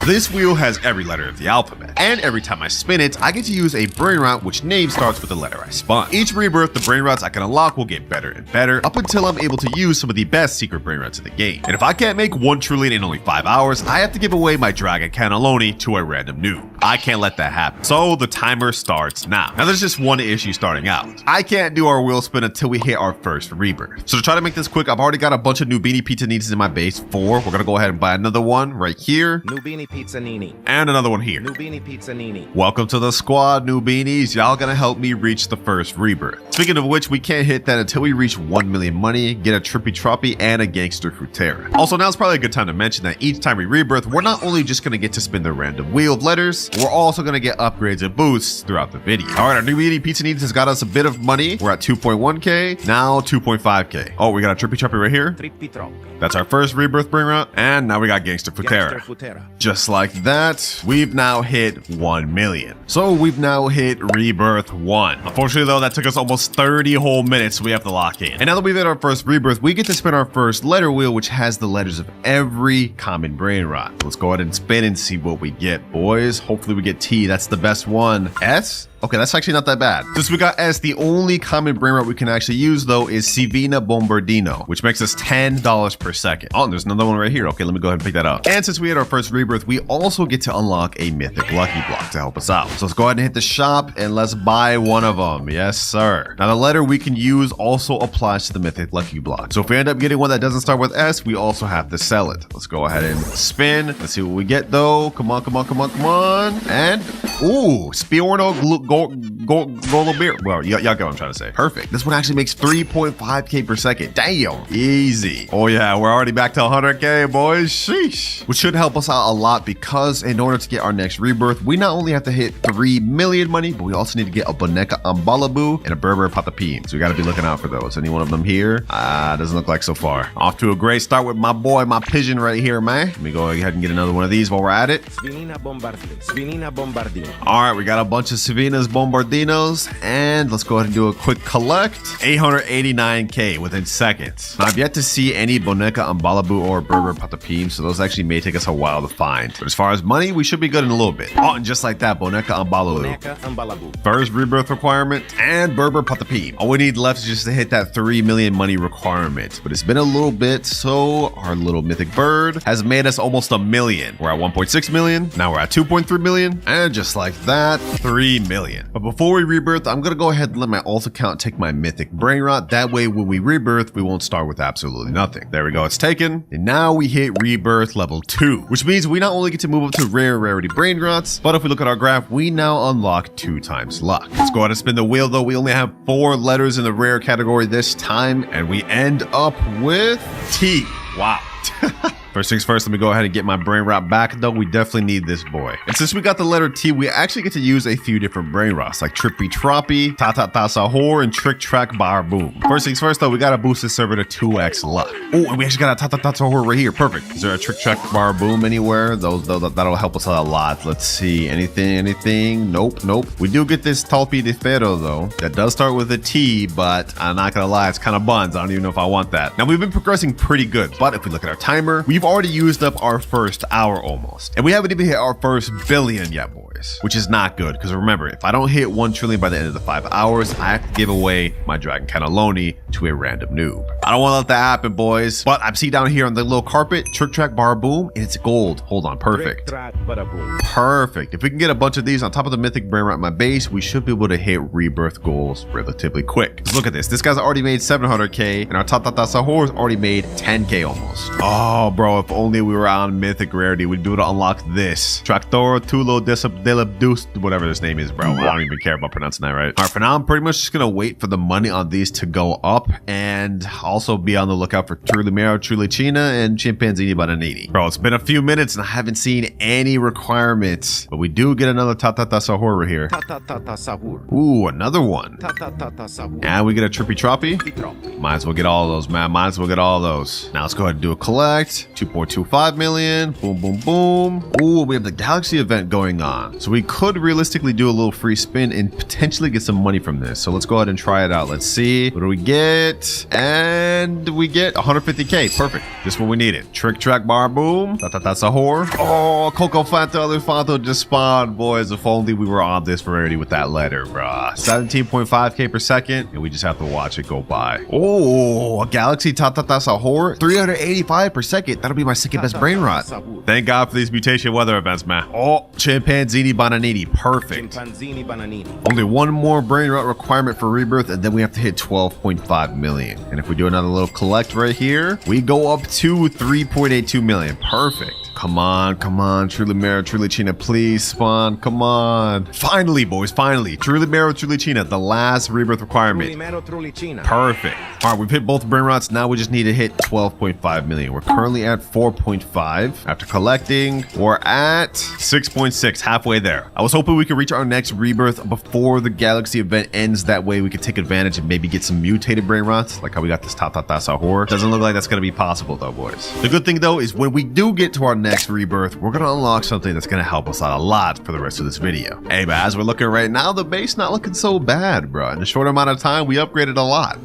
This wheel has every letter of the alphabet, and every time I spin it, I get to use a Brainrot which name starts with the letter I spun. Each rebirth, the Brainrots I can unlock will get better and better up until I'm able to use some of the best secret Brainrots in the game. And if I can't make 1 trillion in only 5 hours, I have to give away my dragon cataloney to a random noob. I can't let that happen. So the timer starts now. Now there's just one issue starting out. I can't do our wheel spin until we hit our first rebirth. So to try to make this quick, I've already got a bunch of Nubini Pizza Ninis in my base. 4. We're gonna go ahead and buy another one right here. Nubini Pizza Nini. And another one here. Nubini Pizza Nini. Welcome to the squad, Nubinis. Y'all gonna help me reach the first rebirth. Speaking of which, we can't hit that until we reach 1 million money, get a Trippy Troppy, and a Gangster Frutera. Also, now's probably a good time to mention that each time we rebirth, we're not only just gonna get to spin the random wheel of letters, we're also gonna get upgrades and boosts throughout the video. All right, our Nubini Pizza Needs has got us a bit of money. We're at 2.1k, now 2.5k. Oh, we got a Trippy Troppy right here. Trippy Troppy. That's our first rebirth Brainrot, and now we got Gangster Frutera. Just like that, we've now hit 1 million. So we've now hit rebirth 1. Unfortunately though, that took us almost 30 whole minutes, so we have to lock in. And now that we've hit our first rebirth, we get to spin our first letter wheel, which has the letters of every common Brainrot. Let's go ahead and spin and see what we get, boys. Hopefully we get T, that's the best one. S? Okay, that's actually not that bad. Since we got S, the only common Brainrot we can actually use though is Sivina Bombardino, which makes us $10 per second. Oh, and there's another one right here. Okay, let me go ahead and pick that up. And since we had our first rebirth, we also get to unlock a mythic lucky block to help us out. So let's go ahead and hit the shop and let's buy one of them. Yes, sir. Now the letter we can use also applies to the mythic lucky block. So if we end up getting one that doesn't start with S, we also have to sell it. Let's go ahead and spin. Let's see what we get though. Come on, come on, come on, come on. And ooh, Spiorno Gold beer. Well, y'all get what I'm trying to say. Perfect. This one actually makes 3.5k per second. Damn. Easy. Oh yeah, we're already back to 100k, boys. Sheesh. Which should help us out a lot because in order to get our next rebirth, we not only have to hit 3 million money, but we also need to get a Boneca Ambalabu and a Berber Patapim. So we got to be looking out for those. Any one of them here? Doesn't look like so far. Off to a great start with my boy, my pigeon right here, man. Let me go ahead and get another one of these while we're at it. Svinina Bombardino. All right, we got a bunch of Savinas Bombardinos, and let's go ahead and do a quick collect. 889k within seconds. Now, I've yet to see any Boneca Ambalabu or Berber Patapim, so those actually may take us a while to find. But as far as money, we should be good in a little bit. Oh, and just like that, Boneca Ambalabu. First rebirth requirement and Berber Patapim. All we need left is just to hit that 3 million money requirement. But it's been a little bit, so our little mythic bird has made us almost a million. We're at 1.6 million. Now we're at 2.3 million. And just like that, 3 million. But before we rebirth, I'm gonna go ahead and let my alt account take my mythic Brainrot. That way, when we rebirth, we won't start with absolutely nothing. There we go, it's taken. And now we hit rebirth level 2, which means we not only get to move up to rare rarity Brainrots, but if we look at our graph, we now unlock 2 times luck. Let's go ahead and spin the wheel though. We only have 4 letters in the rare category this time, and we end up with T. Wow. First things first, let me go ahead and get my Brainrot back, though. We definitely need this boy. And since we got the letter T, we actually get to use a few different Brainrots, like Trippy Troppy, Ta Sahur, and Trick Track Bar Boom. First things first, though, we gotta boost this server to 2x luck. Oh, and we actually got a Ta Sahur right here. Perfect. Is there a Trick Track Bar Boom anywhere? That'll help us out a lot. Let's see. Anything? Nope. We do get this Talpi de Ferro, though. That does start with a T, but I'm not gonna lie, it's kind of buns. I don't even know if I want that. Now, we've been progressing pretty good, but if we look at our timer, we've already used up our first hour almost, and we haven't even hit our first billion yet, boys, which is not good because remember, if I don't hit 1 trillion by the end of the 5 hours, I have to give away my dragon cataloney to a random noob. I don't want to let that happen, boys, but I see down here on the little carpet, Trick Track Bar Boom, and it's gold. Hold on, perfect. Perfect. If we can get a bunch of these on top of the mythic Brainrot in my base, we should be able to hit rebirth goals relatively quick. Let's look at this. This guy's already made 700k, and our Ta Sahur's already made 10k almost. Oh, bro, if only we were on mythic rarity, we'd be able to unlock this. Tractor Tulo Delabdus, whatever this name is, bro. I don't even care about pronouncing that right. All right, for now, I'm pretty much just gonna wait for the money on these to go up and also be on the lookout for Trulimero, Trulicina, and Chimpanzini Bananini. Bro, it's been a few minutes and I haven't seen any requirements, but we do get another Ta Sahur right here. Ooh, another one. And we get a Trippy Troppy. Might as well get all of those, man. Might as well get all of those. Now let's go ahead and do a collect. 2.25 million. Boom, boom, boom. Ooh, we have the Galaxy event going on. So we could realistically do a little free spin and potentially get some money from this. So let's go ahead and try it out. Let's see. What do we get? And And we get 150k. Perfect. Just what we needed. Trick track bar boom. That's a whore. Oh, Coco Fanta Elefanto just spawned, boys. If only we were on this rarity with that letter, bruh. 17.5k per second. And we just have to watch it go by. Oh, a Galaxy That's a whore. 385 per second. That'll be my second best brain rot. Thank God for these mutation weather events, man. Oh, Chimpanzini Bananini. Perfect. Chimpanzini bananini. Only one more brain rot requirement for rebirth, and then we have to hit 12.5 million. And if we do another little collect right here, we go up to 3.82 million. Perfect. Come on, Truly Mero, Truly China, please spawn. Come on. Finally, boys, finally. Truly Mero, Truly China, the last rebirth requirement. Truly Mero, Truly China. Perfect. All right, we've hit both brain rots. Now we just need to hit 12.5 million. We're currently at 4.5. After collecting, we're at 6.6, halfway there. I was hoping we could reach our next rebirth before the Galaxy event ends. That way we could take advantage and maybe get some mutated brain rots, like how we got this Tatata Horror. Doesn't look like that's going to be possible though, boys. The good thing though is when we do get to our next rebirth, we're gonna unlock something that's gonna help us out a lot for the rest of this video. Hey, but as we're looking right now, the base not looking so bad, bro. In a short amount of time, we upgraded a lot.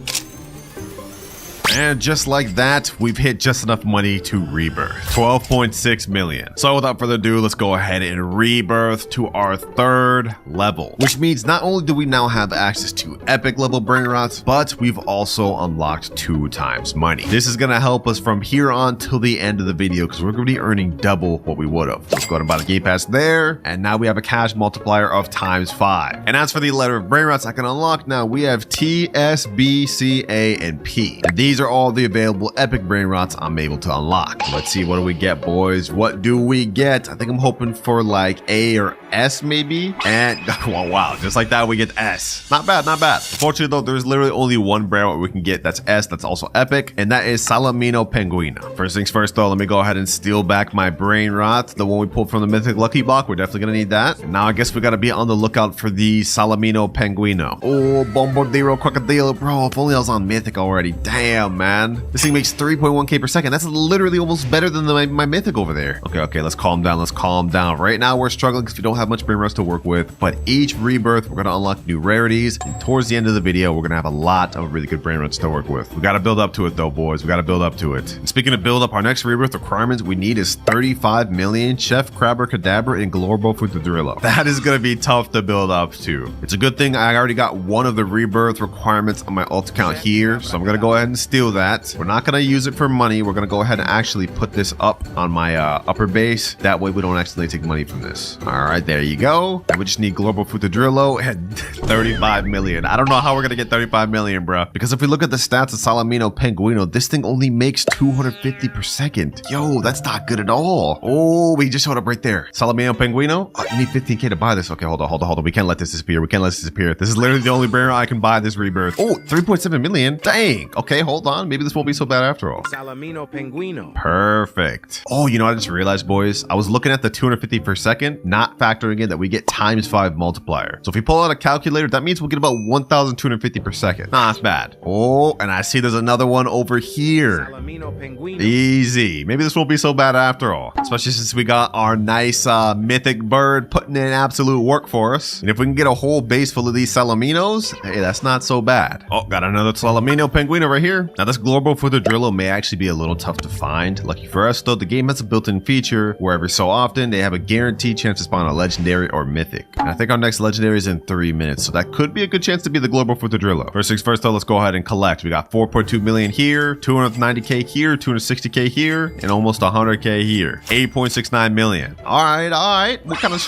And just like that, we've hit just enough money to rebirth. 12.6 million. So without further ado, let's go ahead and rebirth to our third level. Which means not only do we now have access to epic level brain rots, but we've also unlocked 2 times money. This is gonna help us from here on till the end of the video because we're gonna be earning double what we would have. Let's go ahead and buy the gate pass there. And now we have a cash multiplier of ×5. And as for the letter of brain rots I can unlock now, we have T, S, B, C, A, and P. And these are all the available epic brain rots I'm able to unlock. Let's see, what do we get, boys? What do we get? I think I'm hoping for like A or S maybe. And oh, wow, just like that we get S. Not bad, not bad. Unfortunately though, there's literally only one brain rot we can get that's S, that's also epic, and that is Salamino Penguino. First things first though, let me go ahead and steal back my brain rot, the one we pulled from the mythic lucky block. We're definitely gonna need that. And now I guess we gotta be on the lookout for the Salamino Penguino. Oh, Bombardiro Crocodile, bro. If only I was on mythic already. Damn, man. This thing makes 3.1k per second. That's literally almost better than my mythic over there. Okay, let's calm down. Let's calm down. Right now, we're struggling because we don't have much brain rots to work with, but each rebirth, we're going to unlock new rarities, and towards the end of the video, we're going to have a lot of really good brain rots to work with. We got to build up to it, though, boys. We got to build up to it. And speaking of build up, our next rebirth requirements we need is 35 million Chef Crabber Cadabra and Glorbo Futadrillo. That is going to be tough to build up to. It's a good thing I already got one of the rebirth requirements on my alt account here, so I'm going to go ahead and steal that. We're not going to use it for money. We're going to go ahead and actually put this up on my upper base. That way we don't accidentally take money from this. All right, there you go. And we just need Global Futadrillo and 35 million. I don't know how we're going to get 35 million, bro. Because if we look at the stats of Salamino Penguino, this thing only makes 250 per second. Yo, that's not good at all. Oh, we just showed up right there. Salamino Penguino. Oh, you need 15k to buy this. Okay, hold on. We can't let this disappear. This is literally the only brain I can buy this rebirth. Oh, 3.7 million. Dang. Okay, hold on. Maybe this won't be so bad after all. Salamino Penguino. Perfect. Oh, you know what I just realized, boys? I was looking at the 250 per second, not factoring in that we get ×5 multiplier. So if we pull out a calculator, that means we'll get about 1,250 per second. Nah, that's bad. Oh, and I see there's another one over here. Salamino Penguino. Easy. Maybe this won't be so bad after all. Especially since we got our nice mythic bird putting in absolute work for us. And if we can get a whole base full of these Salaminos, hey, that's not so bad. Oh, got another Salamino Penguino right here. Now this Global Futadrillo may actually be a little tough to find. Lucky for us though, the game has a built-in feature where every so often they have a guaranteed chance to spawn a legendary or mythic. And I think our next legendary is in 3 minutes, so that could be a good chance to be the Global Futadrillo. First things first though, let's go ahead and collect. We got 4.2 million here, 290k here, 260k here, and almost 100k here. 8.69 million. All right. We're kind of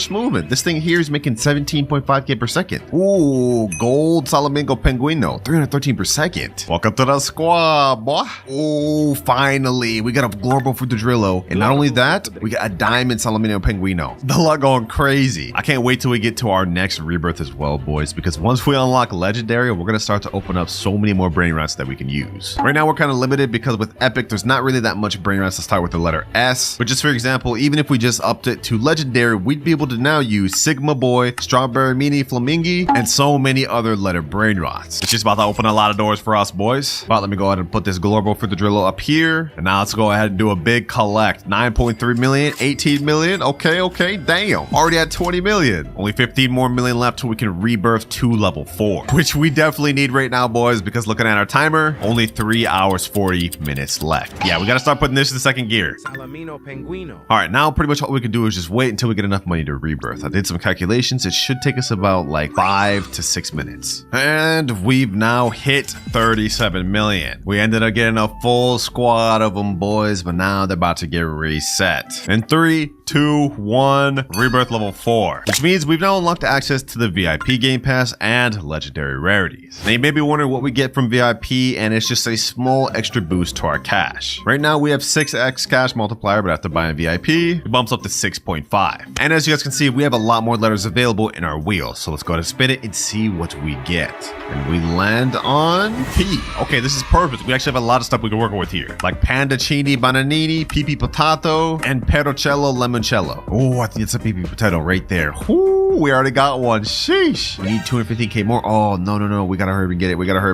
smoothing. This thing here is making 17.5k per second. Ooh, gold Salamingo Penguino, 313 per second. Welcome to the squad, boy. Oh, finally, we got a Global Futadrillo, and not only that, we got a diamond Salamino Penguino. The luck going crazy. I can't wait till we get to our next rebirth as well, boys, because once we unlock legendary, we're gonna start to open up so many more brain rots that we can use. Right now, we're kind of limited because with epic, there's not really that much brain rots to start with the letter S. But just for example, even if we just upped it to legendary, we'd be able to now use Sigma Boy, Strawberry Mini Flamingi, and so many other letter brain rots. It's just about to open a lot of doors for us, boys. boys. But let me go ahead and put this global for the Drillo up here. And now let's go ahead and do a big collect. 9.3 million, 18 million. Okay, damn. Already at 20 million. Only 15 more million left till we can rebirth to level 4, which we definitely need right now, boys, because looking at our timer, only 3 hours, 40 minutes left. Yeah, we got to start putting this in the second gear. Salamino penguino. All right, now pretty much all we can do is just wait until we get enough money to rebirth. I did some calculations. It should take us about like 5 to 6 minutes. And we've now hit 37 million. We ended up getting a full squad of them, boys, but now they're about to get reset. In 3, 2, 1, rebirth level 4, which means we've now unlocked access to the VIP game pass and legendary rarities. Now you may be wondering what we get from VIP, and it's just a small extra boost to our cash. Right now we have 6x cash multiplier, but after buying VIP, it bumps up to 6.5. And as you guys can see, we have a lot more letters available in our wheel. So let's go ahead and spin it and see what we get. And we land on P. Okay, this is perfect. We actually have a lot of stuff we can work with here, like Pandacini Bananini, Pipi Potato, and Perocello Limoncello. Oh, I think it's a Pipi Potato right there. Whoo, we already got one. Sheesh. We need 215k more. Oh, no. We gotta hurry up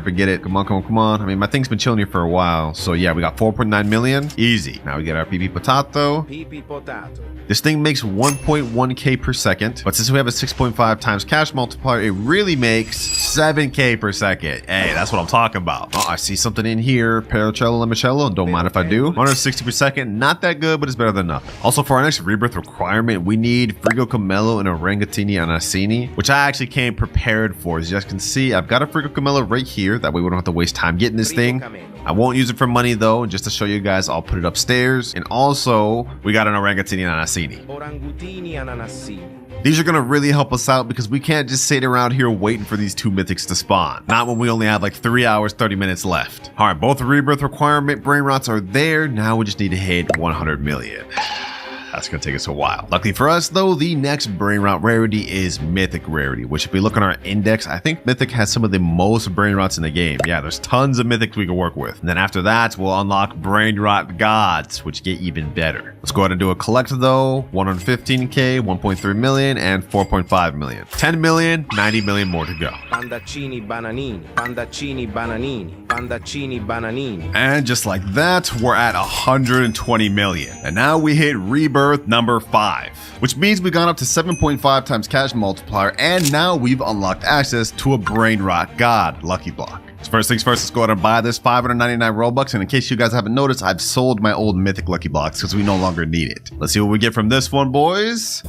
and get it. Come on. I mean, my thing's been chilling here for a while. So yeah, we got 4.9 million. Easy. Now we get our Pipi Potato. Pipi potato. This thing makes 1.1k per second, but since we have a 6.5 times cash multiplier, it really makes 7k per second. Hey, that's what I'm talking about. Oh, I see something in here. Perocello Limoncello. Don't mind if I do. 160 per second. Not that good, but it's better than nothing. Also, for our next rebirth requirement, we need Frigo Camello and Orangatini Anassini, which I actually came prepared for. As you guys can see, I've got a Frigo Camello right here. That way we don't have to waste time getting this thing. I won't use it for money though, and just to show you guys, I'll put it upstairs. And also, we got an Orangatini Anassini. Orangutini anassini. These are going to really help us out because we can't just sit around here waiting for these 2 mythics to spawn. Not when we only have like 3 hours, 30 minutes left. All right, both rebirth requirement Brainrots are there. Now we just need to hit 100 million. That's going to take us a while. Luckily for us, though, the next Brainrot rarity is Mythic rarity, which if we look on our index, I think Mythic has some of the most Brainrots in the game. Yeah, there's tons of Mythics we can work with. And then after that, we'll unlock Brainrot Gods, which get even better. Let's go ahead and do a collect, though. 115k, 1.3 million, and 4.5 million. 10 million, 90 million more to go. Pandacini bananini. Pandacini bananini. Pandacini bananini. And just like that, we're at 120 million. And now we hit rebirth number 5, which means we got up to 7.5 times cash multiplier, and now we've unlocked access to a Brainrot God lucky block. So first things first, let's go ahead and buy this 599 Robux. And in case you guys haven't noticed, I've sold my old mythic lucky blocks because we no longer need it. Let's see what we get from this one, boys.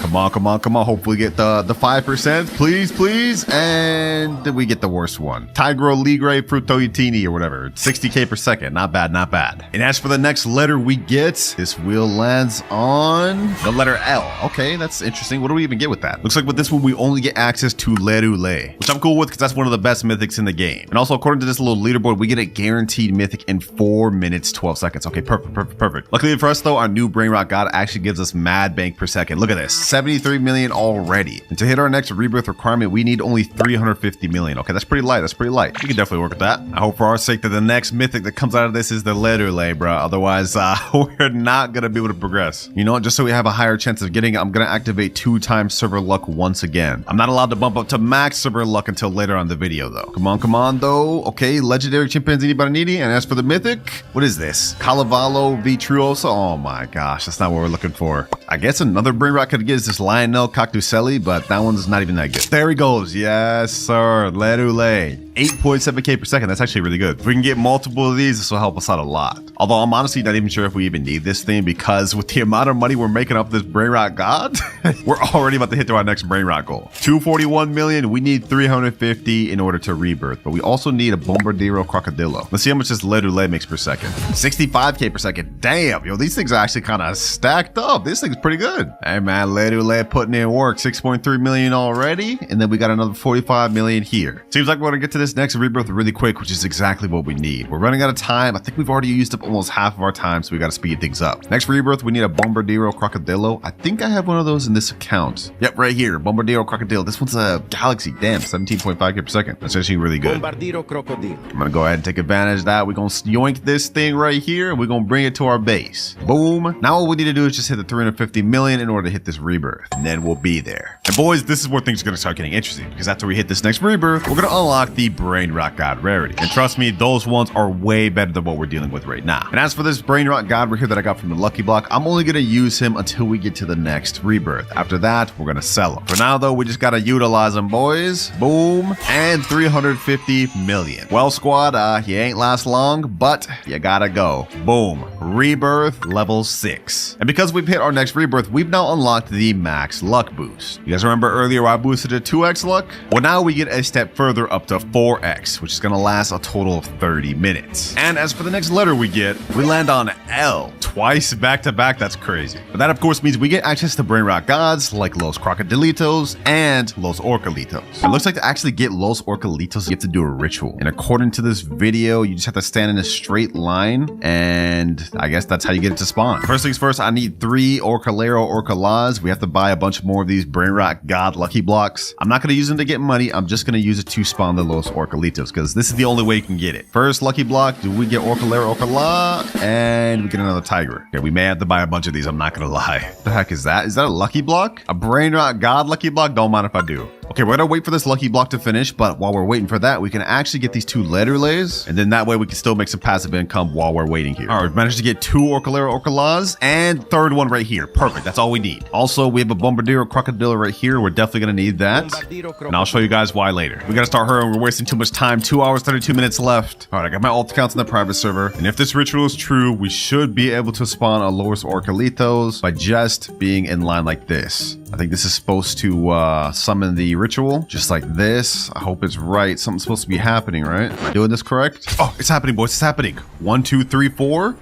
Come on. Hopefully get the 5%. Please. And did we get the worst one? Tigro Ligre Frutoitini or whatever. 60k per second. Not bad. And as for the next letter we get, this wheel lands on the letter L. Okay, that's interesting. What do we even get with that? Looks like with this one, we only get access to Lerule, which I'm cool with because that's one of the best mythics in the game. And also, according to this little leaderboard, we get a guaranteed mythic in 4 minutes, 12 seconds. Okay, perfect. Luckily for us, though, our new Brainrot God actually gives us mad bank per second. Look at this. 73 million already. And to hit our next rebirth requirement, we need only 350 million. Okay, that's pretty light. We can definitely work with that. I hope for our sake that the next mythic that comes out of this is the Lerule, bro. Otherwise, we're not going to be able to progress. You know what? Just so we have a higher chance of getting it, I'm going to activate 2 times server luck once again. I'm not allowed to bump up to max server luck until later on the video, though. Come on, though. Okay, legendary Chimpanzini Baranini. And as for the mythic, what is this? Calavalo Vitruoso. Oh my gosh, that's not what we're looking for. I guess another Brainrot could get is this Lionel Cactuselli, but that one's not even that good. There he goes. Yes, sir. Lerule. 8.7k per second. That's actually really good. If we can get multiple of these, this will help us out a lot. Although I'm honestly not even sure if we even need this thing, because with the amount of money we're making off this Brainrot God, we're already about to hit to our next Brainrot goal. 241 million. We need 350 in order to rebirth, but we also need a Bombardiro Crocodilo. Let's see how much this Lerule makes per second. 65k per second. Damn, yo, these things are actually kind of stacked up. This thing's pretty good. Hey man, Lerule putting in work. 6.3 million already, and then we got another 45 million here. Seems like we're gonna get to this next rebirth really quick, which is exactly what we need. We're running out of time. I think we've already used up almost half of our time, so we got to speed things up. Next rebirth, we need a Bombardiro Crocodilo. I think I have one of those in this account. Yep, right here. Bombardiro Crocodilo. This one's a Galaxy. Damn, 17.5k per second. That's actually really good. Bombardiro Crocodilo. I'm gonna go ahead and take advantage of that. We're gonna yoink this thing right here, and we're gonna bring it to our base. Boom. Now all we need to do is just hit the 350 million in order to hit this rebirth, and then we'll be there. And boys, this is where things are gonna start getting interesting, because after we hit this next rebirth, we're gonna unlock the Brainrot God rarity. And trust me, those ones are way better than what we're dealing with right now. And as for this Brainrot God right here that I got from the Lucky Block, I'm only going to use him until we get to the next rebirth. After that, we're going to sell him. For now, though, we just got to utilize him, boys. Boom. And 350 million. Well, squad, he ain't last long, but you gotta go. Boom. Rebirth level 6. And because we've hit our next rebirth, we've now unlocked the max luck boost. You guys remember earlier I boosted to 2x luck? Well, now we get a step further up to 4x, which is gonna last a total of 30 minutes. And as for the next letter we get, we land on L. Twice back to back, that's crazy. But that of course means we get access to Brainrot gods like Los Crocodilitos and Los Orcalitos. It looks like to actually get Los Orcalitos, you have to do a ritual. And according to this video, you just have to stand in a straight line, and I guess that's how you get it to spawn. First things first, I need 3 Orcalero Orcalaz. We have to buy a bunch more of these Brainrot God Lucky Blocks. I'm not going to use them to get money. I'm just going to use it to spawn the Los Orcalitos because this is the only way you can get it. First Lucky Block, do we get Orcalero Orcala? And we get another Tiger. Okay, we may have to buy a bunch of these. I'm not going to lie. What the heck is that? Is that a Lucky Block? A Brainrot God Lucky Block? Don't mind if I do. Okay, we're gonna wait for this Lucky Block to finish, but while we're waiting for that, we can actually get these 2 letter lays, and then that way we can still make some passive income while we're waiting here. All right, we've managed to get 2 Orcalero Orcalaz, and third one right here. Perfect, that's all we need. Also, we have a Bombardiro Crocodile right here. We're definitely gonna need that, and I'll show you guys why later. We gotta start hurrying. We're wasting too much time. 2 hours, 32 minutes left. All right, I got my alt accounts in the private server, and if this ritual is true, we should be able to spawn a Los Orcalitos by just being in line like this. I think this is supposed to summon the ritual, just like this. I hope it's right. Something's supposed to be happening, right? Am I doing this correct? Oh, it's happening, boys. It's happening. 1, 2, 3, 4.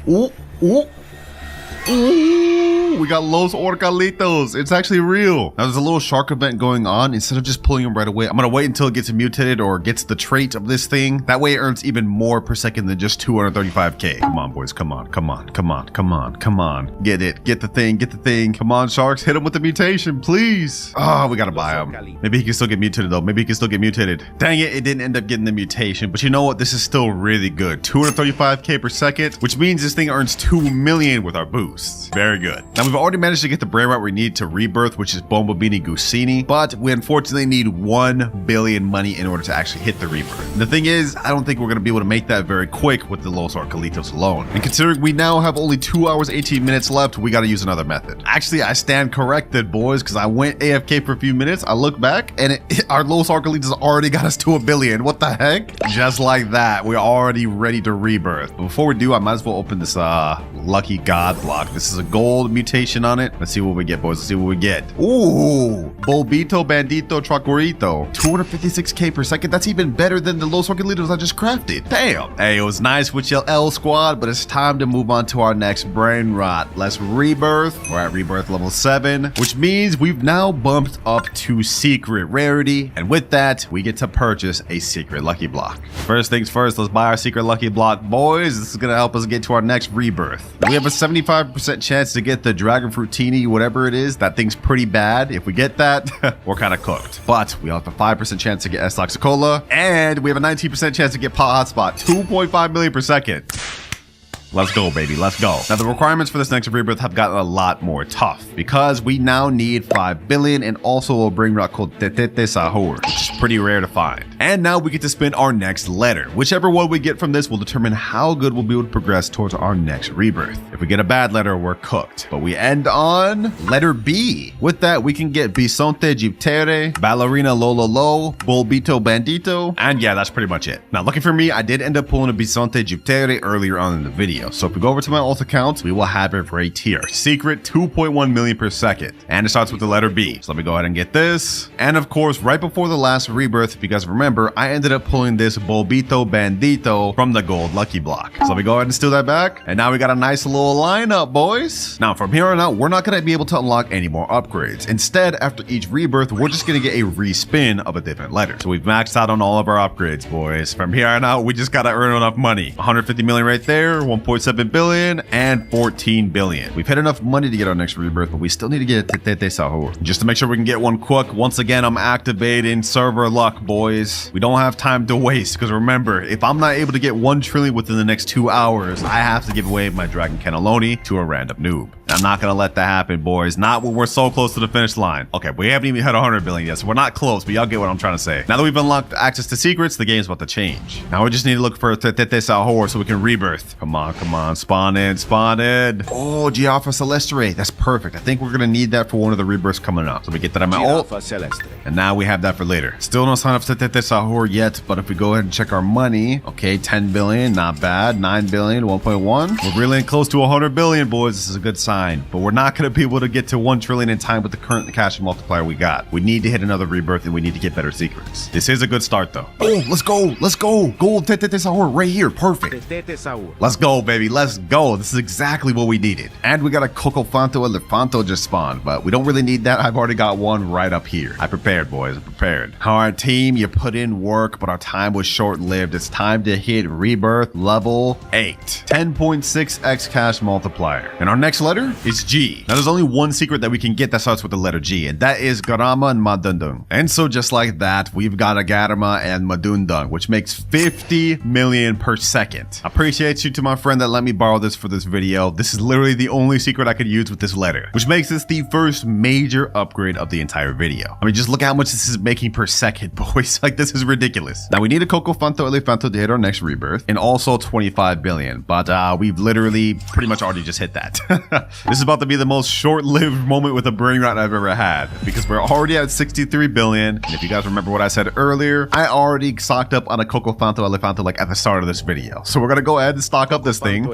Ooh, ooh. Ooh, we got Los Orcalitos. It's actually real. Now there's a little shark event going on. Instead of just pulling them right away, I'm gonna wait until it gets mutated or gets the trait of this thing. That way it earns even more per second than just 235k. Come on, boys. Come on. Come on. Come on. Come on. Come on. Get it. Get the thing. Get the thing. Come on, sharks. Hit him with the mutation, please. Oh, we gotta buy him. Maybe he can still get mutated though. Maybe he can still get mutated. Dang it. It didn't end up getting the mutation. But you know what? This is still really good. 235k per second, which means this thing earns 2 million with our boost. Very good. Now we've already managed to get the Brainrot we need to rebirth, which is Bombobini Gusini, but we unfortunately need 1 billion money in order to actually hit the rebirth. And the thing is, I don't think we're going to be able to make that very quick with the Los Orcalitos alone. And considering we now have only 2 hours, 18 minutes left, we got to use another method. Actually, I stand corrected, boys, because I went AFK for a few minutes. I look back and our Los Orcalitos already got us to 1 billion. What the heck? Just like that, we're already ready to rebirth. But before we do, I might as well open this Lucky God block. This is a gold mutation on it. Let's see what we get, boys. Let's see what we get. Ooh, Bolbito Bandito Tracorito. 256k per second. That's even better than the Los Orcalitos I just crafted. Damn. Hey, it was nice with your L squad, but it's time to move on to our next Brainrot. Let's rebirth. We're at rebirth level 7, which means we've now bumped up to secret rarity. And with that, we get to purchase a secret lucky block. First things first, let's buy our secret lucky block, boys. This is going to help us get to our next rebirth. We have a 75% chance to get the Dragon Fruitini, whatever it is. That thing's pretty bad. If we get that, we're kind of cooked. But we have a 5% chance to get S Toxicola, and we have a 19% chance to get Pot Hotspot. 2.5 million per second. Let's go, baby. Let's go. Now, the requirements for this next rebirth have gotten a lot more tough because we now need 5 billion and also a Brainrot called Tetete Sahur, which is pretty rare to find. And now we get to spin our next letter. Whichever one we get from this will determine how good we'll be able to progress towards our next rebirth. If we get a bad letter, we're cooked. But we end on letter B. With that, we can get Bisonte Gyptere, Ballerina Lololo, Bolbito Bandito, and yeah, that's pretty much it. Now, lucky for me, I did end up pulling a Bisonte Gyptere earlier on in the video. So if we go over to my alt account, we will have it right here. Secret 2.1 million per second. And it starts with the letter B. So let me go ahead and get this. And of course, right before the last rebirth, because remember, I ended up pulling this Bolbito Bandito from the gold lucky block. So let me go ahead and steal that back. And now we got a nice little lineup, boys. Now from here on out, we're not going to be able to unlock any more upgrades. Instead, after each rebirth, we're just going to get a respin of a different letter. So we've maxed out on all of our upgrades, boys. From here on out, we just got to earn enough money. 150 million right there, 1.7 billion and 14 billion. We've had enough money to get our next rebirth, but we still need to get Tetete Sahur. Just to make sure we can get one quick, once again, I'm activating server of our luck, boys. We don't have time to waste, because remember, if I'm not able to get 1 trillion within the next 2 hours, I have to give away my Dragon Cataloney to a random noob. I'm not gonna let that happen, boys. Not when we're so close to the finish line. Okay, we haven't even hit 100 billion yet, so we're not close, but y'all get what I'm trying to say. Now that we've unlocked access to secrets, the game's about to change. Now we just need to look for Tete Sahor so we can rebirth. Come on, spawn in, spawn in. Oh, Giaffa Celestre, that's perfect. I think we're gonna need that for one of the rebirths coming up. So we get that on my ult, and now we have that for later. Still no sign of Tete Sahor yet, but if we go ahead and check our money, okay, 10 billion, not bad. 9 billion, 1.1. We're really close to 100 billion, boys. This is a good sign, but we're not gonna be able to get to 1 trillion in time with the current cash multiplier we got. We need to hit another rebirth, and we need to get better secrets. This is a good start, though. Oh, let's go. Let's go. Gold Tete Sahor right here. Perfect. Let's go, baby. Let's go. This is exactly what we needed. And we got a Cocofanto Elefanto just spawned, but we don't really need that. I've already got one right up here. I prepared, boys. I prepared. All right, team, you put in work, but our time was short-lived. It's time to hit rebirth level 8. 10.6x cash multiplier. And our next letter is G. Now, there's only one secret that we can get that starts with the letter G, and that is Garama and Madundung. And so just like that, we've got a Garama and Madundung, which makes 50 million per second. I appreciate you to my friend that let me borrow this for this video. This is literally the only secret I could use with this letter, which makes this the first major upgrade of the entire video. I mean, just look at how much this is making per second, boys. Like, this is ridiculous. Now, we need a Cocofanto Elefanto to hit our next rebirth, and also 25 billion, but we've literally pretty much already just hit that. This is about to be the most short-lived moment with a Brainrot I've ever had, because we're already at 63 billion, and if you guys remember what I said earlier, I already stocked up on a Cocofanto Elefanto like at the start of this video. So we're gonna go ahead and stock up this thing,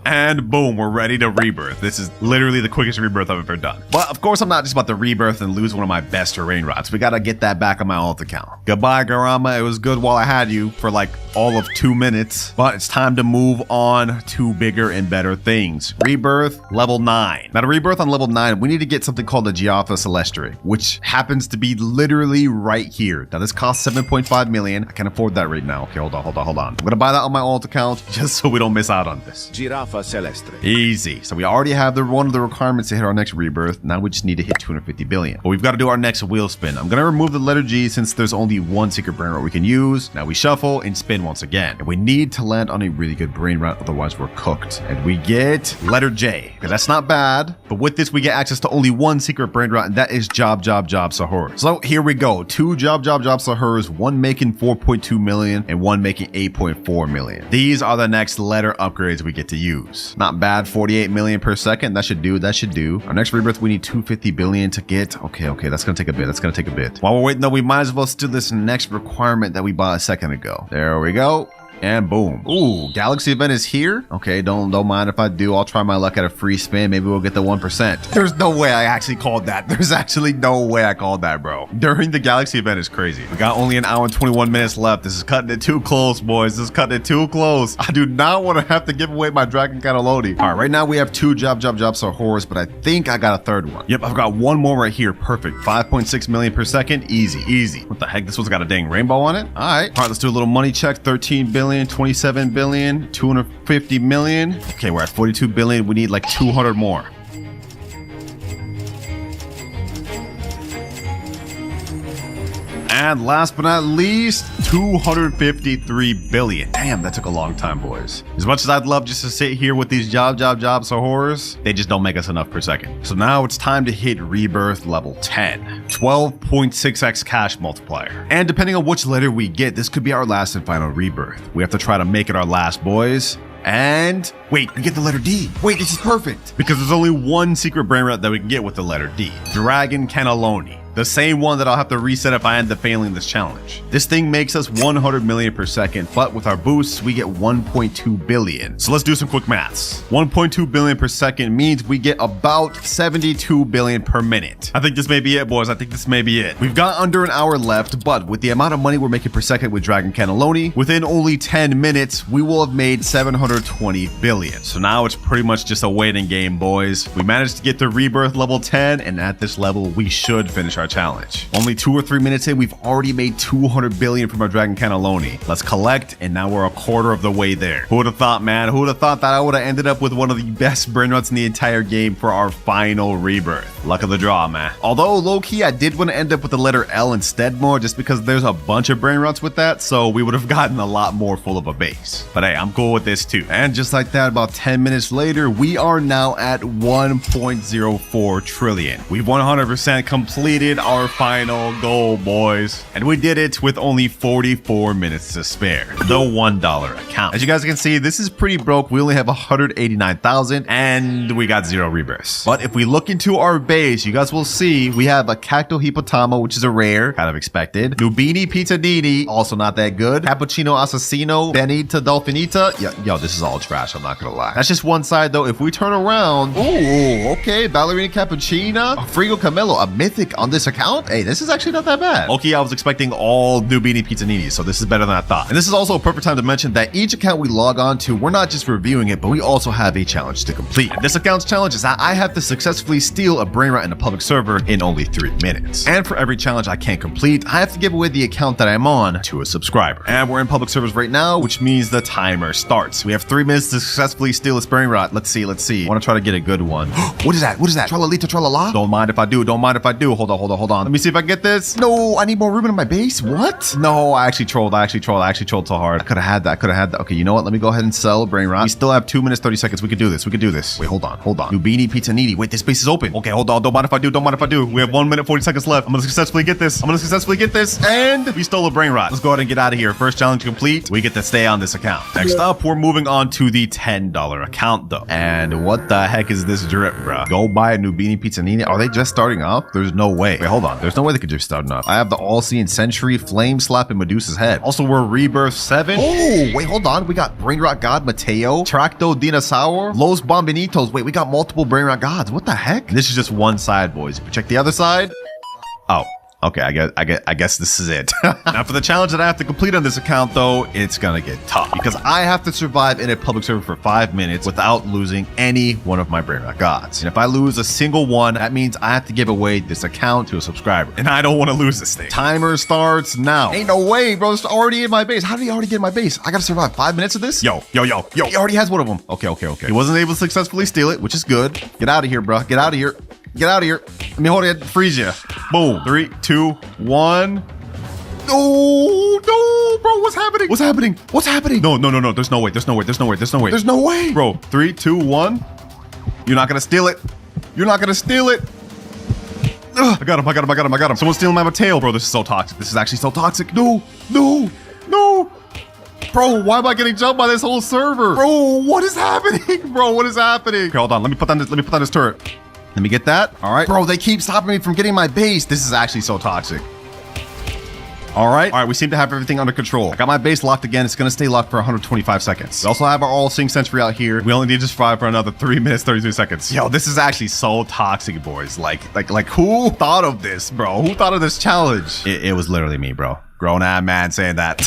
and boom, we're ready to rebirth. This is literally the quickest rebirth I've ever done. But of course, I'm not just about to rebirth and lose one of my best Brainrots. We gotta get that back on my alt account. Goodbye, Garama. It was good while I had you for like all of 2 minutes, but it's time to move on to bigger and better things. Rebirth level 9. Now, to rebirth on level 9, we need to get something called the Giaffa Celestre, which happens to be literally right here. Now, this costs 7.5 million. I can't afford that right now. Okay, hold on. I'm gonna buy that on my alt account just so we don't miss out on this. Giraffa Celestre. Easy. So we already have one of the requirements to hit our next rebirth. Now we just need to hit 250 billion. But we've got to do our next wheel spin. I'm gonna remove the letter G since there's only one secret Brainrot we can use. Now we shuffle and spin once again. And we need to land on a really good Brainrot, otherwise we're cooked. And we get letter J, because that's not bad. But with this, we get access to only one secret Brainrot, and that is Job Sahur. So here we go. 2 Job Sahurs, one making 4.2 million and one making 8.4 million. These are the next letter upgrades we get to use. Not bad. 48 million per second. That should do. Our next rebirth, we need 250 billion to get. Okay. That's gonna take a bit. While we're waiting though, we might as well do this next requirement that we bought a second ago. There we go. And boom. Ooh, Galaxy event is here. Okay, don't mind if I do. I'll try my luck at a free spin. Maybe we'll get the 1%. There's no way I actually called that. There's actually no way I called that, bro. During the Galaxy event is crazy. We got only an hour and 21 minutes left. This is cutting it too close, boys. This is cutting it too close. I do not want to have to give away my Dragon Cataloney. All right, right now we have 2 Job Sahurs, but I think I got a third one. Yep, I've got one more right here. Perfect. 5.6 million per second. Easy. What the heck? This one's got a dang rainbow on it. All right, let's do a little money check. 13 billion. 27 billion, 250 million. Okay, we're at 42 billion. We need like 200 more. And last but not least, 253 billion. Damn, that took a long time, boys. As much as I'd love just to sit here with these Job Sahurs, they just don't make us enough per second. So now it's time to hit rebirth level 10. 12.6x cash multiplier. And depending on which letter we get, this could be our last and final rebirth. We have to try to make it our last, boys. And wait, we get the letter D. Wait, this is perfect. Because there's only one secret Brainrot that we can get with the letter D. Dragon Cataloney. The same one that I'll have to reset if I end up failing this challenge. This thing makes us 100 million per second, but with our boosts, we get 1.2 billion. So let's do some quick maths. 1.2 billion per second means we get about 72 billion per minute. I think this may be it, boys. I think this may be it. We've got under an hour left, but with the amount of money we're making per second with Dragon Cataloney, within only 10 minutes, we will have made 720 billion. So now it's pretty much just a waiting game, boys. We managed to get to rebirth level 10, and at this level, we should finish our our challenge. Only 2 or 3 minutes in, we've already made 200 billion from our Dragon Cataloney. Let's collect, and now we're a quarter of the way there. Who would have thought, man? Who would have thought that I would have ended up with one of the best Brainrots in the entire game for our final rebirth? Luck of the draw, man. Although, low-key, I did want to end up with the letter L instead more, just because there's a bunch of Brainrots with that, so we would have gotten a lot more full of a base. But hey, I'm cool with this too. And just like that, about 10 minutes later, we are now at 1.04 trillion. We've 100% completed our final goal, boys. And we did it with only 44 minutes to spare. The $1 account. As you guys can see, this is pretty broke. We only have 189,000 and we got 0 rebirths. But if we look into our base, you guys will see we have a Cacto Hipotamo, which is a rare, kind of expected. Nubini Pizzanini, also not that good. Cappuccino Assassino, Benita Dolfinita. Yo, this is all trash, I'm not gonna lie. That's just one side though. If we turn around, ooh, okay, Ballerina Cappuccina, Frigo Camelo, a mythic on this account. Hey, this is actually not that bad. Okay, I was expecting all Nubini Pizzanini, so this is better than I thought. And this is also a perfect time to mention that each account we log on to, we're not just reviewing it, but we also have a challenge to complete. And this account's challenge is that I have to successfully steal a Brainrot in a public server in only 3 minutes. And for every challenge I can't complete, I have to give away the account that I'm on to a subscriber. And we're in public servers right now, which means the timer starts. We have 3 minutes to successfully steal this Brainrot. Let's see. I want to try to get a good one. What is that? Tralalita tralala? Don't mind if I do. Hold on. Let me see if I can get this. No, I need more room in my base. What? No, I actually trolled so hard. I could have had that. Okay, you know what? Let me go ahead and sell Brainrot. We still have 2 minutes, 30 seconds. We can do this. Wait, hold on. Nubini Pizzanini. Wait, this base is open. Okay, hold on. Don't mind if I do. We have 1 minute, 40 seconds left. I'm going to successfully get this. And we stole a Brainrot. Let's go ahead and get out of here. First challenge complete. We get to stay on this account. Next up, we're moving on to the $10 account though. And what the heck is this drip, bro? Go buy a Nubini Pizzanini. Are they just starting off? There's no way. Wait, hold on. There's no way they could just start off. I have the All-Seeing Sentry, Flame Slap, and Medusa's Head. Also, we're Rebirth 7. Oh, wait, hold on. We got Brainrot God Mateo, Tracto Dinosaur, Los Bombinitos. Wait, we got multiple Brainrot Gods. What the heck? This is just one side, boys. If we check the other side. Oh. Okay, I guess this is it. Now for the challenge that I have to complete on this account though, it's gonna get tough because I have to survive in a public server for 5 minutes without losing any one of my Brainrot Gods. And if I lose a single one, that means I have to give away this account to a subscriber. And I don't want to lose this thing. Timer starts now. Ain't no way, bro. It's already in my base. How did he already get in my base? I gotta survive 5 minutes of this? Yo. He already has one of them. Okay. He wasn't able to successfully steal it, which is good. Get out of here, bro. Get out of here. Let me hold it. Freeze you. Boom. 3, 2, 1. No, bro. What's happening? No. There's no way. Bro, 3, 2, 1. You're not gonna steal it. Ugh, I got him. Someone's stealing my Mateo. Bro, this is so toxic. This is actually so toxic. No. Bro, why am I getting jumped by this whole server? Bro, what is happening? Okay, hold on. Let me put down this turret. Let me get that. All right. Bro, they keep stopping me from getting my base. This is actually so toxic. All right, we seem to have everything under control. I got my base locked again. It's gonna stay locked for 125 seconds. We also have our All-Seeing Sentry out here. We only need to survive for another 3 minutes, 32 seconds. Yo, this is actually so toxic, boys. Like who thought of this, bro? Who thought of this challenge? It was literally me, bro. Grown-ass man saying that.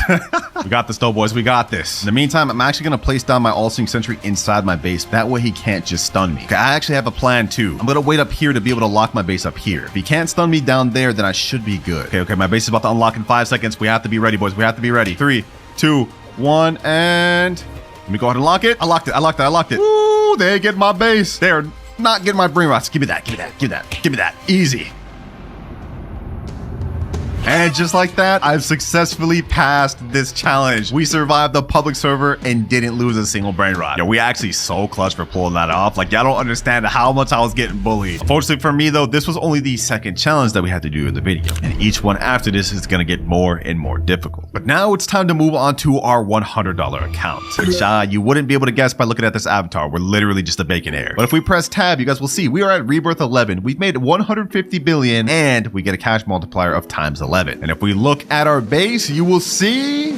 We got this though, boys. We got this. In the meantime, I'm actually gonna place down my All-Seeing Sentry inside my base. That way he can't just stun me. Okay, I actually have a plan too. I'm gonna wait up here to be able to lock my base up here. If he can't stun me down there, then I should be good. Okay, my base is about to unlock in 5 seconds. We have to be ready, boys. 3, 2, 1, and let me go ahead and lock it. I locked it. Ooh, they get my base. They're not getting my Brainrots. Give me that. Easy. And just like that, I've successfully passed this challenge. We survived the public server and didn't lose a single Brainrot. Yo, we actually so clutch for pulling that off. Like, y'all don't understand how much I was getting bullied. Unfortunately for me though, this was only the second challenge that we had to do in the video. And each one after this is gonna get more and more difficult. But now it's time to move on to our $100 account. Which you wouldn't be able to guess by looking at this avatar. We're literally just a bacon hair. But if we press tab, you guys will see we are at Rebirth 11. We've made 150 billion and we get a cash multiplier of times 11. And if we look at our base, you will see,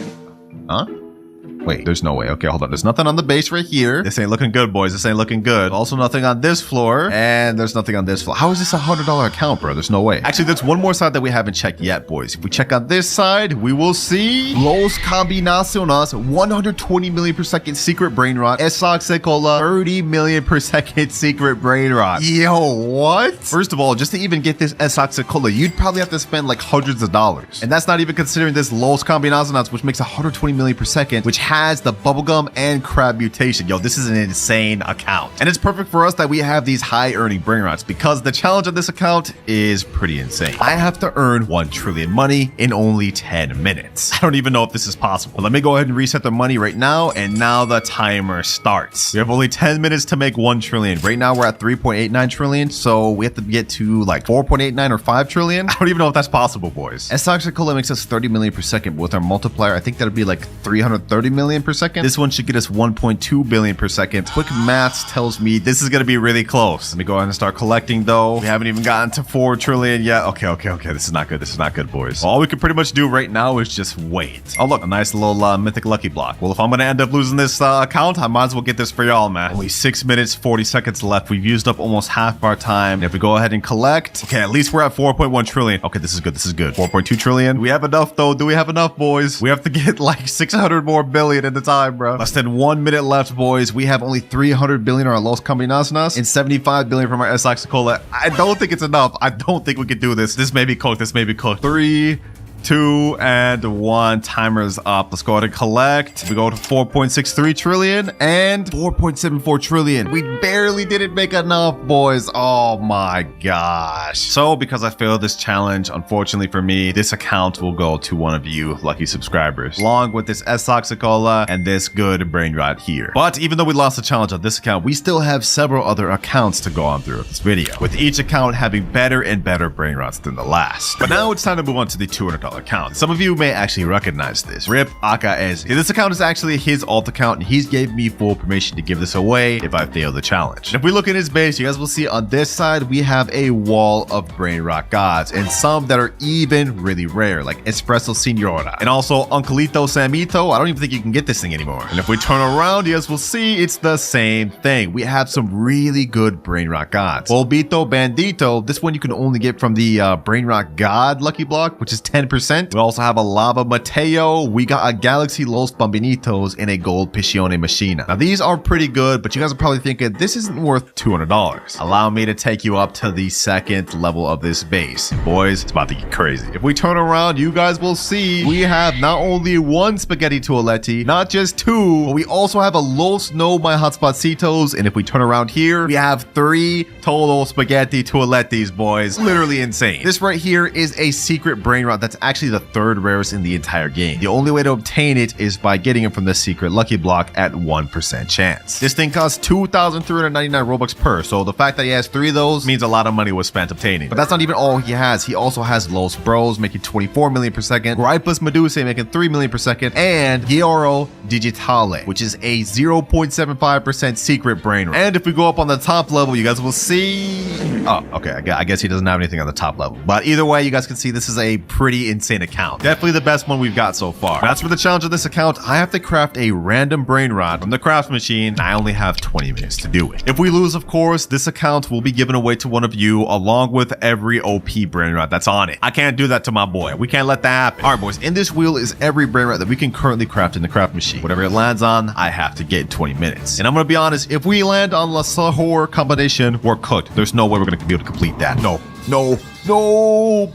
Wait, there's no way. Okay, hold on. There's nothing on the base right here. This ain't looking good, boys. This ain't looking good. Also nothing on this floor. And there's nothing on this floor. How is this $100 account, bro? There's no way. Actually, there's one more side that we haven't checked yet, boys. If we check on this side, we will see Los Combinaciones, 120 million per second secret brain rot. Esaxecola, 30 million per second secret brain rot. Yo, what? First of all, just to even get this Esaxecola, you'd probably have to spend like hundreds of dollars. And that's not even considering this Los Combinaciones, which makes 120 million per second, which has the bubblegum and crab mutation. Yo, this is an insane account. And it's perfect for us that we have these high earning brain rots because the challenge of this account is pretty insane. I have to earn 1 trillion money in only 10 minutes. I don't even know if this is possible. But let me go ahead and reset the money right now. And now the timer starts. We have only 10 minutes to make 1 trillion. Right now we're at 3.89 trillion. So we have to get to like 4.89 or 5 trillion. I don't even know if that's possible, boys. Esaxecola makes us 30 million per second. But with our multiplier, I think that'd be like 330 million per second. This one should get us 1.2 billion per second. Quick maths tells me this is going to be really close. Let me go ahead and start collecting though. We haven't even gotten to 4 trillion yet. Okay. This is not good. This is not good, boys. All we can pretty much do right now is just wait. Oh, look, a nice little mythic lucky block. Well, if I'm going to end up losing this account, I might as well get this for y'all, man. Only 6 minutes, 40 seconds left. We've used up almost half our time. If we go ahead and collect, okay, at least we're at 4.1 trillion. Okay, this is good. This is good. 4.2 trillion. Do we have enough though? Do we have enough, boys? We have to get like 600 more billion at the time, bro. Less than 1 minute left, boys. We have only 300 billion on our Los Combinaciones and 75 billion from our Esaxecola. I don't think it's enough. I don't think we can do this. This may be cooked. This may be cooked. 3, 2, and 1. Timer's up. Let's go ahead and collect. We go to 4.63 trillion and 4.74 trillion. We barely didn't make enough, boys. Oh my gosh. So because I failed this challenge, unfortunately for me, this account will go to one of you lucky subscribers, along with this Esaxecola and this good brain rot here. But even though we lost the challenge on this account, we still have several other accounts to go on through this video, with each account having better and better brain rots than the last. But now it's time to move on to the $200 account. Some of you may actually recognize this. Rip AKS. This account is actually his alt account, and he's gave me full permission to give this away if I fail the challenge. And if we look at his base, you guys will see on this side we have a wall of brain rot gods, and some that are even really rare, like Espresso Signora, and also Uncleito Samito. I don't even think you can get this thing anymore. And if we turn around, you guys will see it's the same thing. We have some really good brain rot gods. Polvito Bandito. This one you can only get from the brain rot god lucky block, which is 10%. We also have a Lava Mateo. We got a Galaxy Los Bambinitos and a Gold Piscione Machina. Now these are pretty good, but you guys are probably thinking this isn't worth $200. Allow me to take you up to the second level of this base. Boys, it's about to get crazy. If we turn around, you guys will see we have not only 1 Spaghetti Toaletti, not just 2, but we also have a Los No My Hotspotcitos. And if we turn around here, we have 3 total Spaghetti Toalettis, boys. Literally insane. This right here is a secret brain rot that's actually the 3rd rarest in the entire game. The only way to obtain it is by getting it from the secret lucky block at 1% chance. This thing costs 2,399 Robux per, so the fact that he has 3 of those means a lot of money was spent obtaining. But that's not even all he has. He also has Los Bros making 24 million per second, Gripeless Medusa making 3 million per second, and Gioro Digitale, which is a 0.75% secret brain rot. And if we go up on the top level, you guys will see... Oh, okay. I guess he doesn't have anything on the top level. But either way, you guys can see this is a pretty insane account. Definitely the best one we've got so far. That's for the challenge of this account. I have to craft a random brain rot from the craft machine, and I only have 20 minutes to do it. If we lose, of course, this account will be given away to one of you along with every OP brain rot that's on it. I can't do that to my boy. We can't let that happen. All right, boys. In this wheel is every brain rot that we can currently craft in the craft machine. Whatever it lands on, I have to get in 20 minutes. And I'm going to be honest, if we land on La Sahor combination, we're cooked. There's no way we're going to be able to complete that. No,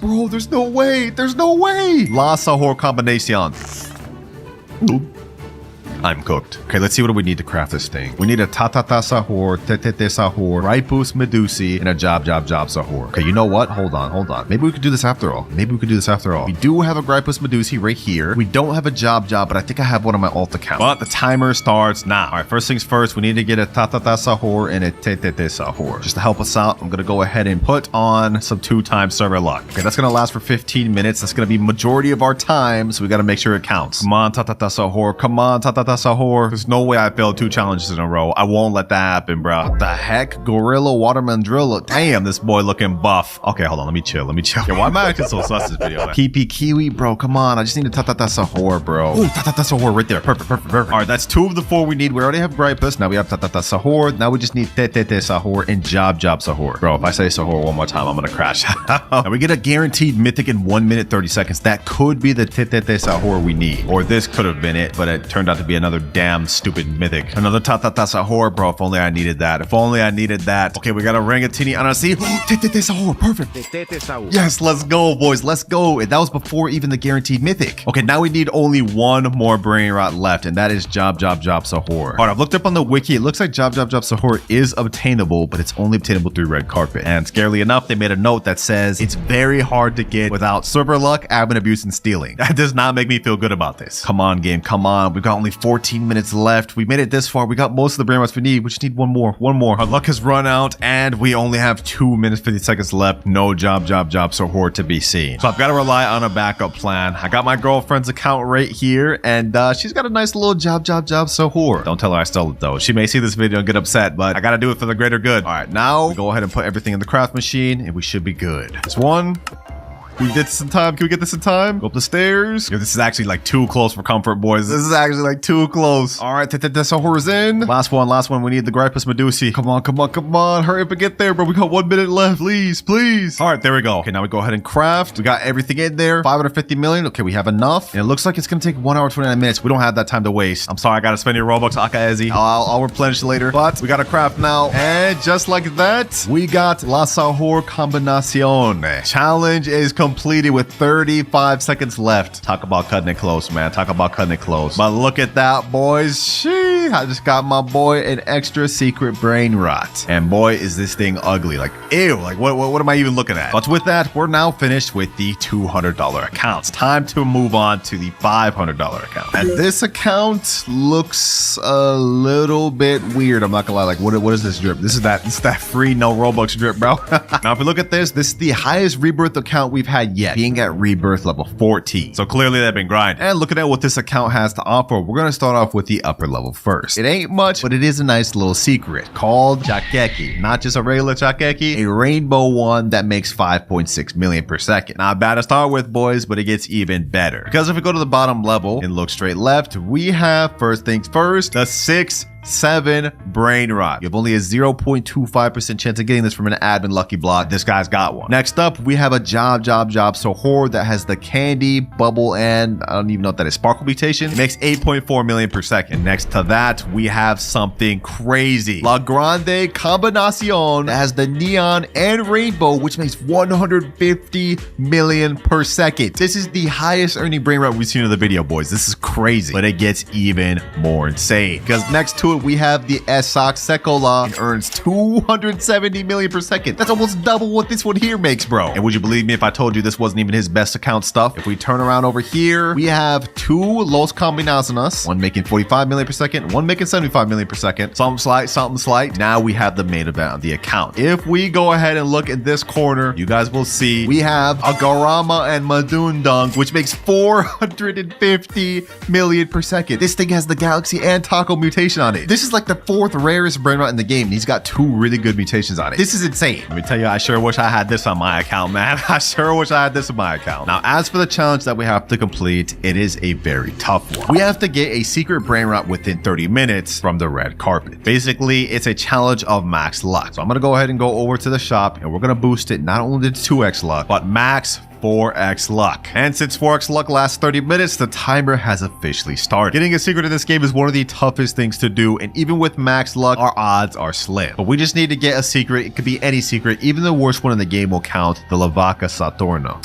bro, there's no way. La Sahor combination. I'm cooked. Okay, let's see what do we need to craft this thing. We need a Tatata Sahor, Tetete Sahor, Ripus Medusi, and a Job Sahor. Okay, you know what? Hold on. Maybe we could do this after all. We do have a Gripus Medusi right here. We don't have a Job, but I think I have one on my alt account. But the timer starts now. All right, first things first, we need to get a Tatata Sahor and a Tetete Sahor. Just to help us out, I'm going to go ahead and put on some 2-time server luck. Okay, that's going to last for 15 minutes. That's going to be majority of our time, so we got to make sure it counts. Come on, Tatata Sahor. Come on, Tatata Sahur. There's no way I failed 2 challenges in a row. I won't let that happen, bro. What the heck? Gorilla Watermelon Drill. Damn, this boy looking buff. Okay, hold on. Let me chill. Yeah, why am I acting so sus this video? PP Kiwi, bro. Come on. I just need to Sahur, bro. Ooh, Sahur right there. Perfect. All right, that's 2 of the 4 we need. We already have Gripus. Now we have Sahur. Now we just need Sahur and Job Sahur. Bro, if I say Sahur one more time, I'm gonna crash. Now we get a guaranteed mythic in 1 minute 30 seconds. That could be the Sahur we need. Or this could have been it, but it turned out to be another damn stupid mythic. Another Sahur, bro. If only I needed that. Okay, we got a Rangatini Anasi. Sahur. Perfect. Yes, let's go, boys. Let's go. And that was before even the guaranteed mythic. Okay, now we need only 1 more brain rot left, and that is Job Sahur. All right, I've looked up on the wiki. It looks like Job Sahur is obtainable, but it's only obtainable through red carpet. And scarily enough, they made a note that says it's very hard to get without server luck, admin abuse, and stealing. That does not make me feel good about this. Come on, game. Come on. We've got only 14 minutes left. We made it this far. We got most of the brain rots we need. We just need one more. Our luck has run out, and we only have 2 minutes 50 seconds left. No Job Sahur to be seen. So I've got to rely on a backup plan. I got my girlfriend's account right here, and she's got a nice little Job Sahur. Don't tell her I stole it though. She may see this video and get upset, but I gotta do it for the greater good. All right, now we go ahead and put everything in the craft machine, and we should be good. This one. Can we get this in time? Can we get this in time? Go up the stairs. Yo, this is actually like too close for comfort, boys. This is actually like too close. All right, Sahur's in. Last one. We need the Gripus Medusi. Come on. Hurry up and get there, bro. We got 1 minute left. Please. All right, there we go. Okay, now we go ahead and craft. We got everything in there. 550 million. Okay, we have enough. And it looks like it's going to take 1 hour, 29 minutes. We don't have that time to waste. I'm sorry, I got to spend your Robux, Akaezi. I'll replenish later. But we got to craft now. And just like that, we got La Sahur Combinacion. Challenge is completed with 35 seconds left. Talk about cutting it close, man. But look at that, boys. Sheesh. I just got my boy an extra secret brain rot. And boy, is this thing ugly. Like, ew. Like, what am I even looking at? But with that, we're now finished with the $200 accounts. Time to move on to the $500 account. And this account looks a little bit weird. I'm not gonna lie. Like, what is this drip? This is that free no Robux drip, bro. Now, if we look at this is the highest rebirth account we've had yet, being at rebirth level 14. So clearly they've been grinding. And looking at what this account has to offer, we're gonna start off with the upper level first. It ain't much, but it is a nice little secret called Chakeki. Not just a regular Chakeki, a rainbow one that makes 5.6 million per second. Not bad to start with, boys, but it gets even better. Because if we go to the bottom level and look straight left, we have, first things first, the 6-7 brain rot. You have only a 0.25% chance of getting this from an admin lucky block. This guy's got one. Next up, we have a Job Sahur that has the candy, bubble, and I don't even know what that is, sparkle mutation. It makes 8.4 million per second. Next to that, we have something crazy. La Grande Combinacion that has the neon and rainbow, which makes 150 million per second. This is the highest earning brain rot we've seen in the video, boys. This is crazy, but it gets even more insane because next to it, we have the Esak Sekola. It earns 270 million per second. That's almost double what this one here makes, bro. And would you believe me if I told you this wasn't even his best account stuff? If we turn around over here, we have 2 Los Combinaciones, one making 45 million per second, one making 75 million per second. Something slight. Now we have the main event of the account. If we go ahead and look at this corner, you guys will see we have a Garama and Madundung, which makes 450 million per second. This thing has the Galaxy and Taco mutation on it. This is like the 4th rarest brain rot in the game, and he's got 2 really good mutations on it. This is insane. Let me tell you, I sure wish I had this on my account, man. I sure wish I had this on my account. Now, as for the challenge that we have to complete, it is a very tough one. We have to get a secret brain rot within 30 minutes from the red carpet. Basically, it's a challenge of max luck. So I'm gonna go ahead and go over to the shop, and we're gonna boost it not only to 2x luck, but max 4x luck. And since 4x luck lasts 30 minutes, the timer has officially started. Getting a secret in this game is one of the toughest things to do, and even with max luck, our odds are slim. But we just need to get a secret. It could be any secret. Even the worst one in the game will count, the Lavaca Saturno.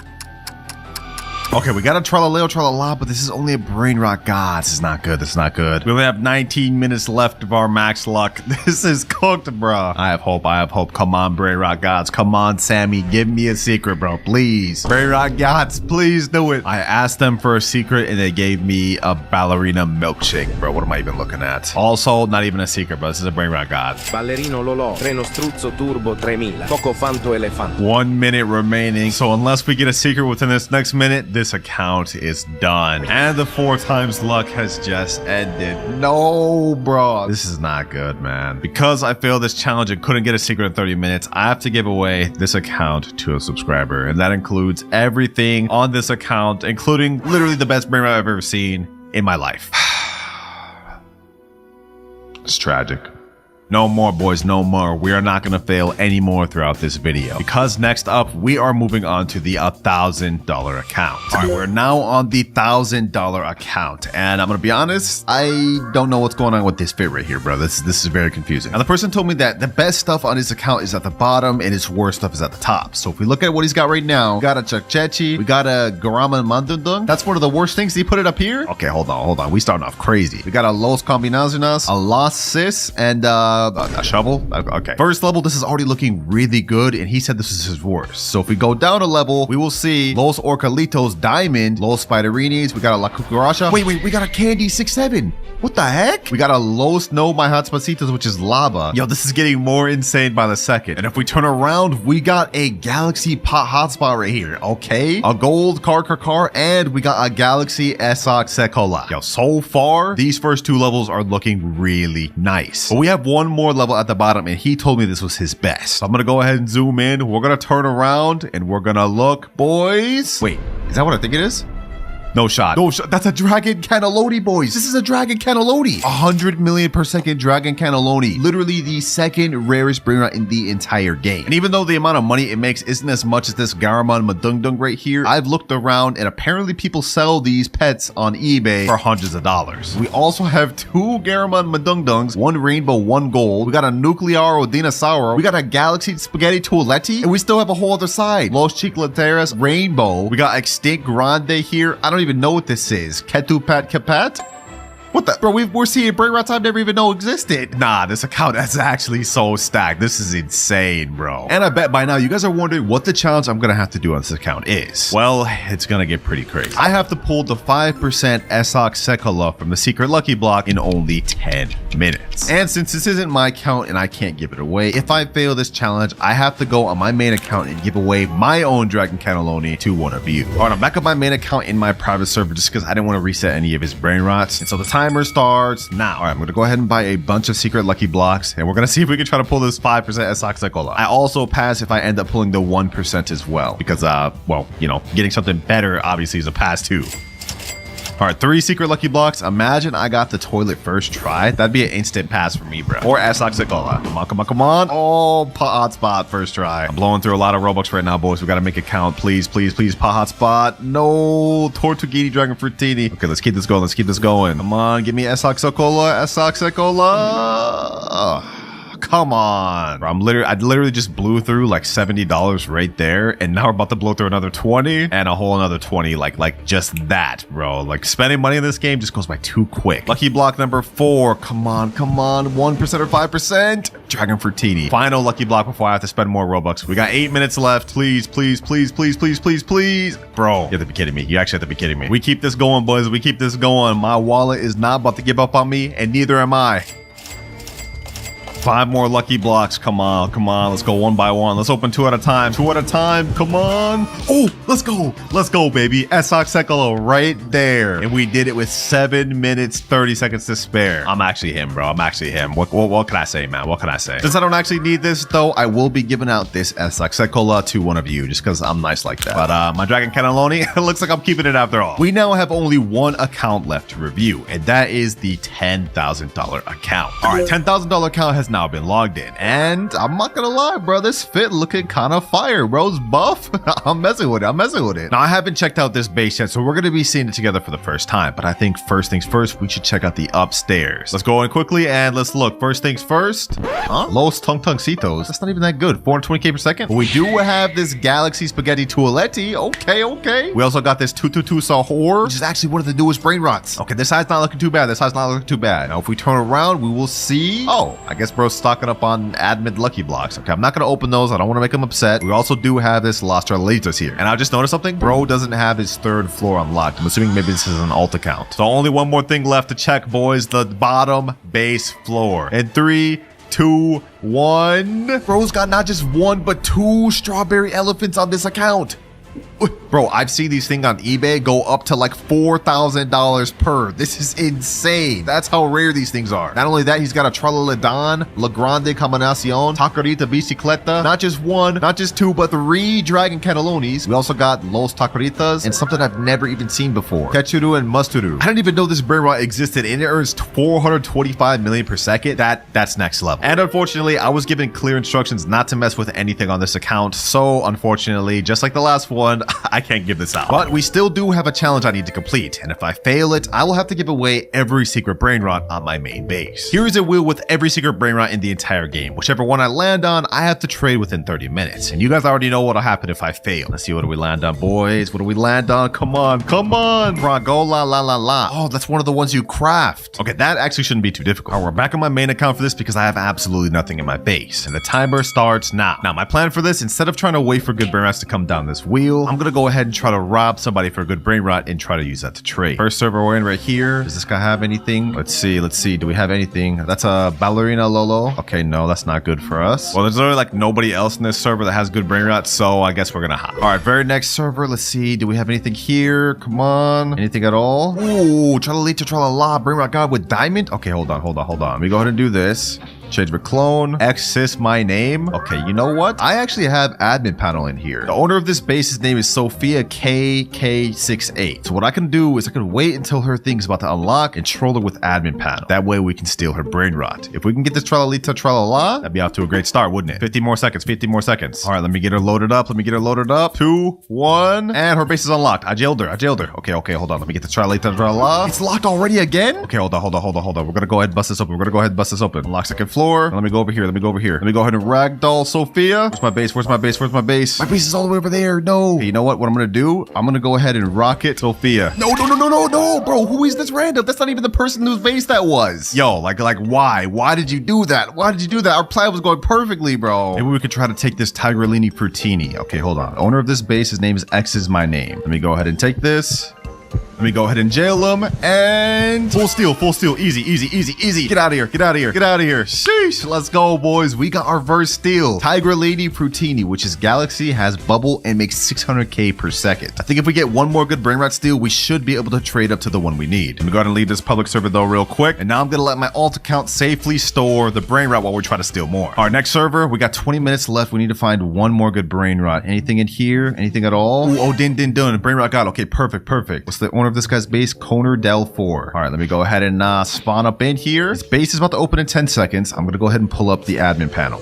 Okay, we got a Tralaleo Tralala, but this is only a brain rot. God, this is not good. We only have 19 minutes left of our max luck. This is cooked, bro. I have hope. I have hope. Come on, Brainrot gods. Come on, Sammy. Give me a secret, bro. Please. Brainrot gods, please do it. I asked them for a secret and they gave me a ballerina milkshake, bro. What am I even looking at? Also, not even a secret, bro. This is a Brainrot god. Ballerino Lolò, treno struzzo turbo 3000, poco fanto elefante. 1 minute remaining. So unless we get a secret within this next minute, this account is done. And the 4 times luck has just ended. No, bro. This is not good, man. Because I failed this challenge and couldn't get a secret in 30 minutes, I have to give away this account to a subscriber. And that includes everything on this account, including literally the best Brainrot I've ever seen in my life. It's tragic. No more, boys, no more. We are not going to fail anymore throughout this video. Because next up, we are moving on to the $1,000 account. All right, we're now on the $1,000 account. And I'm going to be honest, I don't know what's going on with this fit right here, bro. This is very confusing. And the person told me that the best stuff on his account is at the bottom and his worst stuff is at the top. So if we look at what he's got right now, we got a Chakchechi, we got a Garama Mandundung. That's one of the worst things. He put it up here. Okay, hold on. We starting off crazy. We got a Los Combinaciones, a Lost Sis, and a shovel. Okay. First level, this is already looking really good, and he said this is his worst. So if we go down a level, we will see Los Orcalitos Diamond, Los Spiderinis, we got a La Cucaracha. Wait, we got a Candy 6-7. What the heck? We got a Los No My Hotspacitos, which is lava. Yo, this is getting more insane by the second. And if we turn around, we got a Galaxy Pot Hotspot right here. Okay. A Gold Car, and we got a Galaxy Esoc Sekola. Yo, so far, these first 2 levels are looking really nice. But we have one more level at the bottom, and he told me this was his best. So I'm gonna go ahead and zoom in. We're gonna turn around, and we're gonna look, boys. Wait, is that what I think it is? No shot. No shot. That's a Dragon Cannelloni, boys. This is a Dragon Cannelloni. 100 million per second Dragon Cannelloni. Literally the second rarest Brainrot in the entire game. And even though the amount of money it makes isn't as much as this Garamon Madungdung right here, I've looked around and apparently people sell these pets on eBay for hundreds of dollars. We also have 2 Garamon Madungdungs, 1 rainbow, 1 gold. We got a Nuclear Dinosaur. We got a Galaxy Spaghetti Toiletti. And we still have a whole other side. Los Chicleteras Rainbow. We got Extinct Grande here. I don't even know what this is. Ketupat Kapat? What the? Bro, we're seeing Brainrots I've never even know existed. Nah, this account is actually so stacked. This is insane, bro. And I bet by now you guys are wondering what the challenge I'm gonna have to do on this account is. Well, it's gonna get pretty crazy. I have to pull the 5% Esoc Sekola from the secret lucky block in only 10 minutes. And since this isn't my account and I can't give it away, if I fail this challenge, I have to go on my main account and give away my own Dragon Cannelloni to one of you. All right, I'm back on my main account in my private server just because I didn't want to reset any of his Brainrots. And so the timer starts now. All right, I'm going to go ahead and buy a bunch of secret lucky blocks, and we're going to see if we can try to pull this 5% Esoc Sekola. I also pass if I end up pulling the 1% as well, because, well, you know, getting something better obviously is a pass too. All right, 3 secret lucky blocks. Imagine I got the toilet first try. That'd be an instant pass for me, bro. Or Esoc Sekola. Come on. Oh, pot hotspot first try. I'm blowing through a lot of Robux right now, boys. We got to make it count. Please, pot hotspot. No, Tortuguini Dragon Fruitini. Okay, let's keep this going. Come on, give me Esoc Sekola. Come on, bro. I literally just blew through like $70 right there, and now we're about to blow through another 20 and a whole another 20, like just that, bro. Like spending money in this game just goes by too quick. Lucky block number 4. Come on, 1% or 5%. Dragon Fruitini. Final lucky block before I have to spend more Robux. We got 8 minutes left. Please. Bro, you have to be kidding me. You actually have to be kidding me. We keep this going, boys. We keep this going. My wallet is not about to give up on me, and neither am I. 5 more lucky blocks. Come on. Let's go one by one. Let's open 2 at a time. Come on. Oh, let's go, baby. Esoc Sekola right there. And we did it with 7 minutes, 30 seconds to spare. I'm actually him, bro. What can I say, man? What can I say? Since I don't actually need this, though, I will be giving out this Esoc Sekola to one of you just because I'm nice like that. But my Dragon Cannelloni, it looks like I'm keeping it after all. We now have only 1 account left to review, and that is the $10,000 account. All right, $10,000 account has now been logged in, and I'm not gonna lie, bro, this fit looking kind of fire. Bro's buff. I'm messing with it. Now I haven't checked out this base yet, so we're gonna be seeing it together for the first time, but I think first things first, we should check out the upstairs. Let's go in quickly and let's look. First things first. Los Tungtungcitos. That's not even that good. 420k per second. But we do have this Galaxy Spaghetti Toiletti. Okay. We also got this 222 Sahur, which is actually one of the newest Brainrots. Okay, this side's not looking too bad. Now if we turn around, we will see, oh, I guess bro's stocking up on admin lucky blocks. Okay, I'm not gonna open those. I don't want to make him upset. We also do have this Lost Tralalitas here. And I just noticed something. Bro doesn't have his 3rd floor unlocked. I'm assuming maybe this is an alt account. So only one more thing left to check, boys. The bottom base floor. In 3, 2, 1. Bro's got not just 1, but 2 strawberry elephants on this account. Bro, I've seen these things on eBay go up to like $4,000 per. This is insane. That's how rare these things are. Not only that, he's got a Tralaledon, La Grande Combinacion, Taquerita Bicicleta. Not just 1, not just 2, but 3 Dragon Catalonis. We also got Los Taqueritas and something I've never even seen before. Ketchuru and Musturu. I didn't even know this Brainrot existed, and it earns 425 million per second. That's next level. And unfortunately, I was given clear instructions not to mess with anything on this account. So unfortunately, just like the last one, I can't give this out. But we still do have a challenge I need to complete, and if I fail it, I will have to give away every secret Brainrot on my main base. Here is a wheel with every secret Brainrot in the entire game. Whichever one I land on, I have to trade within 30 minutes. And you guys already know what'll happen if I fail. Let's see, what do we land on, boys? What do we land on? Come on, come on! Fragola la la la. Oh, that's one of the ones you craft. Okay, that actually shouldn't be too difficult. All right, we're back on my main account for this because I have absolutely nothing in my base. And the timer starts now. Now, my plan for this, instead of trying to wait for good Brainrots to come down this wheel, I'm gonna go ahead and try to rob somebody for a good Brainrot and try to use that to trade. First server we're in right here. Does this guy have anything? Let's see. Do we have anything? That's a Ballerina Lolo. Okay, no, that's not good for us. Well, there's literally like nobody else in this server that has good Brainrots, so I guess we're gonna hop. All right, very next server. Let's see. Do we have anything here? Come on. Anything at all? Ooh, Tralalita Tralala, Brainrot God with diamond. Okay, hold on. Let me go ahead and do this. Change my clone. Exis my name. Okay, you know what? I actually have admin panel in here. The owner of this base, his name is Sophia KK68. So what I can do is I can wait until her thing's about to unlock and troll her with admin panel. That way we can steal her Brainrot. If we can get this Tralalita Tralala, that'd be off to a great start, wouldn't it? 50 more seconds. All right, let me get her loaded up. 2, 1, and her base is unlocked. I jailed her. Okay, hold on. Let me get the Tralalita Tralala. It's locked already again? Okay, hold on. We're gonna go ahead and bust this open. Unlock second floor. Let me go over here. Let me go ahead and ragdoll Sophia. Where's my base? My base is all the way over there. No. Hey, you know what I'm gonna do? I'm gonna go ahead and rocket Sophia. No, bro. Who is this random? That's not even the person whose base that was. Yo, like why? Why did you do that? Our plan was going perfectly, bro. Maybe we could try to take this Tigerlini Frutini. Okay, hold on. Owner of this base, his name is X is my name. Let me go ahead and take this. Let me go ahead and jail him, and full steal, easy. Get out of here. Sheesh, let's go, boys. We got our first steal. Tiger Lady Frutini, which is Galaxy, has bubble, and makes 600k per second. I think if we get one more good Brainrot steal, we should be able to trade up to the one we need. Let me go ahead and leave this public server though real quick, and now I'm gonna let my alt account safely store the Brainrot while we try to steal more. Our next server, we got 20 minutes left. We need to find one more good Brainrot. Anything in here? Anything at all? Ooh, oh, din. Brainrot God. Okay, perfect. What's the owner of this guy's base? Koner Del 4. All right, let me go ahead and spawn up in here. His base is about to open in 10 seconds. I'm gonna go ahead and pull up the admin panel.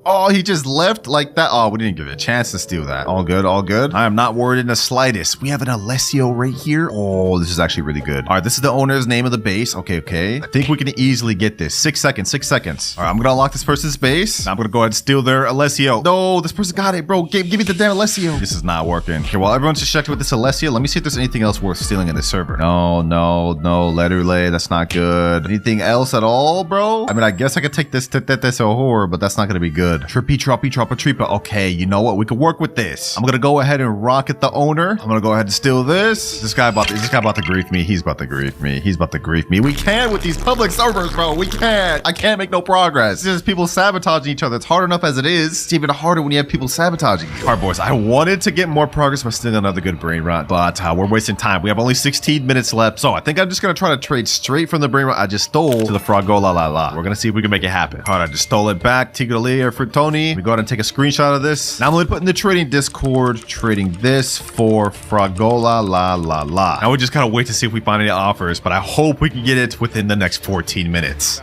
Oh, he just left like that. Oh, we didn't give it a chance to steal that. All good. I am not worried in the slightest. We have an Alessio right here. Oh, this is actually really good. All right, this is the owner's name of the base. Okay. I think we can easily get this. 6 seconds. All right, I'm gonna unlock this person's base. Now I'm gonna go ahead and steal their Alessio. No, this person got it, bro. Give me the damn Alessio. This is not working. Okay, while everyone's just checking with this Alessio, let me see if there's anything else worth stealing in this server. No. Letterlay, that's not good. Anything else at all, bro? I mean, I guess I could take this horror, but that's not gonna be good. Tripa. Okay, you know what? We could work with this. I'm gonna go ahead and rocket the owner. I'm gonna go ahead and steal this. Is this guy about to grief me? He's about to grief me. We can't with these public servers, bro. We can't. I can't make no progress. It's just people sabotaging each other. It's hard enough as it is. It's even harder when you have people sabotaging you. All right, boys. I wanted to get more progress by stealing another good Brainrot, but we're wasting time. We have only 16 minutes left, so I think I'm just gonna try to trade straight from the Brainrot I just stole to the Fragola la la. We're gonna see if we can make it happen. All right, I just stole it back. Tigrali or Frutoni. Let me go ahead and take a screenshot of this. Now I'm going to put in the trading Discord, trading this for Fragola la la la. Now we just gotta wait to see if we find any offers, but I hope we can get it within the next 14 minutes.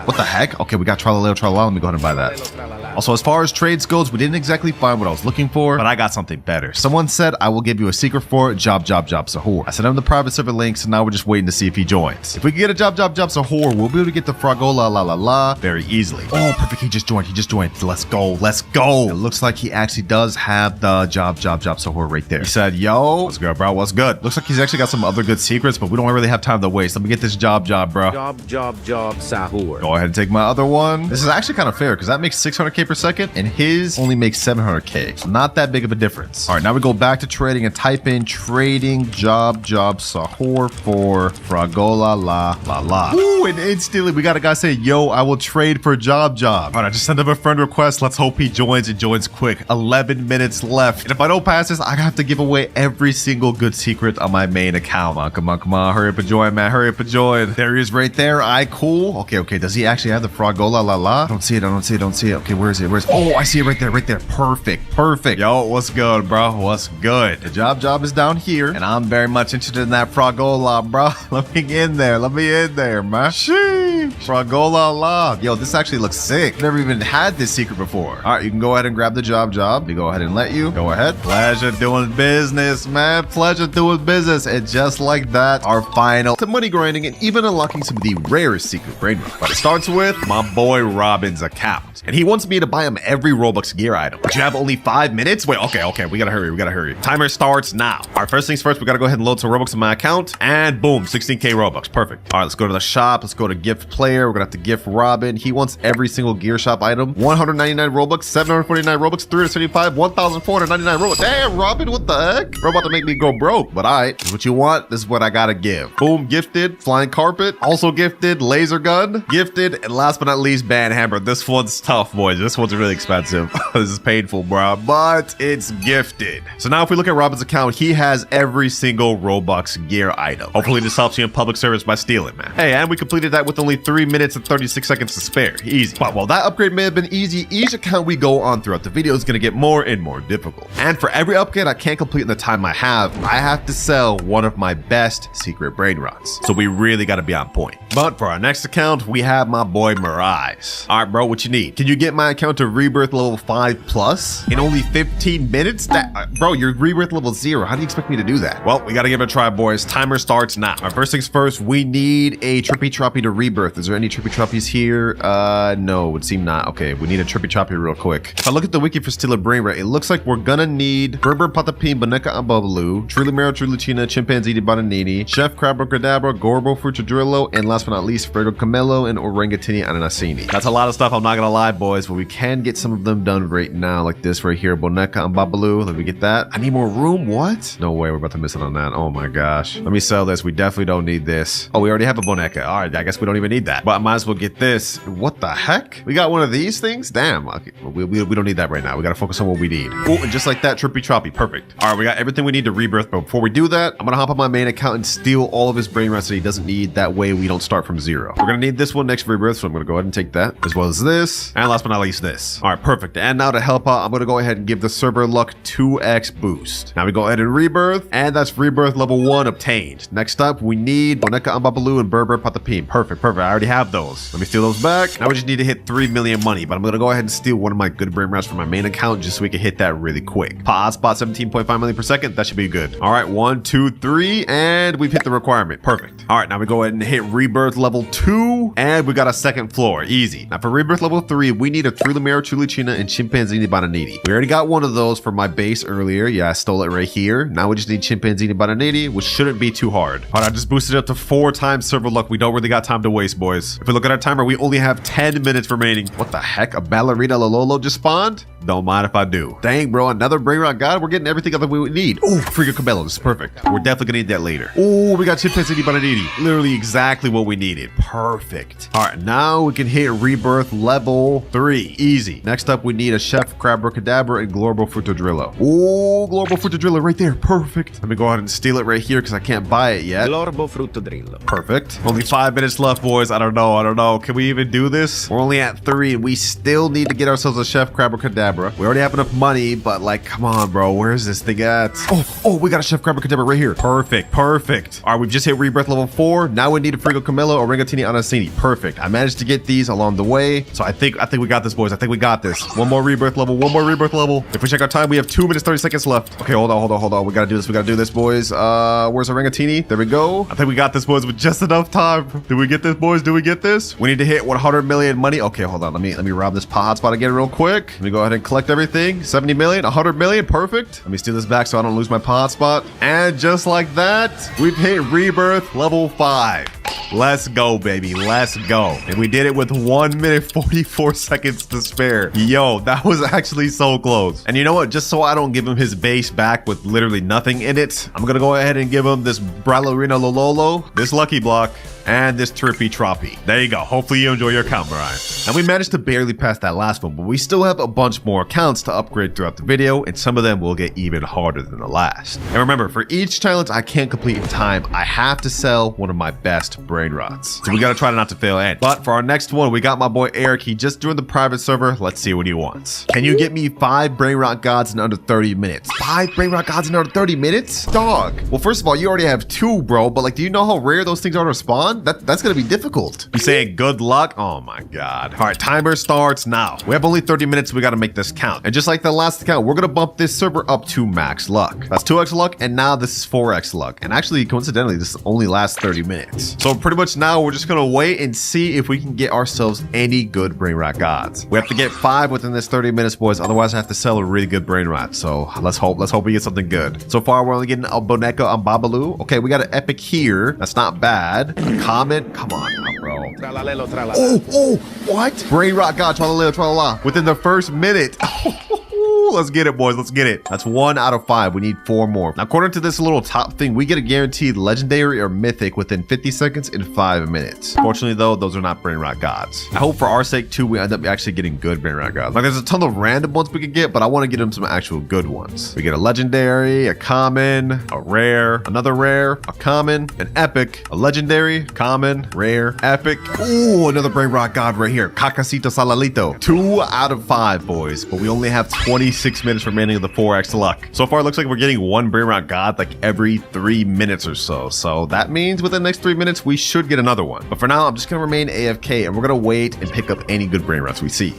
What the heck? Okay, we got Tralaleo Tralala. Let me go ahead and buy that. Also, as far as trades goes, we didn't exactly find what I was looking for, but I got something better. Someone said, I will give you a secret for job Sahur. I sent him the private server link, so now we're just waiting to see if he joins. If we can get a job Sahur, we'll be able to get the Fragola la la la very easily. Oh, perfect. He just joined. Let's go. It looks like he actually does have the job Sahur right there. He said, yo, what's good, bro? What's good? Looks like he's actually got some other good secrets, but we don't really have time to waste. Let me get this job, bro. Job, Sahur. Go ahead and take my other one. This is actually kind of fair because that makes 600k per second and his only makes 700k. So not that big of a difference. All right, now we go back to trading and type in trading job Sahur for Fragola la la la. Ooh, and instantly we got a guy say, yo, I will trade for job. All right, I just sent him a friend request. Let's hope he joins and joins quick. 11 minutes left. And if I don't pass this, I have to give away every single good secret on my main account. Come on. Hurry up and join, man. Hurry up and join. There he is right there. Cool. Okay. Does he actually have the Fragola la la? I don't see it. Okay, where is it? Oh, I see it right there. Perfect. Yo, what's good, bro? What's good? The job is down here, and I'm very much interested in that Fragola, bro. Let me in there, man. Sheesh. Fragola la. Yo, this actually looks sick. Never even had this secret before. All right, you can go ahead and grab the job. We go ahead and let you. Go ahead. Pleasure doing business, man. And just like that, our final to money grinding and even unlocking some of the rarest secret Brainrots. But it starts with my boy Robin's account. And he wants me to buy him every Robux gear item. But you have only 5 minutes? Wait, okay. We gotta hurry. Timer starts now. All right, first things first, we gotta go ahead and load some Robux in my account. And boom, 16k Robux. Perfect. All right, let's go to the shop. Let's go to gift player. We're gonna have to gift Robin. He wants every single gear shop item. 199 Robux, 749 Robux, 375, 1,499 Robux. Damn, Robin, what the heck? We're about to make me go broke, but all right. This is what you want. This is what I gotta give. Boom, gifted. Flying carpet, also gifted. Laser gun, gifted. And last but not least, band hammer. This one's tough, boys. This one's really expensive. This is painful, bro, but it's gifted. So now if we look at Robin's account, he has every single Robux gear item. Hopefully this helps you in public service by stealing, man. Hey, and we completed that with only 3 minutes and 36 seconds to spare. Easy. But while that upgrade may have been easy, each account we go on throughout the video is going to get more and more difficult. And for every upgrade I can't complete in the time I have to sell one of my best secret Brainrots. So we really got to be on point. But for our next account, we have my boy Mirage. All right, bro, what you need? Can you get my account to rebirth level 5+ in only 15 minutes? Bro, you're rebirth level 0. How do you expect me to do that? Well, we got to give it a try, boys. Timer starts now. All right, first things first, we need a trippy troppy to rebirth. Is there any trippy troppies here? No, it would seem not. Okay, we need a trippy troppy real quick. If I look at the wiki for Steal a Brainrot, it looks like we're gonna need Berber Patapim, Boneka Ambabalu, Trulimero Trulicina, Chimpanzee di Bananini, Chef Crabra Gorbo Fruitadrillo, and last but not least, Fredo Camelo and Orangatini Ananasini. That's a lot of stuff, I'm not gonna lie, boys, but we can get some of them done right now, like this right here, Boneka Ambabalu. Let me get that. I need more room. What? No way, we're about to miss it on that. Oh my gosh. Let me sell this. We definitely don't need this. Oh, we already have a Boneka. All right, I guess we don't even need that. But I might as well get this. What the heck? We got one of these things? Damn. Okay, we don't need that right now. We gotta focus on what we need. Oh, and just like that, trippy troppy. Perfect. All right, we got everything we need to rebirth. But before we do that, I'm gonna hop on my main account and steal all of his Brainrots that he doesn't need. That way we don't start from 0. We're gonna need this one next rebirth, so I'm gonna go ahead and take that, as well as this, and last but not least this. All right, perfect. And now to help out, I'm gonna go ahead and give the server luck 2x boost. Now we go ahead and rebirth, and that's rebirth level 1 obtained. Next up, we need Boneka Ambabalu and Berber Patapim. Perfect. I already have those. Let me steal those back. Now we just need to hit 3 million money, but I'm gonna go ahead and steal one of my good Brainrots from my main account just so we can hit that really quick. Pod spot 17.5 million per second. That should be good. All right, 1, 2, 3, and we've hit the requirement. Perfect. All right, now we go ahead and hit rebirth level 2, and we got a second floor. Easy. Now for rebirth level 3, we need a Trulimero Trulicina and Chimpanzini Bananini. We already got one of those for my base earlier. Yeah, I stole it right here. Now we just need Chimpanzini Bananini, which shouldn't be too hard. All right, I just boosted it up to 4 times server luck. We don't really got time to waste, boys. If we look at our timer, we only have 10 minutes remaining. What the heck? A Ballerina Lololo just spawned? Don't mind if I do. Dang, bro, another Brainrot god. We're getting everything that we need. Oh, Frigo Cabello. This is perfect. We're definitely gonna need that later. Oh, we got Chimpanzini Bananini. Literally exactly what we needed. Perfect. All right, now we can hit rebirth level 3. Easy. Next up, we need a Chef Crabra Cadabra and Glorbo Fruitadrillo. Oh, Glorbo Fruitadrillo right there. Perfect. Let me go ahead and steal it right here because I can't buy it yet. Glorbo Fruitadrillo. Perfect. Only 5 minutes left, boys. boys. I don't know. Can we even do this? We're only at 3 and we still need to get ourselves a Chef Crab or Kadabra. We already have enough money, but like, come on, bro. Where's this thing at? Oh, we got a Chef Crab or Kadabra right here. Perfect. All right, we've just hit rebirth level 4. Now we need a Frigo Camilla or Ringatini Anasini. Perfect. I managed to get these along the way. So I think we got this, boys. I think we got this. One more rebirth level. If we check our time, we have 2 minutes, 30 seconds left. Okay, hold on. We gotta do this, boys. Where's our Ringatini? There we go. I think we got this, boys, with just enough time. Did we get this, boys? Do we get this? We need to hit 100 million money. Okay, hold on. Let me rob this pot hotspot again real quick. Let me go ahead and collect everything. 70 million, 100 million. Perfect. Let me steal this back so I don't lose my pot hotspot. And just like that, we've hit rebirth level 5. Let's go, baby. Let's go. And we did it with 1 minute, 44 seconds to spare. Yo, that was actually so close. And you know what? Just so I don't give him his base back with literally nothing in it, I'm going to go ahead and give him this Bralarina Lololo, this Lucky Block, and this Trippy Troppy. There you go. Hopefully you enjoy your account, Brian. And we managed to barely pass that last one, but we still have a bunch more accounts to upgrade throughout the video, and some of them will get even harder than the last. And remember, for each challenge I can't complete in time, I have to sell one of my best Brainrots. So we gotta try not to fail at. But for our next one, we got my boy Eric. He just joined the private server. Let's see what he wants. Can you get me 5 Brainrot gods in under 30 minutes? 5 Brainrot gods in under 30 minutes? Dog. Well, first of all, you already have 2, bro, but like, do you know how rare those things are to spawn? That's gonna be difficult. You saying good luck? Oh my god. All right, timer starts now. We have only 30 minutes. We gotta make this count. And just like the last account, we're gonna bump this server up to max luck. That's 2x luck, and now this is 4x luck. And actually, coincidentally, this only lasts 30 minutes. So pretty much now we're just gonna wait and see if we can get ourselves any good Brainrot gods. We have to get 5 within this 30 minutes, boys. Otherwise, I have to sell a really good Brainrot. So let's hope we get something good. So far, we're only getting a Boneka on Babalu. Okay, we got an epic here. That's not bad. A comment. Come on now, bro. Oh, what? Brainrot god, tra-la-la. Within the first minute. Let's get it, boys. Let's get it. That's 1 out of 5. We need 4 more. Now, according to this little top thing, we get a guaranteed legendary or mythic within 50 seconds in 5 minutes. Fortunately, though, those are not Brainrot gods. I hope for our sake, too, we end up actually getting good Brainrot gods. Like, there's a ton of random ones we could get, but I want to get them some actual good ones. We get a legendary, a common, a rare, another rare, a common, an epic, a legendary, common, rare, epic. Ooh, another Brainrot god right here. Cacacito Salalito. 2 out of 5, boys, but we only have 26 minutes remaining of the 4x luck. So far, it looks like we're getting 1 Brainrot god like every 3 minutes or so. So that means within the next 3 minutes, we should get another one. But for now, I'm just going to remain AFK and we're going to wait and pick up any good Brainrots we see.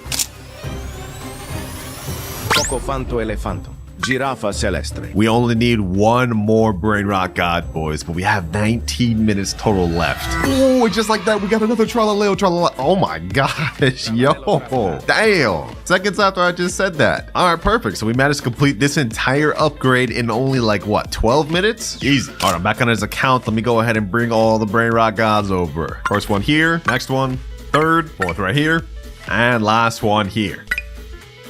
Poco fanto elefanto. Giraffa celestre. We only need 1 more Brainrot god, boys, but we have 19 minutes total left. Oh, just like that, we got another tra-la-la. Oh my gosh, yo. Damn. Seconds after I just said that. All right, perfect. So we managed to complete this entire upgrade in only like, what, 12 minutes? Easy. All right, I'm back on his account. Let me go ahead and bring all the Brainrot gods over. First one here, next one, third, fourth right here, and last one here.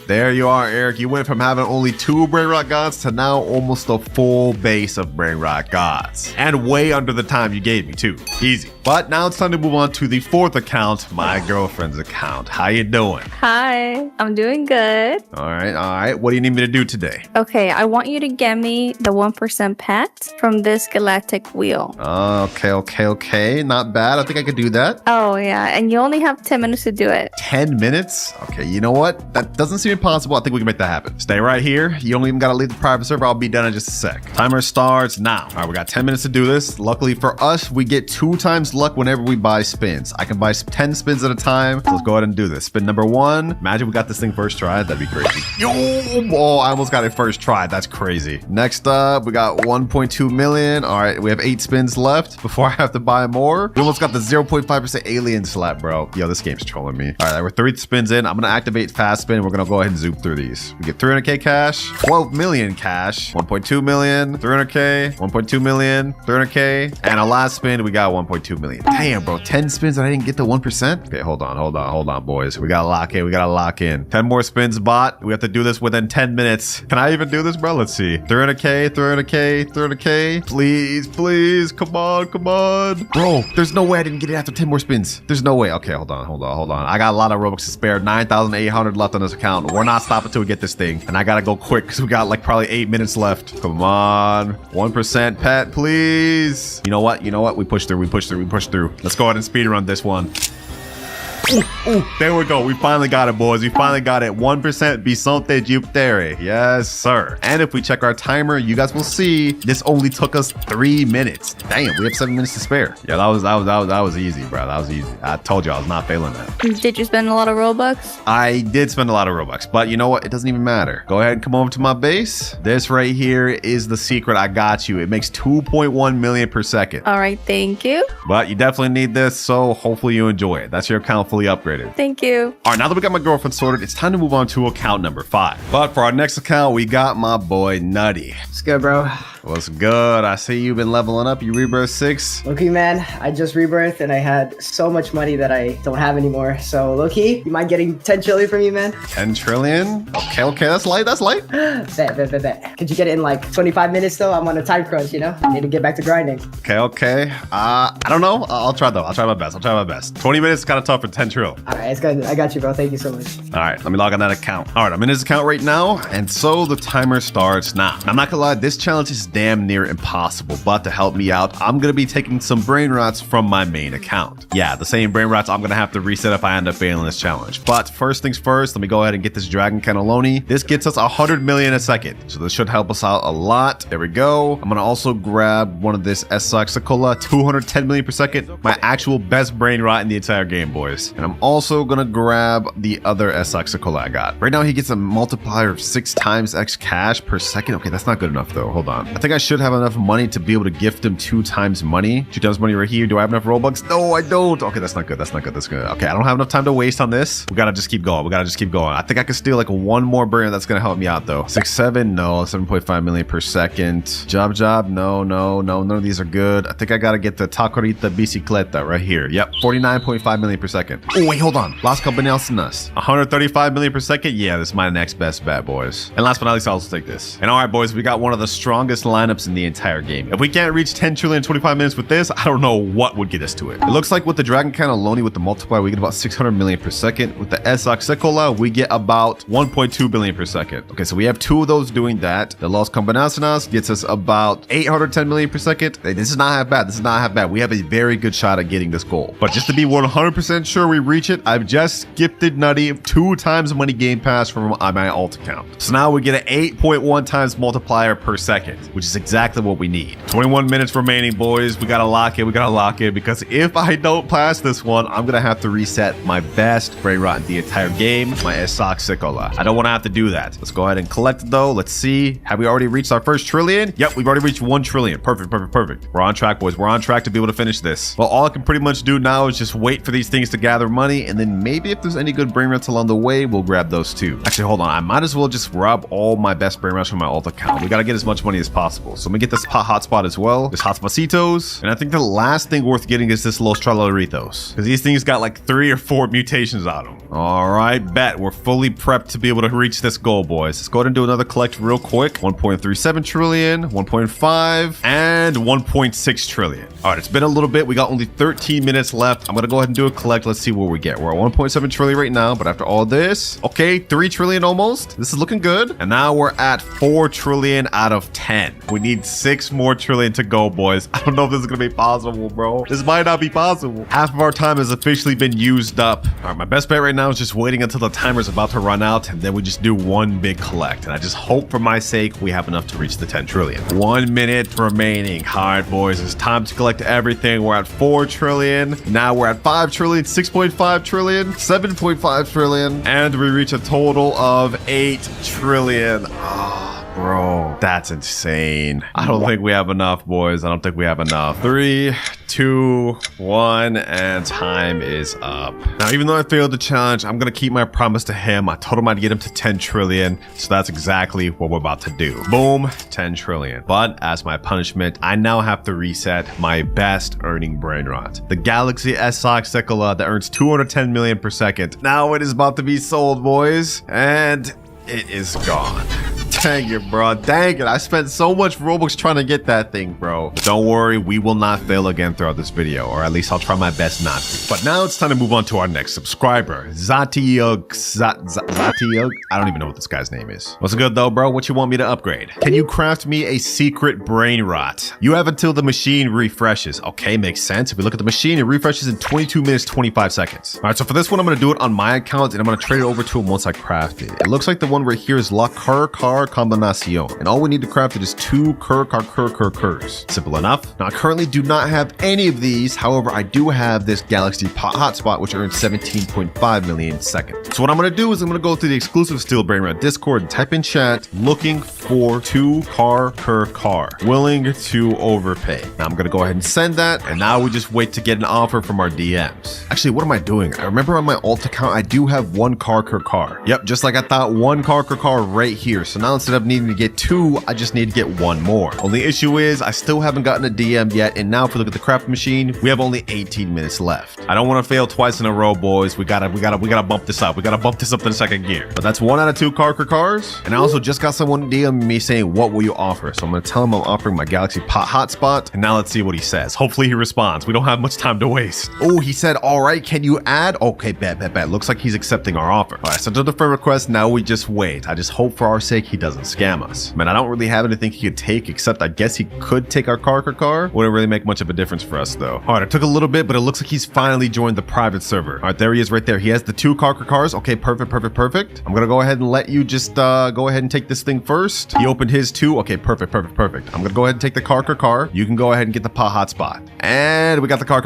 There you are, Eric. You went from having only 2 Brainrot gods to now almost a full base of Brainrot gods. And way under the time you gave me, too. Easy. But now it's time to move on to the 4th account, my girlfriend's account. How you doing? Hi, I'm doing good. All right. What do you need me to do today? Okay, I want you to get me the 1% pet from this galactic wheel. Okay. Not bad. I think I could do that. Oh, yeah, and you only have 10 minutes to do it. 10 minutes? Okay, you know what? That doesn't seem impossible. I think we can make that happen. Stay right here. You don't even got to leave the private server. I'll be done in just a sec. Timer starts now. All right, we got 10 minutes to do this. Luckily for us, we get 2 times luck whenever we buy spins. I can buy 10 spins at a time. So let's go ahead and do this. Spin number 1. Imagine we got this thing first try. That'd be crazy. Oh, I almost got it first try. That's crazy. Next up, we got 1.2 million. All right, we have 8 spins left before I have to buy more. We almost got the 0.5% alien slap, bro. Yo, this game's trolling me. All right, we're 3 spins in. I'm going to activate fast spin. We're going to go ahead and zoom through these. We get 300k cash, 12 million cash, 1.2 million, 300k, 1.2 million, 300k, and a last spin, we got 1.2 million. Damn, bro, 10 spins and I didn't get the 1%? Okay, hold on, boys. We gotta lock in. 10 more spins, bot. We have to do this within 10 minutes. Can I even do this, bro? Let's see. 300k. Please. Come on. Bro, there's no way I didn't get it after 10 more spins. There's no way. Okay, hold on. I got a lot of Robux to spare. 9,800 left on this account. We're not stopping until we get this thing. And I gotta go quick because we got like probably 8 minutes left. Come on. 1% pet, please. You know what? We push through. Let's go ahead and speed run this one. Ooh, there we go. We finally got it, boys. We finally got it. 1% Bisonte Jupiter. Yes, sir. And if we check our timer, you guys will see this only took us 3 minutes. Damn, we have 7 minutes to spare. Yeah, that was easy, bro. That was easy. I told you I was not failing that. Did you spend a lot of Robux? I did spend a lot of Robux, but you know what? It doesn't even matter. Go ahead and come over to my base. This right here is the secret. I got you. It makes 2.1 million per second. All right, thank you. But you definitely need this, so hopefully you enjoy it. That's your account fully upgraded. Thank you. All right, now that we got my girlfriend sorted, it's time to move on to account number 5. But for our next account, we got my boy Nutty. What's good, bro? What's good? I see you've been leveling up. You rebirth 6. Low-key, man, I just rebirthed and I had so much money that I don't have anymore. So, low-key, you mind getting 10 trillion from me, man? 10 trillion? Okay, that's light. Bet. Could you get it in like 25 minutes, though? I'm on a time crunch, you know? I need to get back to grinding. Okay. I don't know. I'll try, though. I'll try my best. 20 minutes is kind of tough for 10 trill. All right, it's good. I got you, bro. Thank you so much. All right, let me log on that account. All right, I'm in his account right now, and so the timer starts now. I'm not gonna lie, this challenge is damn near impossible, but to help me out, I'm gonna be taking some Brainrots from my main account. Yeah, the same Brainrots I'm gonna have to reset if I end up failing this challenge. But first things first, let me go ahead and get this Dragon Cataloney. This gets us 100 million a second, so this should help us out a lot. There we go. I'm gonna also grab one of this Sacola, 210 million per second, my actual best Brainrot in the entire game, boys. And I'm also gonna grab the other Sacola I got. Right now he gets a multiplier of 6 times X cash per second. Okay, that's not good enough though. Hold on. I think I should have enough money to be able to gift him 2 times money. 2 times money right here. Do I have enough Robux? No, I don't. Okay, that's not good. That's good. Okay, I don't have enough time to waste on this. We gotta just keep going. I think I can steal like one more brain that's gonna help me out though. 6, 7, no. 7.5 million per second. Job, no. None of these are good. I think I gotta get the Tacorita Bicicleta right here. Yep, 49.5 million per second. Oh, wait, hold on. Las Combinaciones. 135 million per second. Yeah, this is my next best bet, boys. And last but not least, I'll also take this. And all right, boys, we got one of the strongest lineups in the entire game. If we can't reach 10 trillion in 25 minutes with this, I don't know what would get us to it. It looks like with the Dragon Cataloney with the multiplier, we get about 600 million per second. With the Sacola, we get about 1.2 billion per second. Okay, so we have 2 of those doing that. The Las Combinaciones gets us about 810 million per second. Hey, this is not half bad. We have a very good shot at getting this goal. But just to be 100% sure we reach it, I've just gifted Nutty 2 times money game pass from my alt account. So now we get an 8.1 times multiplier per second, which is exactly what we need. 21 minutes remaining, boys. We gotta lock it because if I don't pass this one, I'm gonna have to reset my best Brainrot in the entire game, my Sacola. I don't want to have to do that. Let's go ahead and collect though. Let's see. Have we already reached our first trillion? Yep, we've already reached 1 trillion. Perfect. We're on track, boys. We're on track to be able to finish this. Well, all I can pretty much do now is just wait for these things to gather money, and then maybe if there's any good Brainrots along the way, we'll grab those too. Actually, hold on. I might as well just grab all my best Brainrots from my alt account. We gotta get as much money as possible. So let me get this hotspot as well. This hotspotitos. And I think the last thing worth getting is this Los Tralaritos, because these things got like 3 or 4 mutations on them. All right, bet. We're fully prepped to be able to reach this goal, boys. Let's go ahead and do another collect real quick. 1.37 trillion, 1.5, and 1.6 trillion. All right, it's been a little bit. We got only 13 minutes left. I'm gonna go ahead and do a collect. Let's see what we get. We're at 1.7 trillion right now, but after all this, okay, 3 trillion almost. This is looking good. And now we're at 4 trillion out of 10. We need 6 more trillion to go, boys. I don't know if this is gonna be possible, bro. This might not be possible. Half of our time has officially been used up. All right, my best bet right now is just waiting until the timer's about to run out, and then we just do one big collect. And I just hope for my sake we have enough to reach the 10 trillion. 1 minute remaining. All right, boys, it's time to collect everything. We're at 4 trillion. Now we're at 5 trillion, 6.5 trillion, 7.5 trillion, and we reach a total of 8 trillion. Bro, that's insane. I don't think we have enough, boys. I don't think we have enough. 3, 2, 1, and time is up. Now, even though I failed the challenge, I'm gonna keep my promise to him. I told him I'd get him to 10 trillion, so that's exactly what we're about to do. Boom, 10 trillion. But as my punishment, I now have to reset my best earning Brainrot, the Galaxy Sacola that earns 210 million per second. Now it is about to be sold, boys, and it is gone. Dang it, bro. Dang it. I spent so much Robux trying to get that thing, bro. But don't worry, we will not fail again throughout this video, or at least I'll try my best not to. But now it's time to move on to our next subscriber, Zatiug. I don't even know what this guy's name is. What's good though, bro? What you want me to upgrade? Can you craft me a secret brain rot? You have until the machine refreshes. Okay, makes sense. If we look at the machine, it refreshes in 22 minutes, 25 seconds. All right, so for this one, I'm going to do it on my account, and I'm going to trade it over to him once I craft it. It looks like the one right here is La Car Combinacion, and all we need to craft it is 2 Curs. Simple enough. Now, I currently do not have any of these. However, I do have this Galaxy Hotspot, which earns 17.5 million seconds. So what I'm going to do is I'm going to go through the exclusive Steel Brainrot Discord and type in chat, looking for 2 Car, willing to overpay. Now I'm going to go ahead and send that, and now we just wait to get an offer from our DMs. Actually, what am I doing? I remember on my alt account, I do have 1 Car. Yep, just like I thought, 1 Car right here. So now instead of needing to get 2, I just need to get 1 more. Only issue is I still haven't gotten a DM yet, and now if we look at the craft machine, we have only 18 minutes left. I don't want to fail twice in a row, boys. We gotta bump this up. We gotta bump this up to the second gear. But that's 1 out of 2 Cars. And I also just got someone DM me saying, what will you offer? So I'm gonna tell him I'm offering my Galaxy Hotspot, and now let's see what he says. Hopefully he responds. We don't have much time to waste. Oh, he said, all right, can you add? Okay, bet. Looks like he's accepting our offer. All right, sent to the friend request. Now we just wait. I just hope for our sake he doesn't scam us. Man, I don't really have anything he could take, except I guess he could take our car. Wouldn't really make much of a difference for us though. All right, it took a little bit, but it looks like he's finally joined the private server. All right, there he is right there. He has the 2 Cars. Okay, perfect. I'm gonna go ahead and let you just go ahead and take this thing first. He opened his 2. Okay, perfect. I'm gonna go ahead and take the car. You can go ahead and get the Hotspot. And we got the car.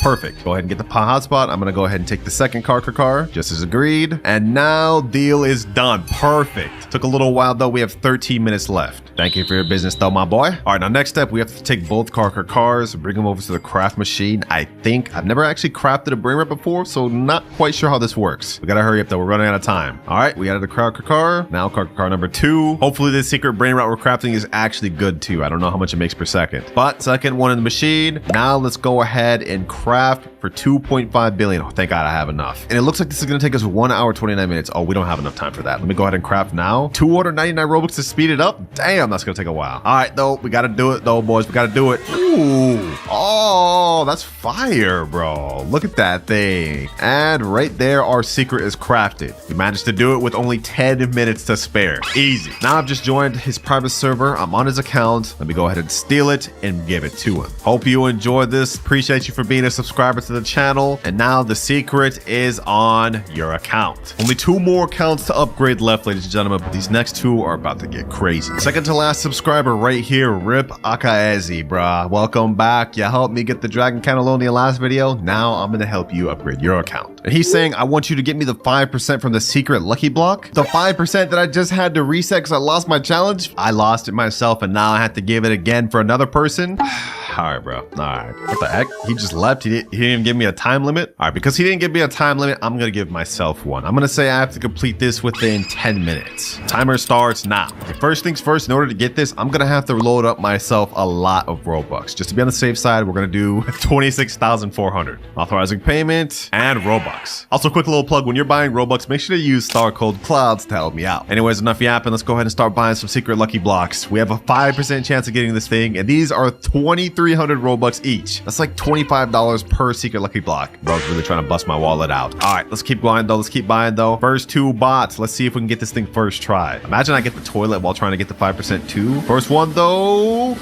Perfect. Go ahead and get the Hotspot. I'm gonna go ahead and take the second car, just as agreed. And now deal is done. Perfect. Took a little while though. We have 13 minutes left. Thank you for your business though, my boy. All right, now next step, we have to take both cars, bring them over to the craft machine. I think I've never actually crafted a Brainrot before, so not quite sure how this works. We gotta hurry up though. We're running out of time. All right, we added the car. Now car number 2. Hopefully this secret Brainrot we're crafting is actually good too. I don't know how much it makes per second, but second one in the machine. Now let's go ahead and craft for 2.5 billion. Oh, thank God I have enough. And it looks like this is gonna take us 1 hour, 29 minutes. Oh, we don't have enough time for that. Let me go ahead and craft now. 299 Robux to speed it up. Damn, that's gonna take a while. All right, though, we gotta do it though, boys. We gotta do it. Ooh, oh, that's fire, bro. Look at that thing. And right there, our secret is crafted. We managed to do it with only 10 minutes to spare. Easy. Now I've just joined his private server. I'm on his account. Let me go ahead and steal it and give it to him. Hope you enjoyed this. Appreciate you for being a subscriber to the channel. And now the secret is on your account. Only 2 more accounts to upgrade left, ladies and gentlemen, but these next 2 are about to get crazy. Second to last subscriber right here, Rip Akaezi, bruh. Welcome back. You helped me get the Dragon Cataloney last video. Now I'm gonna help you upgrade your account. And he's saying, I want you to get me the 5% from the secret lucky block. The 5% that I just had to reset because I lost my challenge. I lost it myself, and now I have to give it again for another person. All right, bro. All right. What the heck? He just left. He didn't even give me a time limit. All right, because he didn't give me a time limit, I'm going to give myself one. I'm going to say I have to complete this within 10 minutes. Timer starts now. Okay, first things first, in order to get this, I'm going to have to load up myself a lot of Robux. Just to be on the safe side, we're going to do 26,400. Authorizing payment and Robux. Also, quick little plug, when you're buying Robux, make sure to use star code Clouds to help me out. Anyways, enough yapping. Let's go ahead and start buying some secret lucky blocks. We have a 5% chance of getting this thing, and these are 2,300 Robux each. That's like $25 per secret lucky block. Bro's really trying to bust my wallet out. All right, let's keep going though. Let's keep buying though. First 2 bots. Let's see if we can get this thing first try. Imagine I get the toilet while trying to get the 5% too. First one though.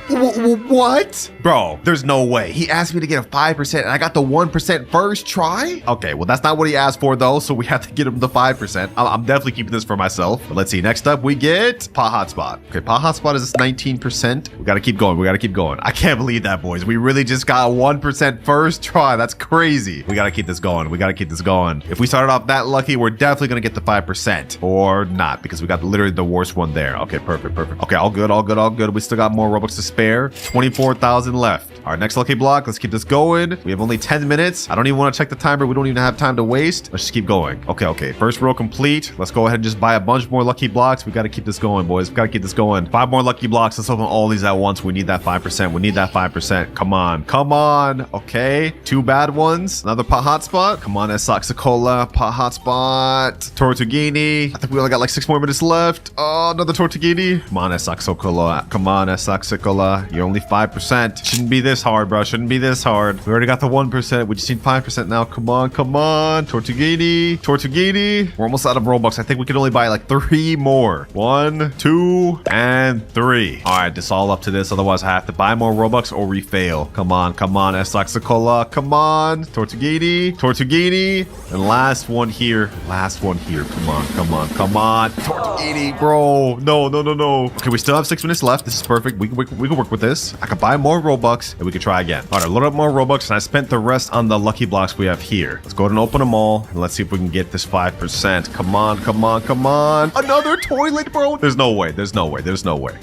What? Bro, there's no way. He asked me to get a 5% and I got the 1% first try? Okay, well, that's not what he asked for though, so we have to get him the 5%. I'm definitely keeping this for myself. But let's see. Next up, we get Hotspot. Okay, Hotspot is 19%. We gotta keep going. We gotta keep going. I can't believe that, boys. We really just got 1% first try. That's crazy. We gotta keep this going. We gotta keep this going. If we started off that lucky, we're definitely gonna get the 5%. Or not, because we got literally the worst one there. Okay, perfect. Okay, all good. We still got more Robux to spend. spare. 24,000 left. All right, next lucky block. Let's keep this going. We have only 10 minutes. I don't even want to check the timer. We don't even have time to waste. Let's just keep going. Okay. First row complete. Let's go ahead and just buy a bunch more lucky blocks. We got to keep this going, boys. We got to keep this going. 5 more lucky blocks. Let's open all these at once. We need that 5%. We need that 5%. Come on. Okay. 2 bad ones. Another pot hotspot. Come on, Saxacola. Pot hotspot. Tortughini. I think we only got like 6 more minutes left. Oh, another Tortughini. Come on, Saxacola. Come on, Saxacola. You're only 5%. Shouldn't be this hard, bro. Shouldn't be this hard. We already got the 1%. We just need 5% now. Come on. Tortughini. We're almost out of Robux. I think we can only buy like 3 more. 1, 2, and 3. All right, this all up to this. Otherwise, I have to buy more Robux or we fail. Come on, Saxacola. Come on, Tortughini. And last one here. Come on. Tortughini, bro. No. Okay, we still have 6 minutes left. This is perfect. We can work with this. I can buy more Robux and we can try again. All right, load up more Robux and I spent the rest on the lucky blocks we have here. Let's go ahead and open them all and let's see if we can get this 5%. Come on. Another toilet, bro. There's no way.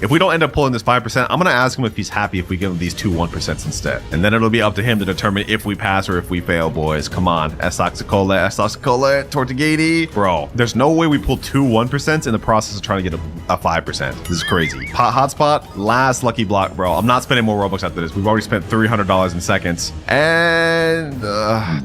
If we don't end up pulling this 5%, I'm gonna ask him if he's happy if we give him these 2 1% instead. And then it'll be up to him to determine if we pass or if we fail, boys. Come on. Saxacola, Tortughini. Bro, there's no way we pull 2 1% in the process of trying to get a 5%. This is crazy. Pot hotspot, last lucky block, bro. I'm not spending more Robux after this. We've already spent $300 in seconds. And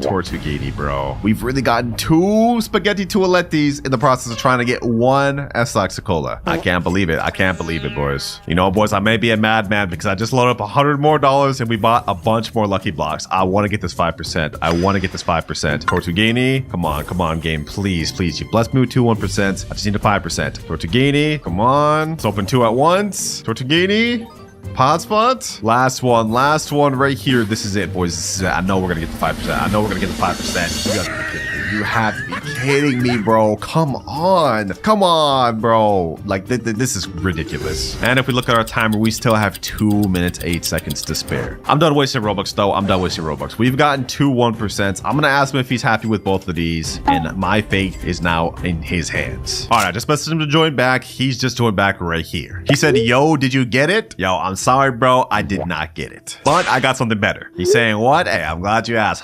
Tortughini, bro. We've really gotten 2 spaghetti toilettis in the process of trying to get 1 Saxacola. I can't believe it, boys. You know, boys, I may be a madman because I just loaded up $100 more and we bought a bunch more lucky blocks. I want to get this 5%. Tortughini, come on, game. Please. You blessed me with 2 1%. I just need a 5%. Tortughini, come on. Let's open 2 at once. Tortughini. Pod spot. Last one right here. This is it, boys. This is it. I know we're gonna get the 5%. You gotta be kidding me. You have to be kidding me, bro. Come on, bro. Like, this is ridiculous. And if we look at our timer, we still have 2 minutes, 8 seconds to spare. I'm done wasting Robux, though. We've gotten 2 1%. I'm gonna ask him if he's happy with both of these, and my fate is now in his hands. All right, I just messaged him to join back. He's just joined back right here. He said, yo, did you get it? Yo, I'm sorry, bro. I did not get it. But I got something better. He's saying, what? Hey, I'm glad you asked.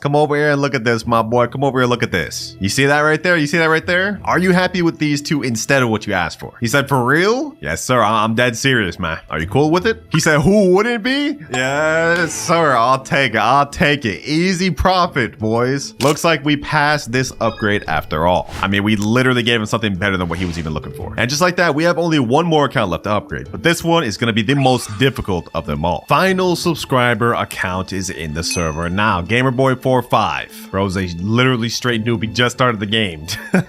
Come over here and look at this, my boy. Come over here and look at this. You see that right there? Are you happy with these 2 instead of what you asked for? He said, for real? Yes, sir. I'm dead serious, man. Are you cool with it? He said, who wouldn't be? Yes, sir. I'll take it. Easy profit, boys. Looks like we passed this upgrade after all. I mean, we literally gave him something better than what he was even looking for. And just like that, we have only 1 more account left to upgrade. But this one is going to be the most difficult of them all. Final subscriber account is in the server now. Gamerboy45. Bro's a literally straight newbie, just started the game.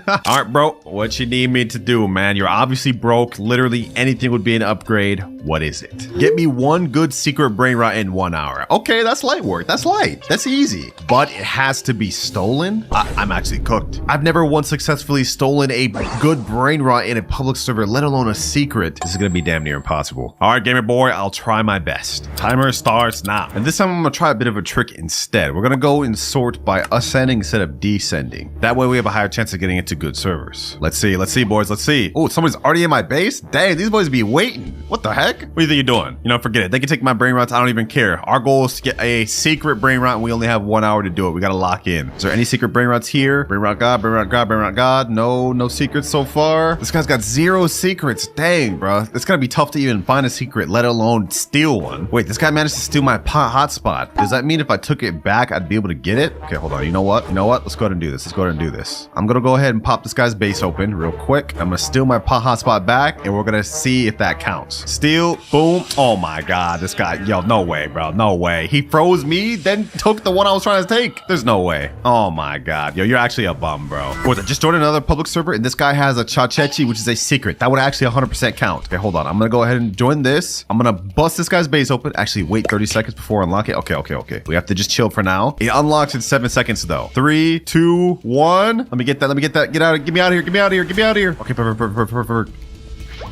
All right, bro, what you need me to do, man? You're obviously broke. Literally anything would be an upgrade. What is it? Get me 1 good secret brain rot in 1 hour. Okay, that's light work. That's light. That's easy. But it has to be stolen? I'm actually cooked. I've never once successfully stolen a good brain rot in a public server, let alone a secret. This is gonna be damn near impossible. All right, gamer boy, I'll try my best. Timer starts now. And this time I'm gonna try a bit of a trick instead. We're gonna go and sort by ascending instead of descending. That way we have a higher chance of getting into good servers. Let's see, boys, let's see. Oh, somebody's already in my base? Dang, these boys be waiting. What the heck? What do you think you're doing? You know, forget it. They can take my brain rots. I don't even care. Our goal is to get a secret brain rot and we only have 1 hour to do it. We gotta lock in. Is there any secret brain rots here? Brain rot God, brain rot God, brain rot God. No secrets so far. This guy's got 0 secrets. Dang, bro. It's gonna be tough to even find a secret, let alone steal one. Wait, this guy managed to steal my pot hotspot. Does that mean if I took it back, I'd be able to get it? Okay, hold on. You know what? Let's go ahead and do this. I'm gonna go ahead and pop this guy's base open real quick. I'm gonna steal my pot hotspot back and we're gonna see if that counts. Steal, boom. Oh my God, this guy, yo, no way, bro. No way. He froze me, then took the one I was trying to take. There's no way. Oh my God. Yo, you're actually a bum, bro. What, I just joined another public server and this guy has a Chachechi, which is a secret. That would actually 100% count. Okay, hold on. I'm gonna go ahead and join this. I'm gonna bust this guy's base open. Actually, wait 30 seconds before I unlock it. Okay. We have to just chill for now. It unlocks in 7 seconds though. 3, 2, 1. Let me get that. Get me out of here. Okay, perfect.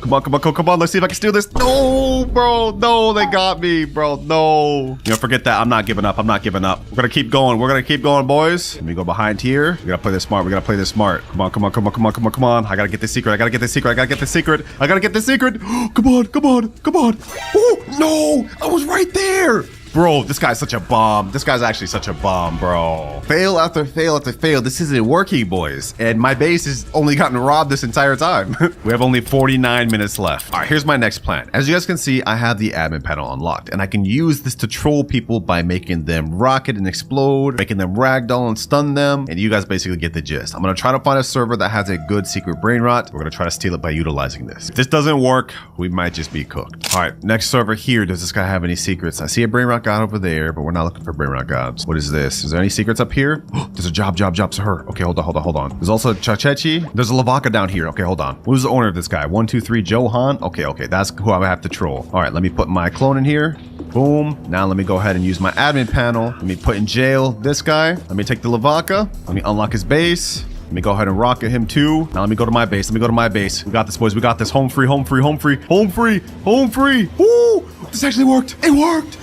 Come on, come on, come on. Let's see if I can steal this. No, bro. No, they got me, bro. No. You know, forget that. I'm not giving up. I'm not giving up. We're going to keep going. We're going to keep going, boys. Let me go behind here. We got to play this smart. We got to play this smart. Come on, come on, come on, come on, come on, come on. I got to get this secret. I got to get this secret. I got to get this secret. I got to get this secret. Come on, come on, come on. Oh, no. I was right there. Bro, this guy's such a bomb. This guy's actually such a bomb, bro. Fail after fail after fail. This isn't working, boys. And my base has only gotten robbed this entire time. We have only 49 minutes left. All right, here's my next plan. As you guys can see, I have the admin panel unlocked, and I can use this to troll people by making them rocket and explode, making them ragdoll and stun them, and you guys basically get the gist. I'm gonna try to find a server that has a good secret brain rot. We're gonna try to steal it by utilizing this. If this doesn't work, we might just be cooked. All right, next server here. Does this guy have any secrets? I see a brain rot god over there, but we're not looking for Brainrot gods. What is this? Is there any secrets up here? There's a job to her. Okay, hold on. There's also a Chachechi. There's a Lavaca down here. Okay, hold on. Who's the owner of this guy? 1, 2, 3, Johan. Okay, that's who I have to troll. All right, let me put my clone in here. Boom. Now let me go ahead and use my admin panel. Let me put in jail this guy. Let me take the Lavaca. Let me unlock his base. Let me go ahead and rocket him too. Now let me go to my base. We got this, boys. We got this. Home free. Woo! This actually worked. It worked.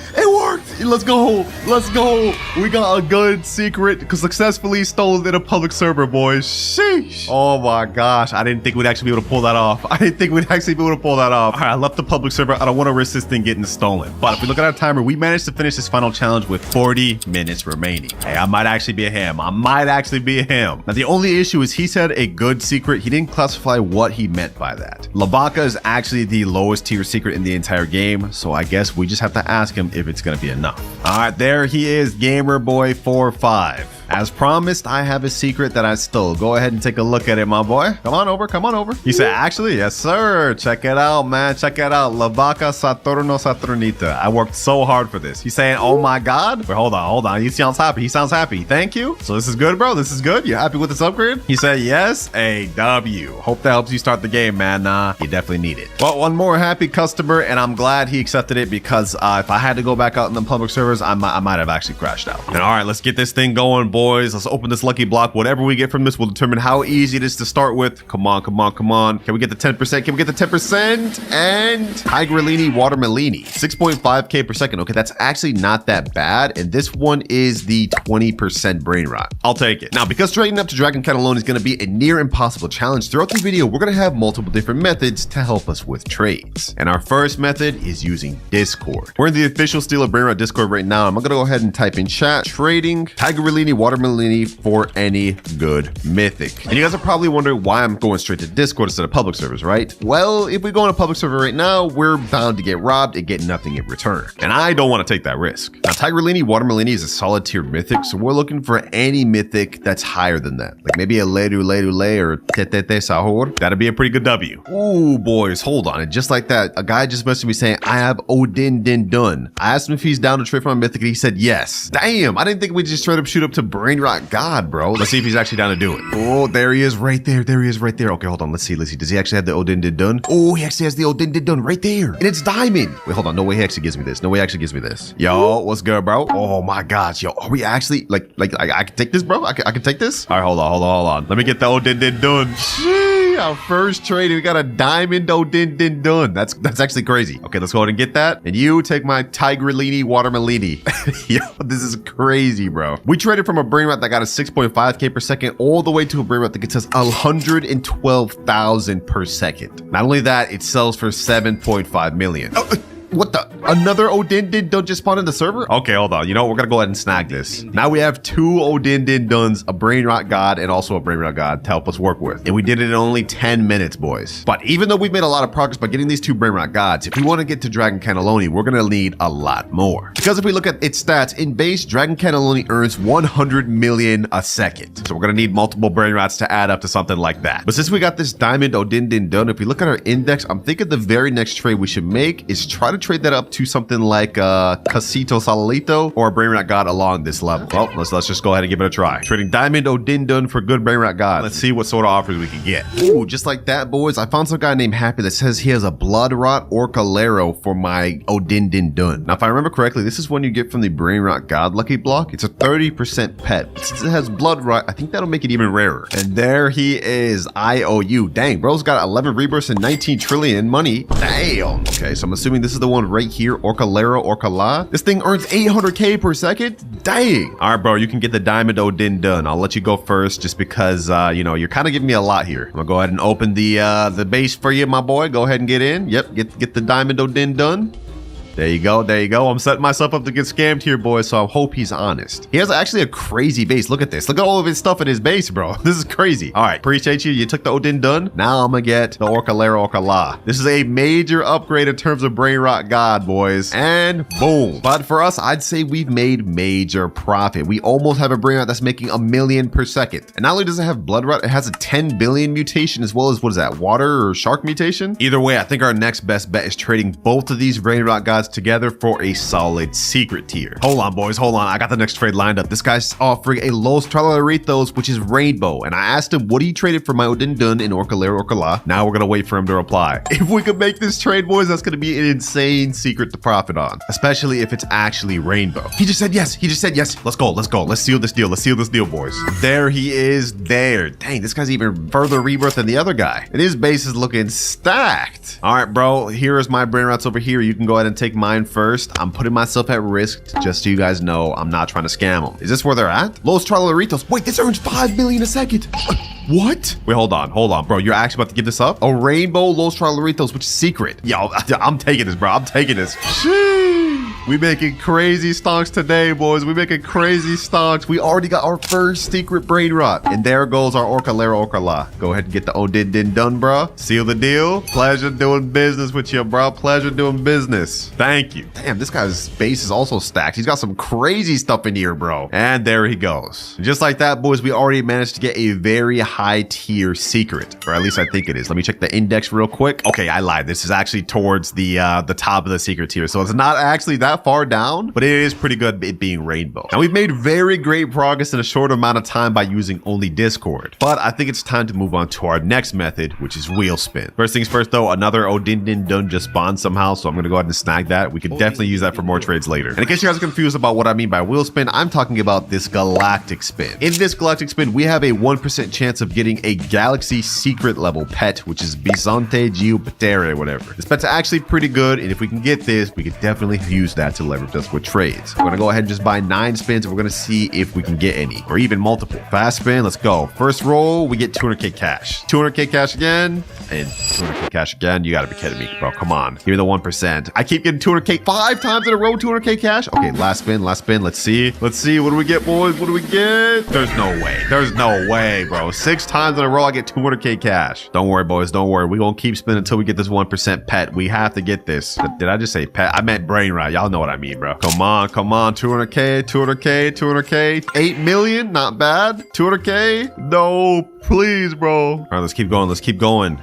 Let's go. We got a good secret because successfully stolen in a public server, boys. Sheesh. Oh my gosh. I didn't think we'd actually be able to pull that off. All right, I left the public server. I don't want to risk this thing getting stolen. But if we look at our timer, we managed to finish this final challenge with 40 minutes remaining. Hey, I might actually be a ham. Now, the only issue is he said a good secret. He didn't classify what he meant by that. Lavaca is actually the lowest tier secret in the entire game. So I guess we just have to ask him if it's going to be enough. All right, there he is, Gamer Boy 45. As promised, I have a secret that I stole. Go ahead and take a look at it, my boy. Come on over. He said, actually, yes, sir. Check it out, man. Lavaca Saturno Saturnita. I worked so hard for this. He's saying, oh my God. Wait, hold on. He sounds happy. Thank you. So this is good, bro. This is good. You happy with this upgrade? He said, yes, a W. Hope that helps you start the game, man. Nah, you definitely need it. Well, one more happy customer, and I'm glad he accepted it because if I had to go back out in the public servers, I might have actually crashed out. And all right, let's get this thing going, boys. Let's open this lucky block. Whatever we get from this will determine how easy it is to start with. Come on. Can we get the 10%? And Tigrellini Watermelini. 6.5k per second. Okay, that's actually not that bad. And this one is the 20% brain rot. I'll take it. Now, because trading up to Dragon Cataloney is going to be a near impossible challenge, throughout the video, we're going to have multiple different methods to help us with trades. And our first method is using Discord. We're in the official Steal a Brain Rot Discord right now. I'm going to go ahead and type in chat, trading Tigrellini Watermelini for any good mythic. And you guys are probably wondering why I'm going straight to Discord instead of public servers, right? Well, if we go on a public server right now, we're bound to get robbed and get nothing in return. And I don't want to take that risk. Now, Tigrellini Watermelini is a solid tier mythic, so we're looking for any mythic that's higher than that. Like maybe a Ledu or Tetete Sahur. That'd be a pretty good W. Ooh, boys, hold on. And just like that, a guy just messaged me saying, I have Odin Din Dun. I asked him if he's down to trade for my mythic, and he said yes. Damn, I didn't think we'd just straight up shoot up to Brain Rot God, bro. Let's see if he's actually down to do it. Oh, there he is right there. Okay, hold on. Let's see. Does he actually have the Odin Din Dun? Oh, he actually has the Odin Din Dun right there. And it's diamond. Wait, hold on. No way he actually gives me this. Yo, what's good, bro? Oh my gosh. Yo, are we actually like I can take this, bro? I can take this? All right, hold on. Let me get the Odin Din Dun. Our first trade, we got a diamond Odin Din Dun. That's actually crazy. Okay, let's go ahead and get that. And you take my Tigrellini Watermelini. Yo, this is crazy, bro. We traded from a brain rot that got a 6.5k per second all the way to a brain rot that gets us 112,000 per second. Not only that, it sells for 7.5 million. What the? Another Odin Din Dun just spawned in the server? Okay, hold on. You know what? We're gonna go ahead and snag this. Now we have 2 Odin Din Duns, a Brain Rot God, and also a Brain Rot God to help us work with. And we did it in only 10 minutes, boys. But even though we've made a lot of progress by getting these 2 Brain Rot Gods, if we want to get to Dragon Cataloney, we're gonna need a lot more. Because if we look at its stats, in base, Dragon Cataloney earns 100 million a second. So we're gonna need multiple Brain Rots to add up to something like that. But since we got this Diamond Odin Din Dun, if we look at our index, I'm thinking the very next trade we should make is try to trade that up to something like Casito Salito or a Brainrot God along this level. Well, let's just go ahead and give it a try. Trading Diamond Odindun for good Brainrot God. Let's see what sort of offers we can get. Ooh, just like that, boys. I found some guy named Happy that says he has a Blood Rot or Calero for my Odindun. Now, if I remember correctly, this is one you get from the Brainrot God Lucky Block. It's a 30% pet. Since it has Blood Rot, I think that'll make it even rarer. And there he is, IOU. Dang, bro's got 11 rebirths and 19 trillion money. Damn. Okay, so I'm assuming this is the one right here, Orcalero, Orcala. This thing earns 800k per second. Dang. All right, bro, you can get the Diamond Odindun. I'll let you go first just because, you know, you're kind of giving me a lot here. I'm gonna go ahead and open the base for you, my boy. Go ahead and get in. Yep, get the Diamond Odindun. There you go. There you go. I'm setting myself up to get scammed here, boys, so I hope he's honest. He has actually a crazy base. Look at this. Look at all of his stuff in his base, bro. This is crazy. All right. Appreciate you. You took the Odindun. Now I'm going to get the Orcalero Orcala. This is a major upgrade in terms of Brainrot God, boys. And boom. But for us, I'd say we've made major profit. We almost have a Brainrot that's making 1 million per second. And not only does it have Blood Rot, it has a 10 billion mutation as well as, what is that, water or shark mutation? Either way, I think our next best bet is trading both of these Brainrot Gods together for a solid secret tier. Hold on, boys, hold on. I got the next trade lined up. This guy's offering a Los Tralaritos, which is rainbow. And I asked him what he traded for my Odindun in Orcalero Orcala. Now we're gonna wait for him to reply. If we could make this trade, boys, that's gonna be an insane secret to profit on, especially if it's actually rainbow. He just said yes. He just said yes. Let's go. Let's go. Let's seal this deal. Let's seal this deal, boys. There he is. There. Dang, this guy's even further rebirth than the other guy. And his base is looking stacked. All right, bro. Here is my Brainrots over here. You can go ahead and take mine first. I'm putting myself at risk just so you guys know I'm not trying to scam them. Is this where they're at? Los Tralaritos. Wait, this earns 5 million a second. What? Wait, hold on, bro. You're actually about to give this up? A rainbow Los Tralaritos, which is secret. Yo, I'm taking this, bro. I'm taking this. Sheesh. We making crazy stonks today, boys. We making crazy stonks. We already got our first secret brain rot. And there goes our Orcalero Orcala. Go ahead and get the Odindun done, bro. Seal the deal. Pleasure doing business with you, bro. Pleasure doing business. Thank you. Damn, this guy's base is also stacked. He's got some crazy stuff in here, bro. And there he goes. Just like that, boys, we already managed to get a very high tier secret, or at least I think it is. Let me check the index real quick. Okay, I lied. This is actually towards the top of the secret tier, so it's not actually that far down, but it is pretty good, it being rainbow. Now we've made very great progress in a short amount of time by using only Discord, but I think it's time to move on to our next method, which is wheel spin. First things first, though, another Odindun just spawned somehow, so I'm gonna go ahead and snag that. We could definitely use that for more trades later. And in case you guys are confused about what I mean by wheel spin, I'm talking about this galactic spin. In this galactic spin, we have a 1% chance of getting a galaxy secret level pet, which is Bisonte Geopatere or whatever. This pet's actually pretty good, and if we can get this, we could definitely use that to leverage us with trades. We're gonna go ahead and just buy 9 spins, and we're gonna see if we can get any, or even multiple. Fast spin, let's go. First roll, we get 200k cash. 200k cash again, and 200k cash again. You gotta be kidding me, bro. Come on, give me the 1%. I keep getting 200k 5 times in a row, 200k cash. Okay, last spin, let's see. Let's see, what do we get, boys? What do we get? There's no way. There's no way, bro. 6 times in a row, I get 200k cash. Don't worry, boys, don't worry. We're gonna keep spinning until we get this 1% pet. We have to get this. Did I just say pet? I meant brain rot. Y'all know what I mean, bro. Come on, 200k, 200k, 200k. 8 million, not bad. 200k, no, please, bro. All right, let's keep going, let's keep going.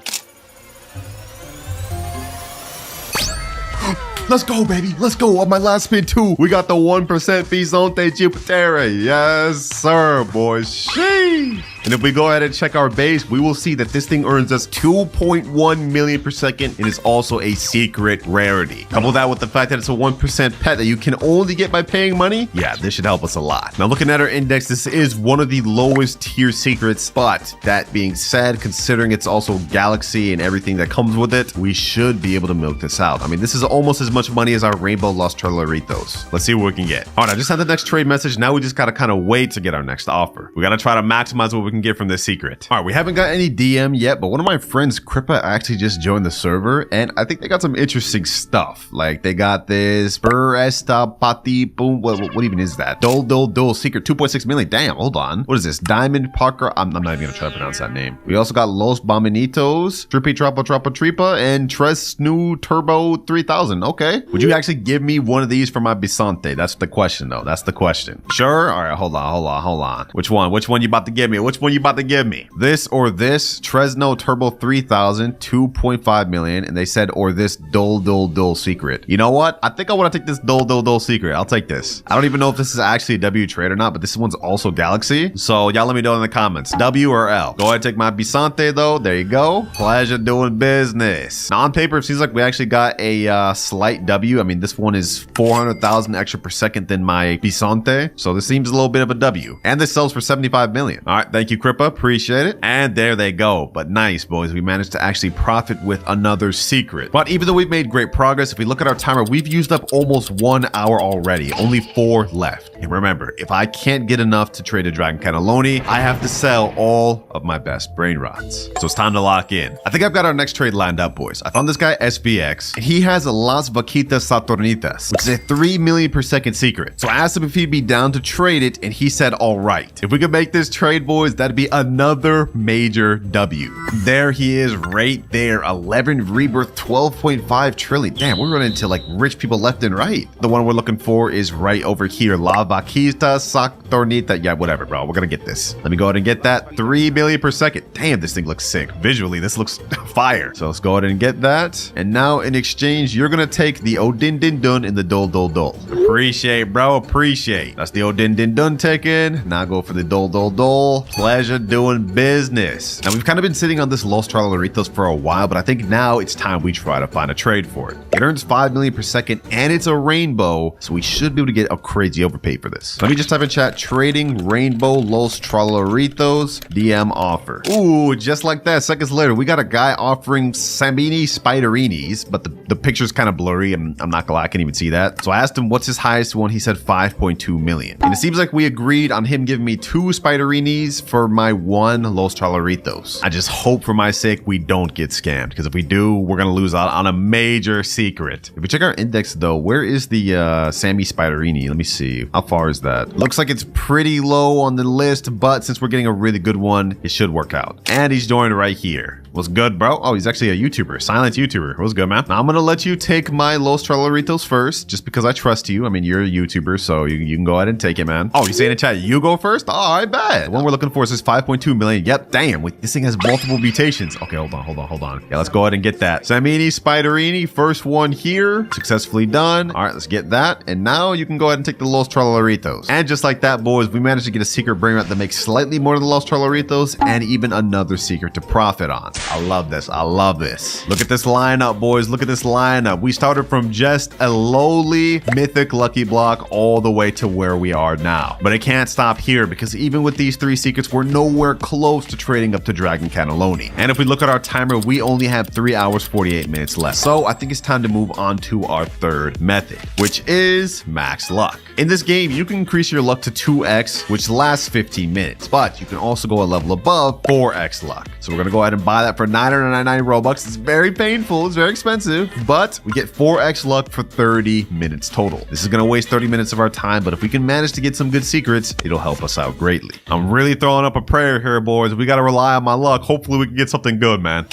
Let's go, baby. Let's go. On my last spin, too. We got the 1% Bisonte Geopatere. Yes, sir, boys. Sheesh. And if we go ahead and check our base, we will see that this thing earns us 2.1 million per second and is also a secret rarity. Couple that with the fact that it's a 1% pet that you can only get by paying money. Yeah, this should help us a lot. Now, looking at our index, this is one of the lowest tier secrets, but that being said, considering it's also galaxy and everything that comes with it, we should be able to milk this out. I mean, this is almost as much money as our Rainbow Los Tralaritos. Let's see what we can get. All right, I just had the next trade message. Now we just gotta kind of wait to get our next offer. We gotta try to maximize what we can get from this secret. All right, we haven't got any DM yet, but one of my friends, Kripa, actually just joined the server, and I think they got some interesting stuff. Like they got this Buresta Pati Boom. What even is that? Dol secret 2.6 million. Damn, hold on. What is this? Diamond Parker. I'm not even gonna try to pronounce that name. We also got Los Bominitos, Trippy Trappa Tripa, and Tres New Turbo 3000. Okay. Would you actually give me one of these for my Bisonte? That's the question, though. That's the question. Sure. All right. Hold on. Which one? Which one you about to give me? Which one you about to give me? This or this? Tresno Turbo 3000, 2.5 million. And they said, or this dull secret. You know what? I think I want to take this dull secret. I'll take this. I don't even know if this is actually a W trade or not, but this one's also Galaxy. So y'all let me know in the comments. W or L? Go ahead and take my Bisante though. There you go. Pleasure doing business. Now on paper, it seems like we actually got a slight W. I mean, this one is 400,000 extra per second than my Bisante. So this seems a little bit of a W. And this sells for 75 million. All right. Thank you, Kripa. Appreciate it. And there they go. But nice, boys. We managed to actually profit with another secret. But even though we've made great progress, if we look at our timer, we've used up almost 1 hour already. Only 4 left. And remember, if I can't get enough to trade a Dragon Cataloney, I have to sell all of my best Brainrots. So it's time to lock in. I think I've got our next trade lined up, boys. I found this guy, SVX, and he has a Las Vaquitas Saturnitas, which is a 3 million per second secret. So I asked him if he'd be down to trade it, and he said, all right. If we could make this trade, boys, that'd be another major W. There he is right there. 11 rebirth, 12.5 trillion. Damn, we're running into like rich people left and right. The one we're looking for is right over here. La Vaquita Saturnitas. Yeah, whatever, bro. We're gonna get this. Let me go ahead and get that. 3 million per second. Damn, this thing looks sick. Visually, this looks fire. So let's go ahead and get that. And now in exchange, you're gonna take the Odin Din Dun and the Dol Dol Dol. Appreciate, bro. Appreciate. That's the Odin Din Dun taken. Now go for the Dol Dol Dol. Pleasure doing business. Now we've kind of been sitting on this Los Tralaritos for a while, but I think now it's time we try to find a trade for it. It earns 5 million per second and it's a rainbow, so we should be able to get a crazy overpay for this. Let me just type in chat, trading rainbow Los Tralaritos DM offer. Ooh, just like that, seconds later, we got a guy offering Sambini Spiderinis, but the picture's kind of blurry. I'm not gonna lie, I can't even see that. So I asked him what's his highest one. He said 5.2 million. And it seems like we agreed on him giving me 2 Spiderinis for my 1 Los Tralaritos. I just hope for my sake we don't get scammed, because if we do, we're gonna lose out on a major secret. If we check our index though, where is the Sammy Spiderini? Let me see. How far is that? Looks like it's pretty low on the list, but since we're getting a really good one, it should work out. And he's joined right here. What's good, bro? Oh, he's actually a YouTuber, silent YouTuber. What's good, man? Now I'm gonna let you take my Los Tralaritos first, just because I trust you. I mean, you're a YouTuber, so you can go ahead and take it, man. Oh, you saying in chat, you go first? Oh, I bet. The one we're looking for is this 5.2 million. Yep, damn. This thing has multiple mutations. Okay, hold on. Yeah, let's go ahead and get that. Samini Spiderini, first one here. Successfully done. All right, let's get that. And now you can go ahead and take the Los Tralaritos. And just like that, boys, we managed to get a secret Brainrot that makes slightly more than the Los Tralaritos and even another secret to profit on. I love this. I love this. Look at this lineup, boys. Look at this lineup. We started from just a lowly mythic lucky block all the way to where we are now. But it can't stop here, because even with these 3 secrets, we're nowhere close to trading up to Dragon Cataloney. And if we look at our timer, we only have 3 hours, 48 minutes left. So I think it's time to move on to our third method, which is max luck. In this game, you can increase your luck to 2x, which lasts 15 minutes, but you can also go a level above 4x luck. So we're gonna go ahead and buy that for 999 Robux. It's very painful, it's very expensive, but we get 4x luck for 30 minutes total. This is gonna waste 30 minutes of our time, but if we can manage to get some good secrets, it'll help us out greatly. I'm really throwing up a prayer here, boys. We gotta rely on my luck. Hopefully we can get something good, man.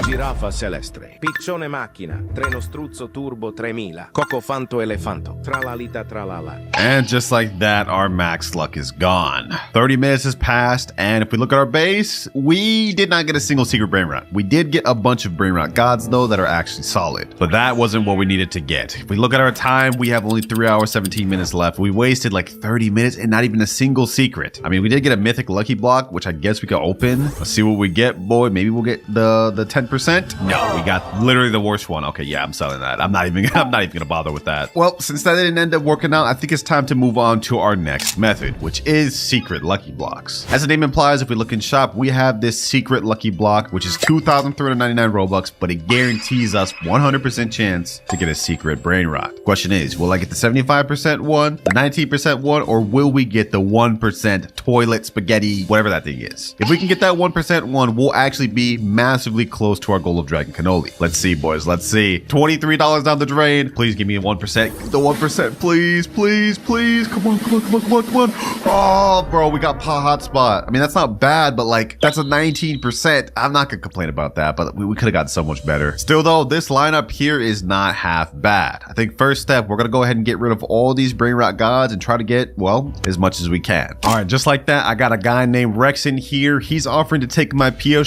Giraffa Celestre, Piccione Macchina, Treno Struzzo Turbo 3000, Coco Fanto Elefanto, Tralalita Tralala. And just like that, our max luck is gone. 30 minutes has passed, and if we look at our base, we did not get a single secret Brainrot. We did get a bunch of Brainrot gods, though, that are actually solid, but that wasn't what we needed to get. If we look at our time, we have only 3 hours, 17 minutes left. We wasted like 30 minutes and not even a single secret. I mean, we did get a mythic lucky block, which I guess we could open. Let's see what we get, boy. Maybe we'll get the 10%. No, we got literally the worst one. Okay, yeah, I'm selling that. I'm not even gonna bother with that. Well, since that didn't end up working out, I think it's time to move on to our next method, which is secret lucky blocks. As the name implies, if we look in shop, we have this secret lucky block, which is 2,399 Robux, but it guarantees us 100% chance to get a secret Brainrot. Question is, will I get the 75% one, the 19% one, or will we get the 1% toilet spaghetti, whatever that thing is? If we can get that 1% one, we'll actually be massively close close to our goal of Dragon Cannoli. Let's see, boys. Let's see. $23 down the drain. Please give me 1%. The 1%, please, please, please. Come on, come on, come on, come on, come on. Oh, bro, we got hotspot. I mean, that's not bad, but like, that's a 19%. I'm not gonna complain about that, but we could have gotten so much better. Still though, this lineup here is not half bad. I think first step, we're gonna go ahead and get rid of all these Brainrot gods and try to get, well, as much as we can. All right, just like that, I got a guy named Rex in here. He's offering to take my Payout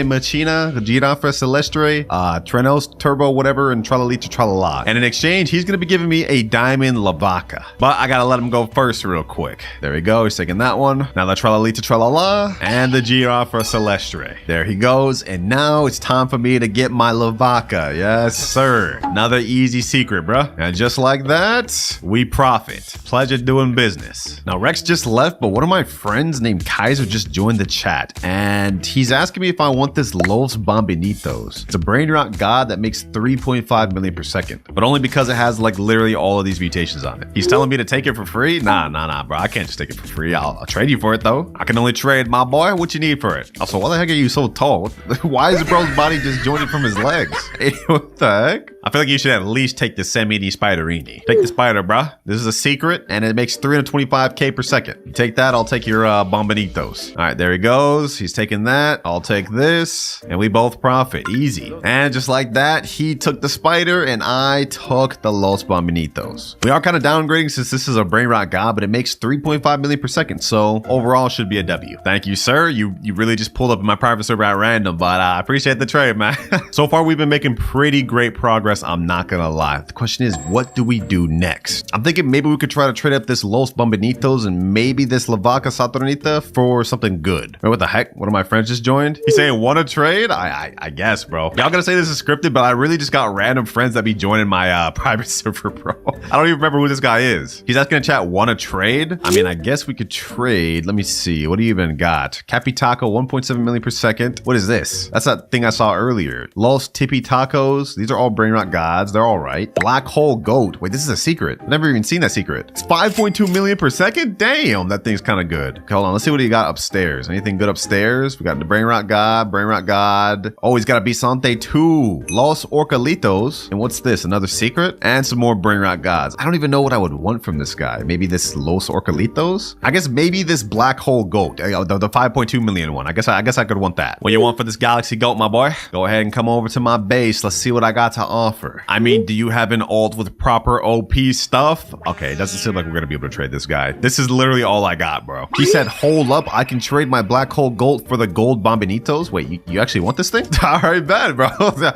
Machina, Giraffa Celestre, Trenos, Turbo, whatever, and Tralalita Tralala. And in exchange, he's gonna be giving me a Diamond Lavaca. But I gotta let him go first real quick. There we go, he's taking that one. Now the Tralalita Tralala and the Giraffa Celestre. There he goes, and now it's time for me to get my Lavaca. Yes, sir. Another easy secret, bruh. And just like that, we profit. Pleasure doing business. Now Rex just left, but one of my friends named Kaiser just joined the chat, and he's asking me if I want this Los Bombinitos. It's a Brainrot god that makes 3.5 million per second, but only because it has like literally all of these mutations on it. He's telling me to take it for free? Nah, bro. I can't just take it for free. I'll trade you for it though. I can only trade, my boy. What you need for it? Also, why the heck are you so tall? Why is bro's body just joining from his legs? Hey, what the heck? I feel like you should at least take the Semini Spiderini. Take the spider, bruh. This is a secret, and it makes 325k per second. You take that, I'll take your Bombinitos. All right, there he goes. He's taking that. I'll take this, and we both profit. Easy. And just like that, he took the spider, and I took the Los Bombinitos. We are kind of downgrading since this is a Brainrot god, but it makes 3.5 million per second, so overall should be a W. Thank you, sir. You really just pulled up in my private server at random, but I appreciate the trade, man. So far, we've been making pretty great progress. I'm not gonna lie. The question is, what do we do next? I'm thinking maybe we could try to trade up this Los Bombinitos and maybe this Lavaca Saturnita for something good. Wait, what the heck? One of my friends just joined. He's saying, want to trade? I guess, bro. Y'all gonna say this is scripted, but I really just got random friends that be joining my private server, bro. I don't even remember who this guy is. He's asking in chat, want to trade? I mean, I guess we could trade. Let me see. What do you even got? Capitaco, 1.7 million per second. What is this? That's that thing I saw earlier. Los Tippy Tacos. These are all Brainrot gods. They're all right. Black Hole Goat. Wait, this is a secret. I've never even seen that secret. It's 5.2 million per second? Damn, that thing's kind of good. Okay, hold on. Let's see what he got upstairs. Anything good upstairs? We got the Brainrot God. Oh, he's got a Bisante too. Los Orcalitos. And what's this? Another secret? And some more Brainrot gods. I don't even know what I would want from this guy. Maybe this Los Orcalitos? I guess maybe this Black Hole Goat. The 5.2 million one. I guess I could want that. What you want for this Galaxy Goat, my boy? Go ahead and come over to my base. Let's see what I got to offer. I mean, do you have an alt with proper OP stuff? Okay, it doesn't seem like we're gonna be able to trade this guy. This is literally all I got, bro. He said, hold up, I can trade my Black Hole Gold for the gold Bombinitos. Wait, you actually want this thing? All right, bad, bro.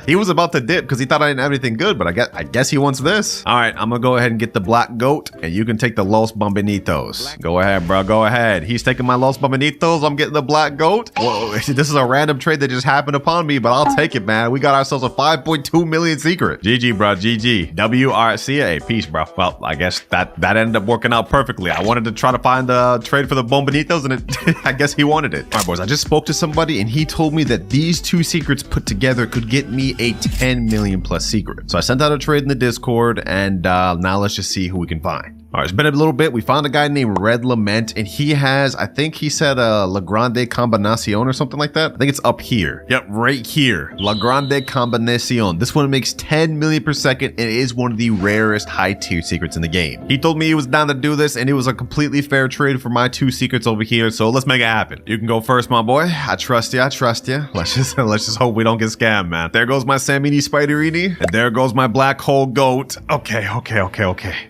He was about to dip because he thought I didn't have anything good, but I guess he wants this. All right, I'm gonna go ahead and get the Black Goat, and you can take the Los Bombinitos. Go ahead, bro, go ahead. He's taking my Los Bombinitos, I'm getting the Black Goat. Whoa, this is a random trade that just happened upon me, but I'll take it, man. We got ourselves a 5.2 million secret. GG, bro, GG. WRCA, peace, bro. Well, I guess that ended up working out perfectly. I wanted to try to find the trade for the Bombinitos, and I guess he wanted it. All right, boys, I just spoke to somebody, and he told me that these two secrets put together could get me a 10 million plus secret. So I sent out a trade in the Discord, and now let's just see who we can find. All right, it's been a little bit. We found a guy named Red Lament, and he has, I think he said La Grande Combinacion or something like that. I think it's up here. Yep, right here. La Grande Combinacion. This one makes 10 million per second, and it is one of the rarest high tier secrets in the game. He told me he was down to do this, and it was a completely fair trade for my two secrets over here, so let's make it happen. You can go first, my boy. I trust you. Let's just hope we don't get scammed, man. There goes my Samini Spiderini, and there goes my Black Hole Goat. Okay.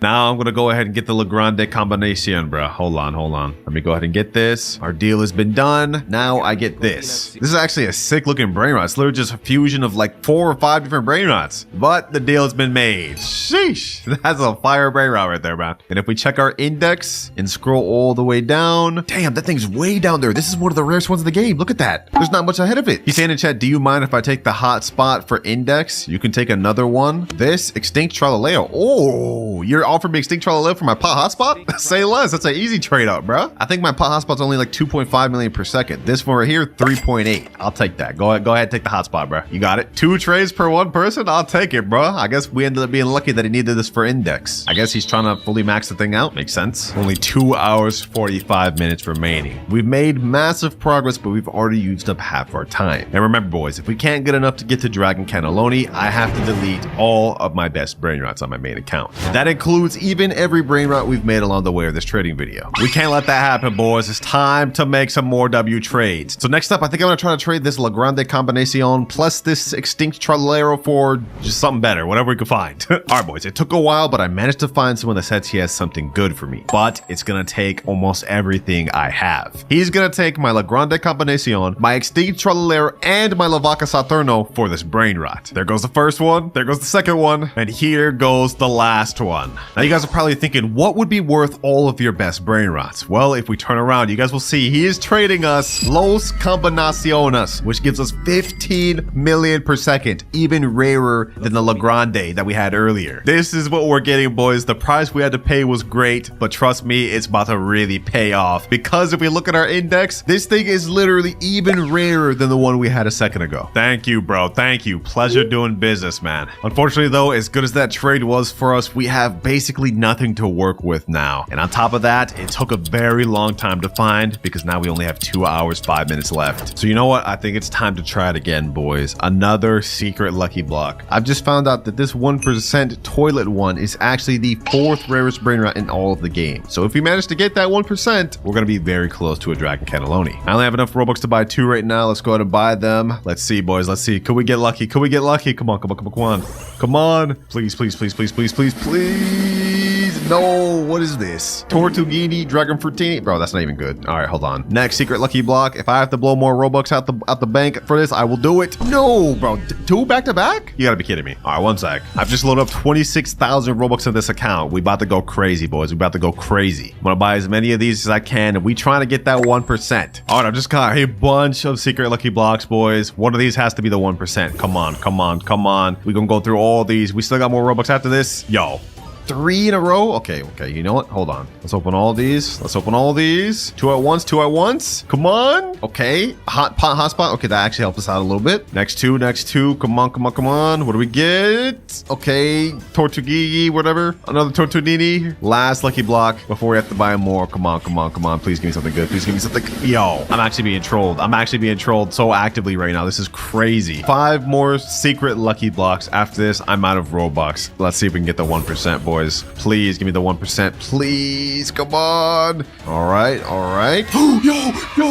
Now I'm gonna go ahead and get the La Grande Combination, bro. Hold on. Let me go ahead and get this. Our deal has been done. Now I get this. This is actually a sick looking Brainrot. It's literally just a fusion of like 4 or 5 different Brainrots, but the deal has been made. Sheesh. That's a fire Brainrot right there, man. And if we check our index and scroll all the way down, damn, that thing's way down there. This is one of the rarest ones in the game. Look at that. There's not much ahead of it. He's saying in chat, do you mind if I take the hot spot for index? You can take another one. This Extinct Tralaleo. Oh, you're offering me Extinct Tralaleo for my pot hotspot? Say less. That's an easy trade up, bro. I think my pot hotspot's only like 2.5 million per second. This one right here, 3.8. I'll take that. Go ahead, take the hotspot, bro. You got it. 2 trades per 1 person. I'll take it, bro. I guess we ended up being lucky that he needed this for index. I guess he's trying to fully max the thing out. Makes sense. Only 2 hours, 45 minutes remaining. We've made massive progress, but we've already used up half our time. And remember, boys, if we can't get enough to get to Dragon Cannelloni, I have to delete all of my best Brainrots on my main account. That includes even every Brainrot we've made along the way of this trading video. We can't let that happen, boys. It's time to make some more W trades. So next up, I think I'm gonna try to trade this La Grande Combinacion plus this Extinct Trolero for just something better, whatever we can find. All right, boys, it took a while, but I managed to find someone that says he has something good for me. But it's gonna take almost everything I have. He's gonna take my La Grande Combinacion, my Extinct Trolero, and my La Vaca Saturno for this Brainrot. There goes the first one, there goes the second one, and here goes the last one. Now you guys are probably thinking, what would be worth all of your best Brainrots? Well, if we turn around, you guys will see he is trading us Los Combinaciones, which gives us 15 million per second, even rarer than the La Grande that we had earlier. This is what we're getting, boys. The price we had to pay was great, but trust me, it's about to really pay off, because if we look at our index, this thing is literally even rarer than the one we had a second ago. Thank you, bro. Thank you. Pleasure doing business, man. Unfortunately, though, as good as that trade was for us, we have basically nothing to work with now. And on top of that, it took a very long time to find, because now we only have 2 hours, 5 minutes left. So you know what? I think it's time to try it again, boys. Another secret lucky block. I've just found out that this 1% toilet one is actually the 4th rarest Brainrot in all of the game. So if we manage to get that 1%, we're going to be very close to a Dragon Cannelloni. I only have enough Robux to buy 2 right now. Let's go ahead and buy them. Let's see, boys. Let's see. Could we get lucky? Could we get lucky? Come on, come on, come on, come on. Come on. Please, please, please, please, please, please, please. No, what is this? Tortughini, Dragon Fruitini? Bro, that's not even good. All right, hold on. Next secret lucky block. If I have to blow more Robux out the bank for this, I will do it. No, bro. 2 back to back? You gotta be kidding me. All right, 1 sec. I've just loaded up 26,000 Robux in this account. We about to go crazy, boys. We about to go crazy. I'm gonna buy as many of these as I can, and we trying to get that 1%. All right, I've just got a bunch of secret lucky blocks, boys. One of these has to be the 1%. Come on, come on, come on. We gonna go through all these. We still got more Robux after this. Yo. 3 in a row? Okay, you know what? Hold on. Let's open all these. Let's open all these. 2 at once, 2 at once. Come on. Okay. Hotspot. Okay, that actually helped us out a little bit. Next two. Come on, come on, come on. What do we get? Okay. Tortughini, whatever. Another Tortughini. Last lucky block before we have to buy more. Come on, come on, come on. Please give me something good. Please give me something. Yo, I'm actually being trolled. I'm actually being trolled so actively right now. This is crazy. 5 more secret lucky blocks. After this, I'm out of Robux. Let's see if we can get the 1%, boys. Please give me the 1%. Please, come on. All right, all right. Yo,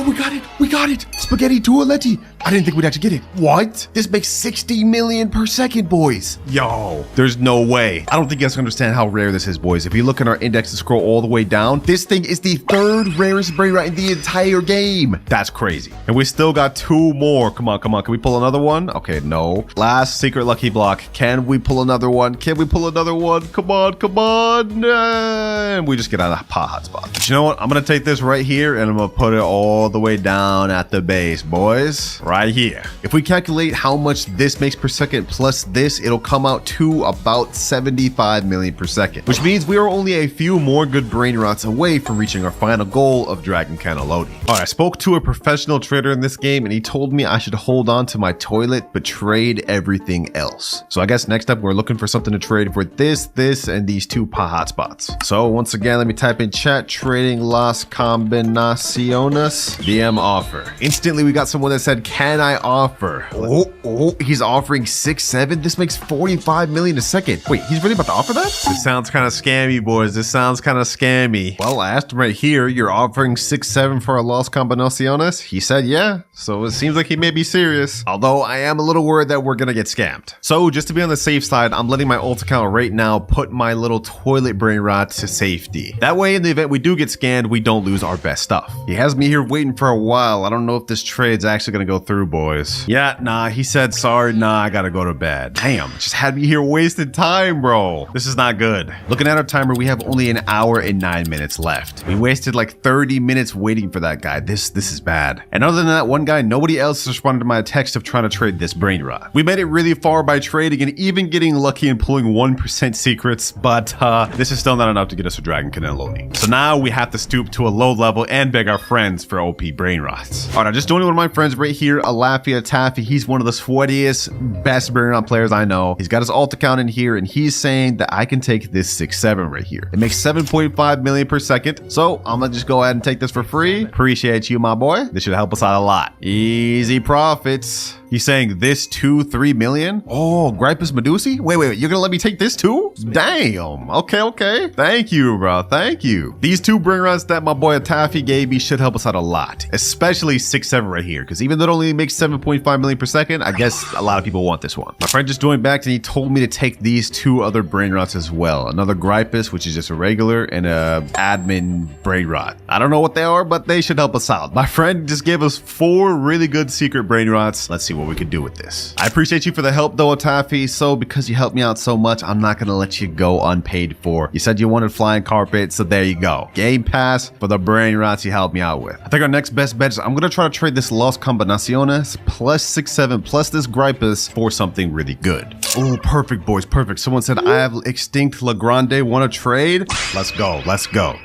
we got it. We got it. Spaghetti Tualetti. I didn't think we'd actually get it. What? This makes 60 million per second, boys. Yo, there's no way. I don't think you guys can understand how rare this is, boys. If you look at our index and scroll all the way down, this thing is the 3rd rarest Brainrot in the entire game. That's crazy. And we still got 2 more. Come on, come on. Can we pull another one? Okay, no. Last secret lucky block. Can we pull another one? Can we pull another one? Come on, come on. And we just get out of hotspot. But you know what? I'm going to take this right here and I'm going to put it all the way down at the base, boys. Right here. If we calculate how much this makes per second plus this, it'll come out to about 75 million per second, which means we are only a few more good Brainrots away from reaching our final goal of Dragon Cannelloni. All right, I spoke to a professional trader in this game and he told me I should hold on to my toilet but trade everything else. So I guess next up we're looking for something to trade for this, and these 2 pot hotspots. So once again, let me type in chat, trading Las Combinaciones, DM offer. Instantly we got someone that said, can I offer? Oh, he's offering 6-7. This makes 45 million a second. Wait, he's really about to offer that? This sounds kind of scammy, boys. This sounds kind of scammy. Well, I asked him right here, you're offering 6-7 for a Las Combinaciones? He said, yeah. So it seems like he may be serious. Although I am a little worried that we're gonna get scammed. So just to be on the safe side, I'm letting my ult account right now put my little toilet Brainrot to safety. That way, in the event we do get scanned, we don't lose our best stuff. He has me here waiting for a while. I don't know if this trade's actually gonna go through, boys. Yeah, nah, he said, sorry, nah, I gotta go to bed. Damn, just had me here wasted time, bro. This is not good. Looking at our timer, we have only an hour and 9 minutes left. We wasted like 30 minutes waiting for that guy. This is bad. And other than that one guy, nobody else responded to my text of trying to trade this brain rot. We made it really far by trading and even getting lucky and pulling 1% secrets, but this is still not enough to get us a dragon cannelloni. So now we have to stoop to a low level and beg our friends for OP brain rots. All right, I just joined one of my friends right here, Alafia Taffy. He's one of the sweatiest, best brain rot players I know. He's got his alt account in here and he's saying that I can take this 6-7 right here. It makes 7.5 million per second. So I'm gonna just go ahead and take this for free. Appreciate you, my boy. This should help us out a lot. Easy profits. He's saying this 2-3 million. Oh, Gripus Medusi? Wait, you're gonna let me take this too? Damn. Okay. Thank you, bro. Thank you. These two brain rots that my boy Taffy gave me should help us out a lot, especially 6-7 right here, because even though it only makes 7.5 million per second, I guess a lot of people want this one. My friend just joined back and he told me to take these two other brain rots as well. Another Gripus, which is just a regular, and a admin brain rot. I don't know what they are, but they should help us out. My friend just gave us 4 really good secret brain rots. Let's see what we can do with this. I appreciate you for the help though, Taffy. So because you helped me out so much, I'm not gonna let you go unpaid for. You said you wanted flying carpet, so there you go. Game pass for the brain rots you helped me out with. I think our next best bet is I'm gonna try to trade this Los Combinaciones plus 6-7 plus this Gripus for something really good. Oh, perfect, boys, perfect. Someone said I have Extinct La Grande, want to trade? Let's go.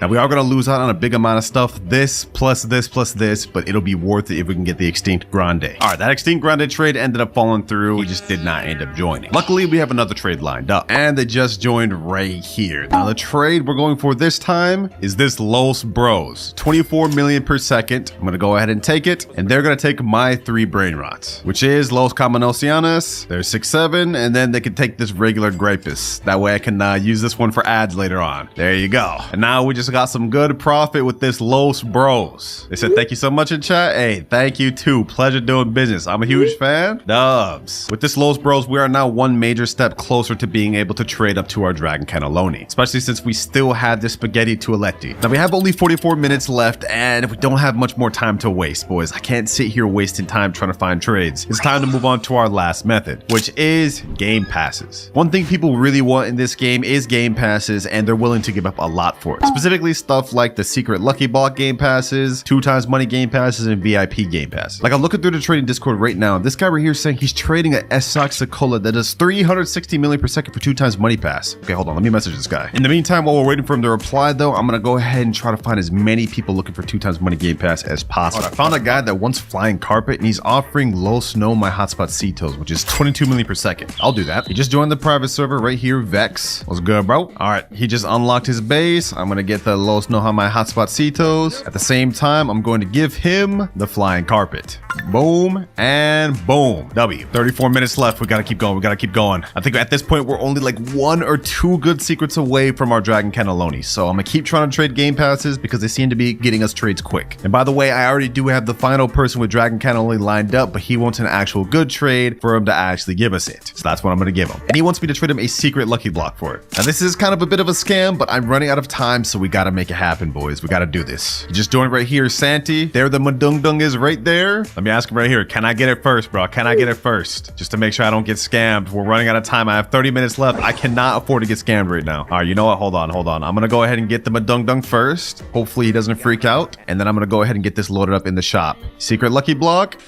Now we are gonna lose out on a big amount of stuff. This plus this, but it'll be worth it if we can get the Extinct Grande. All right, that Extinct Grande trade ended up falling through. We just did not end up joining. Luckily, we have another trade lined up and they just joined right here. Now the trade we're going for this time is this Los Bros, 24 million per second. I'm gonna go ahead and take it, and they're gonna take my 3 brain rots, which is Los Combinaciones. There's 6-7, and then they can take this regular Gripus. That way I can use this one for ads later on. There you go. And now we just got some good profit with this Los Bros. They said thank you so much in chat. Hey, thank you too. Pleasure doing business. I'm a huge fan. Dubs. With this Los Bros, we are now one major step closer to being able to trade up to our Dragon Cannelloni, especially since we still have this Spaghetti Tualetti. Now we have only 44 minutes left and we don't have much more time to waste, boys. I can't sit here wasting time trying to find trades. It's time to move on to our last method, which is game passes. One thing people really want in this game is game passes, and they're willing to give up a lot for it. Specifically stuff like the secret Lucky Block game passes, 2x money game passes, and VIP game passes. Like I'm looking through the trading Discord right now, this guy right here is saying he's trading a Sacola that does 360 million per second for 2x money pass. Okay, hold on, let me message this guy. In the meantime, while we're waiting for him to reply though, I'm gonna go ahead and try to find as many people looking for 2x money game pass as possible. I found a guy that wants flying carpet and he's offering low snow my hotspot Cetos, which is 22 million per second. I'll do that. He just joined the private server right here, Vex. What's good, bro? All right, he just unlocked his base. I'm gonna get the low snow my hotspot Cetos. At the same time, I'm going to give him the flying carpet. Boom and boom. W. 34 minutes left. We gotta keep going. I think at this point we're only like 1 or 2 good secrets away from our Dragon Cannelloni. So I'm gonna keep trying to trade game passes because they seem to be getting us trades quick. And by the way, I already do have the final person with Dragon Cannelloni lined up, but he wants an actual good trade for him to actually give us it. So that's what I'm gonna give him. And he wants me to trade him a secret Lucky Block for it. Now this is kind of a bit of a scam, but I'm running out of time, so we gotta make it happen, boys. We gotta do this. You just joined right here, Santi. There the Madung Dung is right there. Let me ask him right here. Can I get it first, bro? Can I get it first? Just to make sure I don't get scammed. We're running out of time. I have 30 minutes left. I cannot afford to get scammed right now. All right, you know what? Hold on. I'm gonna go ahead and get the Madung Dung first. Hopefully he doesn't freak out. And then I'm gonna go ahead and get this loaded up in the shop. Secret Lucky Block.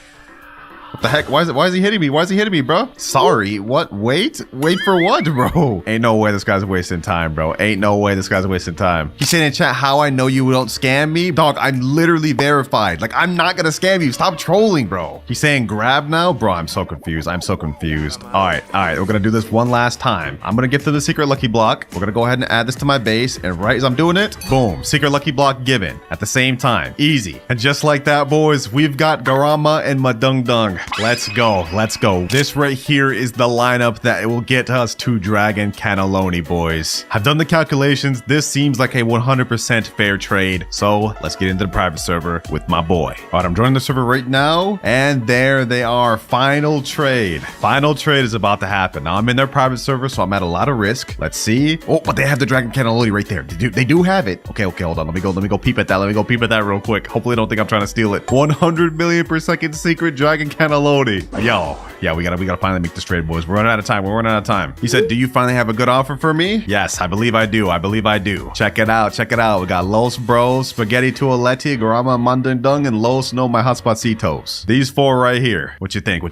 What the heck? Why is he hitting me, bro? Sorry. What? Wait for what, bro? Ain't no way this guy's wasting time, bro. Ain't no way this guy's wasting time. He's saying in chat, how I know you don't scam me? Dog, I'm literally verified. Like, I'm not gonna scam you. Stop trolling, bro. He's saying grab now? Bro, I'm so confused. All right. We're gonna do this one last time. I'm gonna get to the secret Lucky Block. We're gonna go ahead and add this to my base. And right as I'm doing it, boom, secret Lucky Block given at the same time. Easy. And just like that, boys, we've got Garama and Madung Dung. Let's go. Let's go. This right here is the lineup that will get us to Dragon Cannelloni, boys. I've done the calculations. This seems like a 100% fair trade. So let's get into the private server with my boy. All right, I'm joining the server right now. And there they are. Final trade. Final trade is about to happen. Now I'm in their private server, so I'm at a lot of risk. Let's see. Oh, but they have the Dragon Cannelloni right there. They do have it. Okay, hold on. Let me go peep at that. Let me go peep at that real quick. Hopefully they don't think I'm trying to steal it. 100 million per second secret Dragon Cannelloni. Yo, yeah, we gotta finally make this trade, boys. We're running out of time. He said, do you finally have a good offer for me? Yes, I believe I do. Check it out. We got Los Bros, Spaghetti Tualetti, Garama Mandundung, and Los No My Hotspocitos. These four right here. What you think?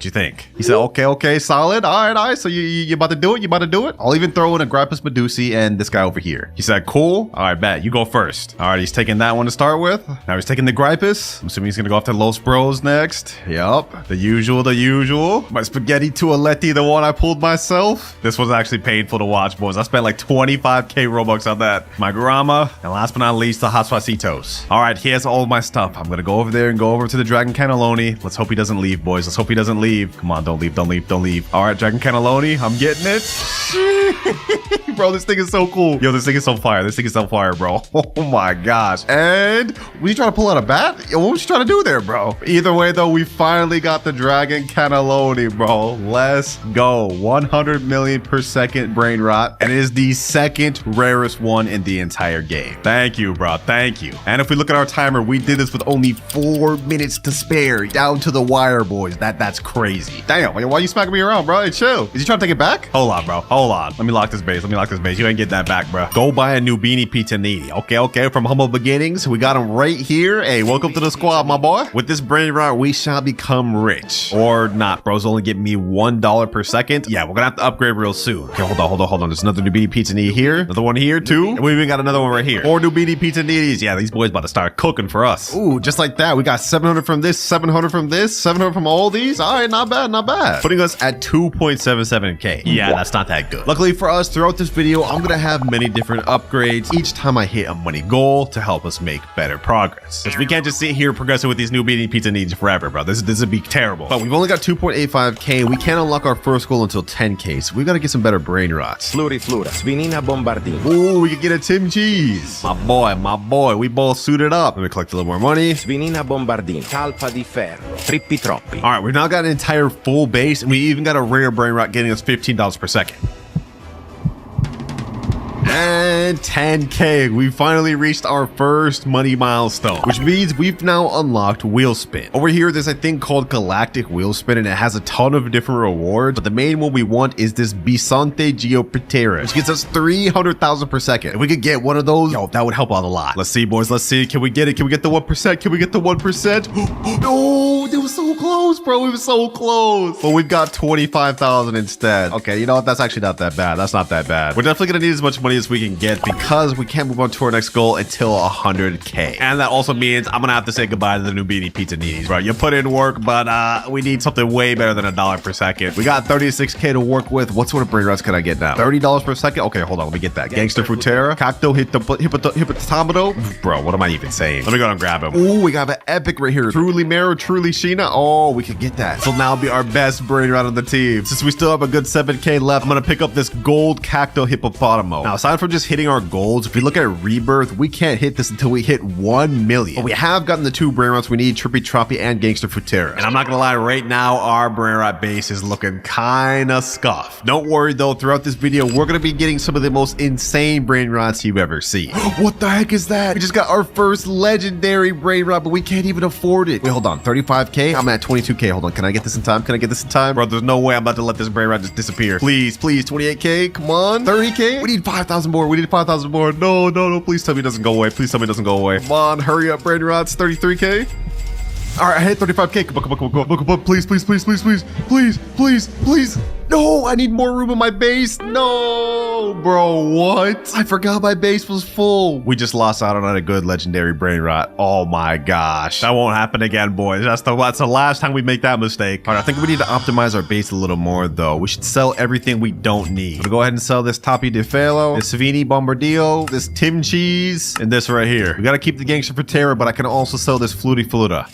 He said, okay, solid. All right. So you about to do it? I'll even throw in a Grappus Medusi and this guy over here. He said, cool. All right, bet. You go first. All right, he's taking that one to start with. Now he's taking the Gripus. I'm assuming he's gonna go after Los Bros next. Yup. The usual. My Spaghetti Tualetti, the one I pulled myself. This was actually painful to watch, boys. I spent like 25k Robux on that. My Grama, and last but not least, the Hotspocitos. All right, he has all of my stuff. I'm gonna go over there and go over to the Dragon Cannelloni. Let's hope he doesn't leave, boys. Let's hope he doesn't leave. Come on, don't leave. All right, Dragon Cannelloni, I'm getting it. Bro, this thing is so cool. Yo, this thing is so fire, bro. Oh my gosh. And were you trying to pull out a bat? Yo, what was you trying to do there, bro? Either way, though, we finally got the Dragon Cannelloni, bro. Let's go. 100 million per second brain rot. And it is the second rarest one in the entire game. Thank you, bro. Thank you. And if we look at our timer, we did this with only 4 minutes to spare. Down to the wire, boys. That's crazy. Damn, why are you smacking me around, bro? Hey, chill. Is he trying to take it back? Hold on, bro. Hold on. Let me lock this base. You ain't get that back, bro. Go buy a Nubini Pizzanini. Okay. From humble beginnings, we got him right here. Hey, welcome to the squad, my boy. With this brain rot, we shall become rich. Or not, bros. Only get me $1 per second. Yeah, we're gonna have to upgrade real soon. Okay, hold on. There's another Nubini Pizzanini here. Another one here, too. And we even got another one right here. 4 Nubini Pizzaninis. Yeah, these boys about to start cooking for us. Ooh, just like that. We got 700 from this, 700 from this, 700 from all these. All right, not bad. Putting us at 2.77k. Yeah, that's not that good. Luckily for us, throughout this video, I'm gonna have many different upgrades each time I hit a money goal to help us make better progress. Because we can't just sit here progressing with these Nubini Pizzaninis forever, bro. This would be terrible. But we've only got 2.85k. We can't unlock our first goal until 10k, so we gotta get some better brain rots. Fluriflura, Svinina Bombardino. Ooh, we could get a Tim Cheese. My boy, we both suited up. Let me collect a little more money. Svinina Bombardino, Calpa di Ferro, Trippi Troppi. All right, we've now got an entire full base, and we even got a rare brain rot getting us $15 per second. And 10k, we finally reached our first money milestone, which means we've now unlocked wheel spin. Over here, there's a thing called galactic wheel spin, and it has a ton of different rewards, but the main one we want is this Bisonte Geoptera, which gets us 300,000 per second. If we could get one of those, yo, that would help out a lot. Let's see, boys, let's see. Can we get it? Can we get the 1%? Can we get the 1%? No, it was so close, bro. It was so close. But we've got 25,000 instead. Okay, you know what? That's actually not that bad. That's not that bad. We're definitely gonna need as much money as we can get because we can't move on to our next goal until 100k. And that also means I'm gonna have to say goodbye to the Nubini Pizzaninis, bro. You put in work, but we need something way better than $1 per second. We got 36k to work with. What sort of brain rots can I get now? $30 per second? Okay, hold on, let me get that. Gangster Frutera, Cacto Hippopotamodo. Bro, what am I even saying? Let me go and grab him. Ooh, we got an epic right here. Truly Mero, Truly Sheena. Oh, we could get that. So now be our best brain rot on the team. Since we still have a good 7k left, I'm gonna pick up this gold Cacto Hippopotamo. Now, aside from just hitting our goals, if we look at rebirth, we can't hit this until we hit 1 million. But we have gotten the 2 brain rots we need, Trippy Troppy and Gangster Futera. And I'm not gonna lie, right now our brain rot base is looking kinda scuffed. Don't worry though, throughout this video we're gonna be getting some of the most insane brain rots you've ever seen. What the heck is that? We just got our first legendary brain rot, but we can't even afford it. Wait, hold on, 35k? I'm at 22k. Hold on, can I get this in time? Bro, there's no way I'm about to let this brain rot just disappear. Please, 28k, come on. 30k? We need 5,000 more. No, please tell me it doesn't go away. Come on, hurry up, brain rots. 33k. All right, I hit 35k. Come on, please. No, I need more room in my base. No, bro, what? I forgot my base was full. We just lost out on a good legendary brain rot. Oh my gosh. That won't happen again, boys. That's the last time we make that mistake. All right, I think we need to optimize our base a little more, though. We should sell everything we don't need. I'm gonna go ahead and sell this Tapi de Felo, this Savini Bombardillo, this Tim Cheese, and this right here. We gotta keep the Gangster Patera, but I can also sell this Fluty Fluta.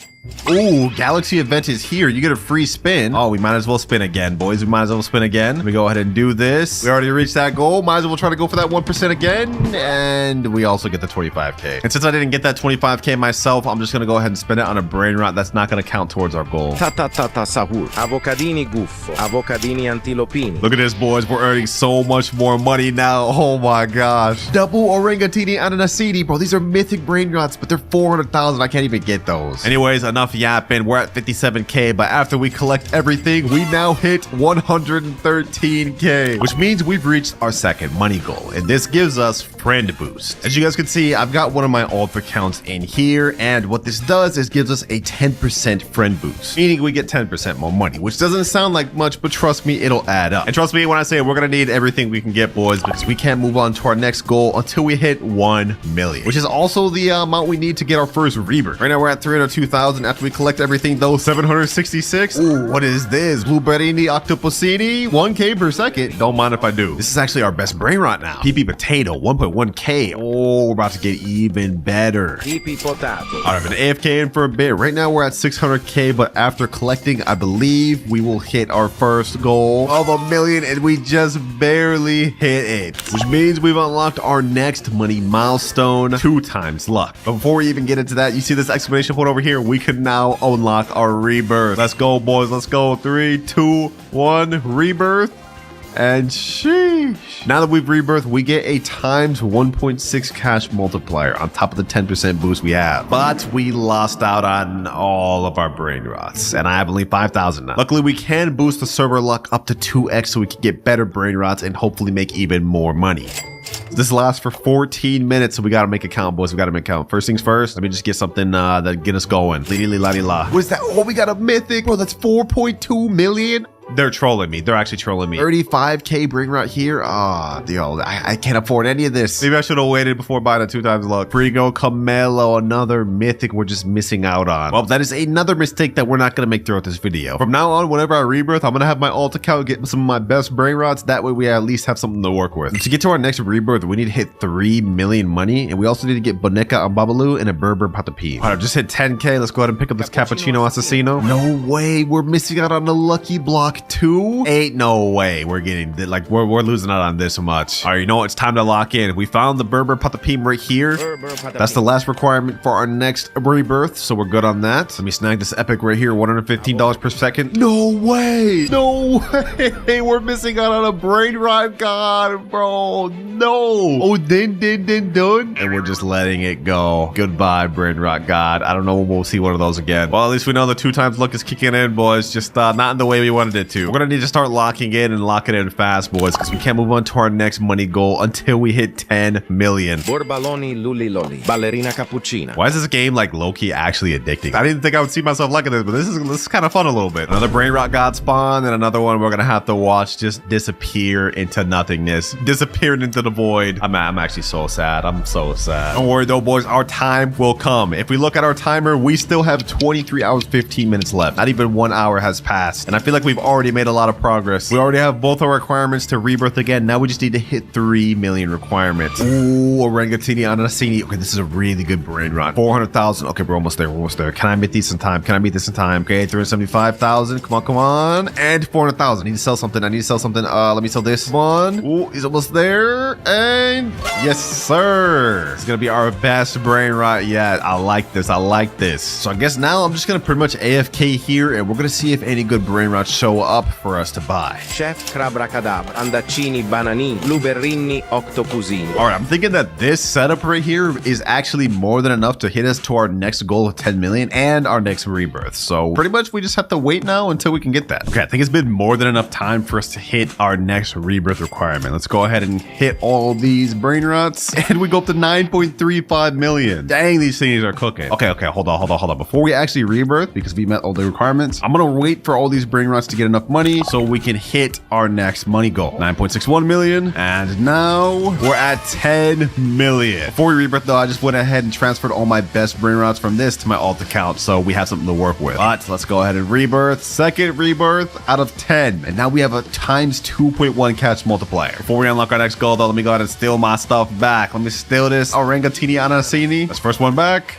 Ooh, Galaxy event is here. You get a free spin. Oh, we might as well spin again, boys. We might as well spin again. Let me go ahead and do this. We already reached that goal. Might as well try to go for that 1% again. And we also get the 25K. And since I didn't get that 25K myself, I'm just going to go ahead and spend it on a brain rot. That's not going to count towards our goal. Ta-ta-ta-ta sahur. Avocadini guffo. Avocadini antilopini. Look at this, boys. We're earning so much more money now. Oh my gosh. Double orangatini ananasini, bro. These are mythic brain rots, but they're 400,000. I can't even get those. Anyways, enough yapping. We're at 57K, but after we collect everything, we now hit 113K, which means we've reached our second money goal, and this gives us friend boost. As you guys can see, I've got one of my alt accounts in here, and what this does is gives us a 10% friend boost, meaning we get 10% more money, which doesn't sound like much, but trust me, it'll add up. And trust me when I say we're gonna need everything we can get, boys, because we can't move on to our next goal until we hit 1 million, which is also the amount we need to get our first rebirth. Right now we're at 302,000. After we collect everything though, 766. Ooh, what is this? Blueberrini octopusini, 1K per second. Don't mind if I do. This is actually our best brain rot now. PP potato, 1.1K. Oh, we're about to get even better. Tipi potato. All right, I've been AFK in for a bit. Right now we're at 600K, but after collecting, I believe we will hit our first goal of 1 million, and we just barely hit it, which means we've unlocked our next money milestone, 2 times luck. But before we even get into that, you see this exclamation point over here? We can now unlock our rebirth. Let's go, boys. Let's go. 3, 2, 1, rebirth. And sheesh. Now that we've rebirthed, we get a times 1.6 cash multiplier on top of the 10% boost we have. But we lost out on all of our brain rots, and I have only 5,000 now. Luckily, we can boost the server luck up to 2x so we can get better brain rots and hopefully make even more money. This lasts for 14 minutes, so we gotta make a count, boys. We gotta make a count. First things first, let me just get something that get us going. La. What is that? Oh, we got a mythic, bro. That's 4.2 million. They're trolling me. They're actually trolling me. 35K brain rot here. Ah, yo, I can't afford any of this. Maybe I should have waited before buying a 2 times luck. Frigo Camelo, another mythic we're just missing out on. Well, that is another mistake that we're not gonna make throughout this video. From now on, whenever I rebirth, I'm gonna have my alt account get some of my best brain rots. That way we at least have something to work with. To get to our next rebirth, we need to hit 3 million money, and we also need to get Boneca and Babalu and a Berber Patapim. All right, just hit 10K. Let's go ahead and pick up this Cappuccino Assassino. No way, we're missing out on the lucky block 2. Ain't no way we're getting like we're losing out on this much. All right, you know what? It's time to lock in. We found the Berber Patapim right here. That's the last requirement for our next rebirth, so we're good on that. Let me snag this epic right here, $115 per second. No way, no way. We're missing out on a brain rot, God, bro. No. Oh, done. And we're just letting it go. Goodbye, brain rot God. I don't know when we'll see one of those again. Well, at least we know the 2 times luck is kicking in, boys. Just not in the way we wanted it to. We're gonna need to start locking in and locking in fast, boys, because we can't move on to our next money goal until we hit 10 million. Borbaloni luliloli. Ballerina cappuccina. Why is this game like low-key actually addicting? I didn't think I would see myself liking this, but this is kind of fun a little bit. Another brain rot God spawn, and another one we're gonna have to watch just disappear into nothingness, disappearing into the void. I'm actually so sad. I'm so sad. Don't worry though, boys. Our time will come. If we look at our timer, we still have 23 hours 15 minutes left. Not even 1 hour has passed, and I feel like we've already made a lot of progress. We already have both our requirements to rebirth again. Now we just need to hit 3 million requirements. Ooh, orangatini ananasini. Okay, this is a really good brain rot. 400,000. Okay, we're almost there. We're almost there. Can I meet these in time? Can I meet this in time? Okay, 375,000. Come on. And 400,000. I need to sell something. Let me sell this one. Ooh, he's almost there. And yes, sir. It's gonna be our best brain rot yet. I like this. So I guess now I'm just gonna pretty much AFK here, and we're gonna see if any good brain rots show up for us to buy. Chef Crabracadabra. Andaccini bananini. Blueberrini octopusini. All right, I'm thinking that this setup right here is actually more than enough to hit us to our next goal of 10 million and our next rebirth. So pretty much we just have to wait now until we can get that. Okay, I think it's been more than enough time for us to hit our next rebirth requirement. Let's go ahead and hit all these brain rots, and we go up to 9.35 million. Dang, these things are cooking. Okay, hold on. Before we actually rebirth, because we met all the requirements, I'm gonna wait for all these brain rots to get enough money so we can hit our next money goal. 9.61 million, and now we're at 10 million. Before we rebirth though, I just went ahead and transferred all my best brain rots from this to my alt account, so we have something to work with. But let's go ahead and rebirth. Second rebirth out of 10, and now we have a times 2.1 cash multiplier. Before we unlock our next goal though, let me go ahead and steal my stuff back. Let me steal this orangatini ananasini. That's first one back.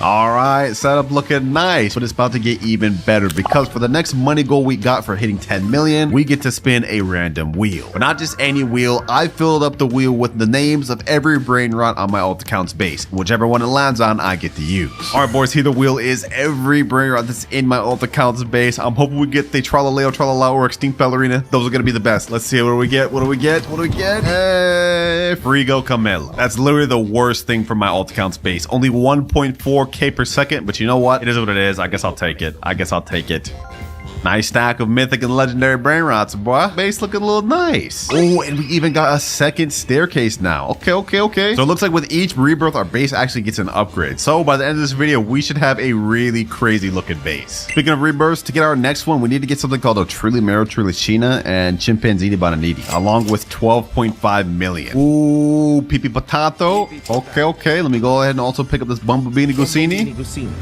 All right, setup looking nice, but it's about to get even better because for the next money goal we got for hitting 10 million, we get to spin a random wheel. But not just any wheel, I filled up the wheel with the names of every Brainrot on my alt account's base. Whichever one it lands on, I get to use. All right, boys, here the wheel is every Brainrot that's in my alt account's base. I'm hoping we get the Tralaleo, Tralala, or Extinct Ballerina. Those are gonna be the best. Let's see, what do we get? What do we get? What do we get? Hey, Frigo Camelo. That's literally the worst thing for my alt account's base. Only 1.4k per second, but you know what? It is what it is. I guess I'll take it. I guess I'll take it. Nice stack of mythic and legendary Brainrots, boy. Base looking a little nice. Oh, and we even got a second staircase now. Okay. So it looks like with each rebirth, our base actually gets an upgrade. So by the end of this video, we should have a really crazy looking base. Speaking of rebirths, to get our next one, we need to get something called a Trilimero Trilicina and Chimpanzini Bananiti, along with 12.5 million. Ooh, Pipi Potato. Okay. Let me go ahead and also pick up this Bumblebee Gusini.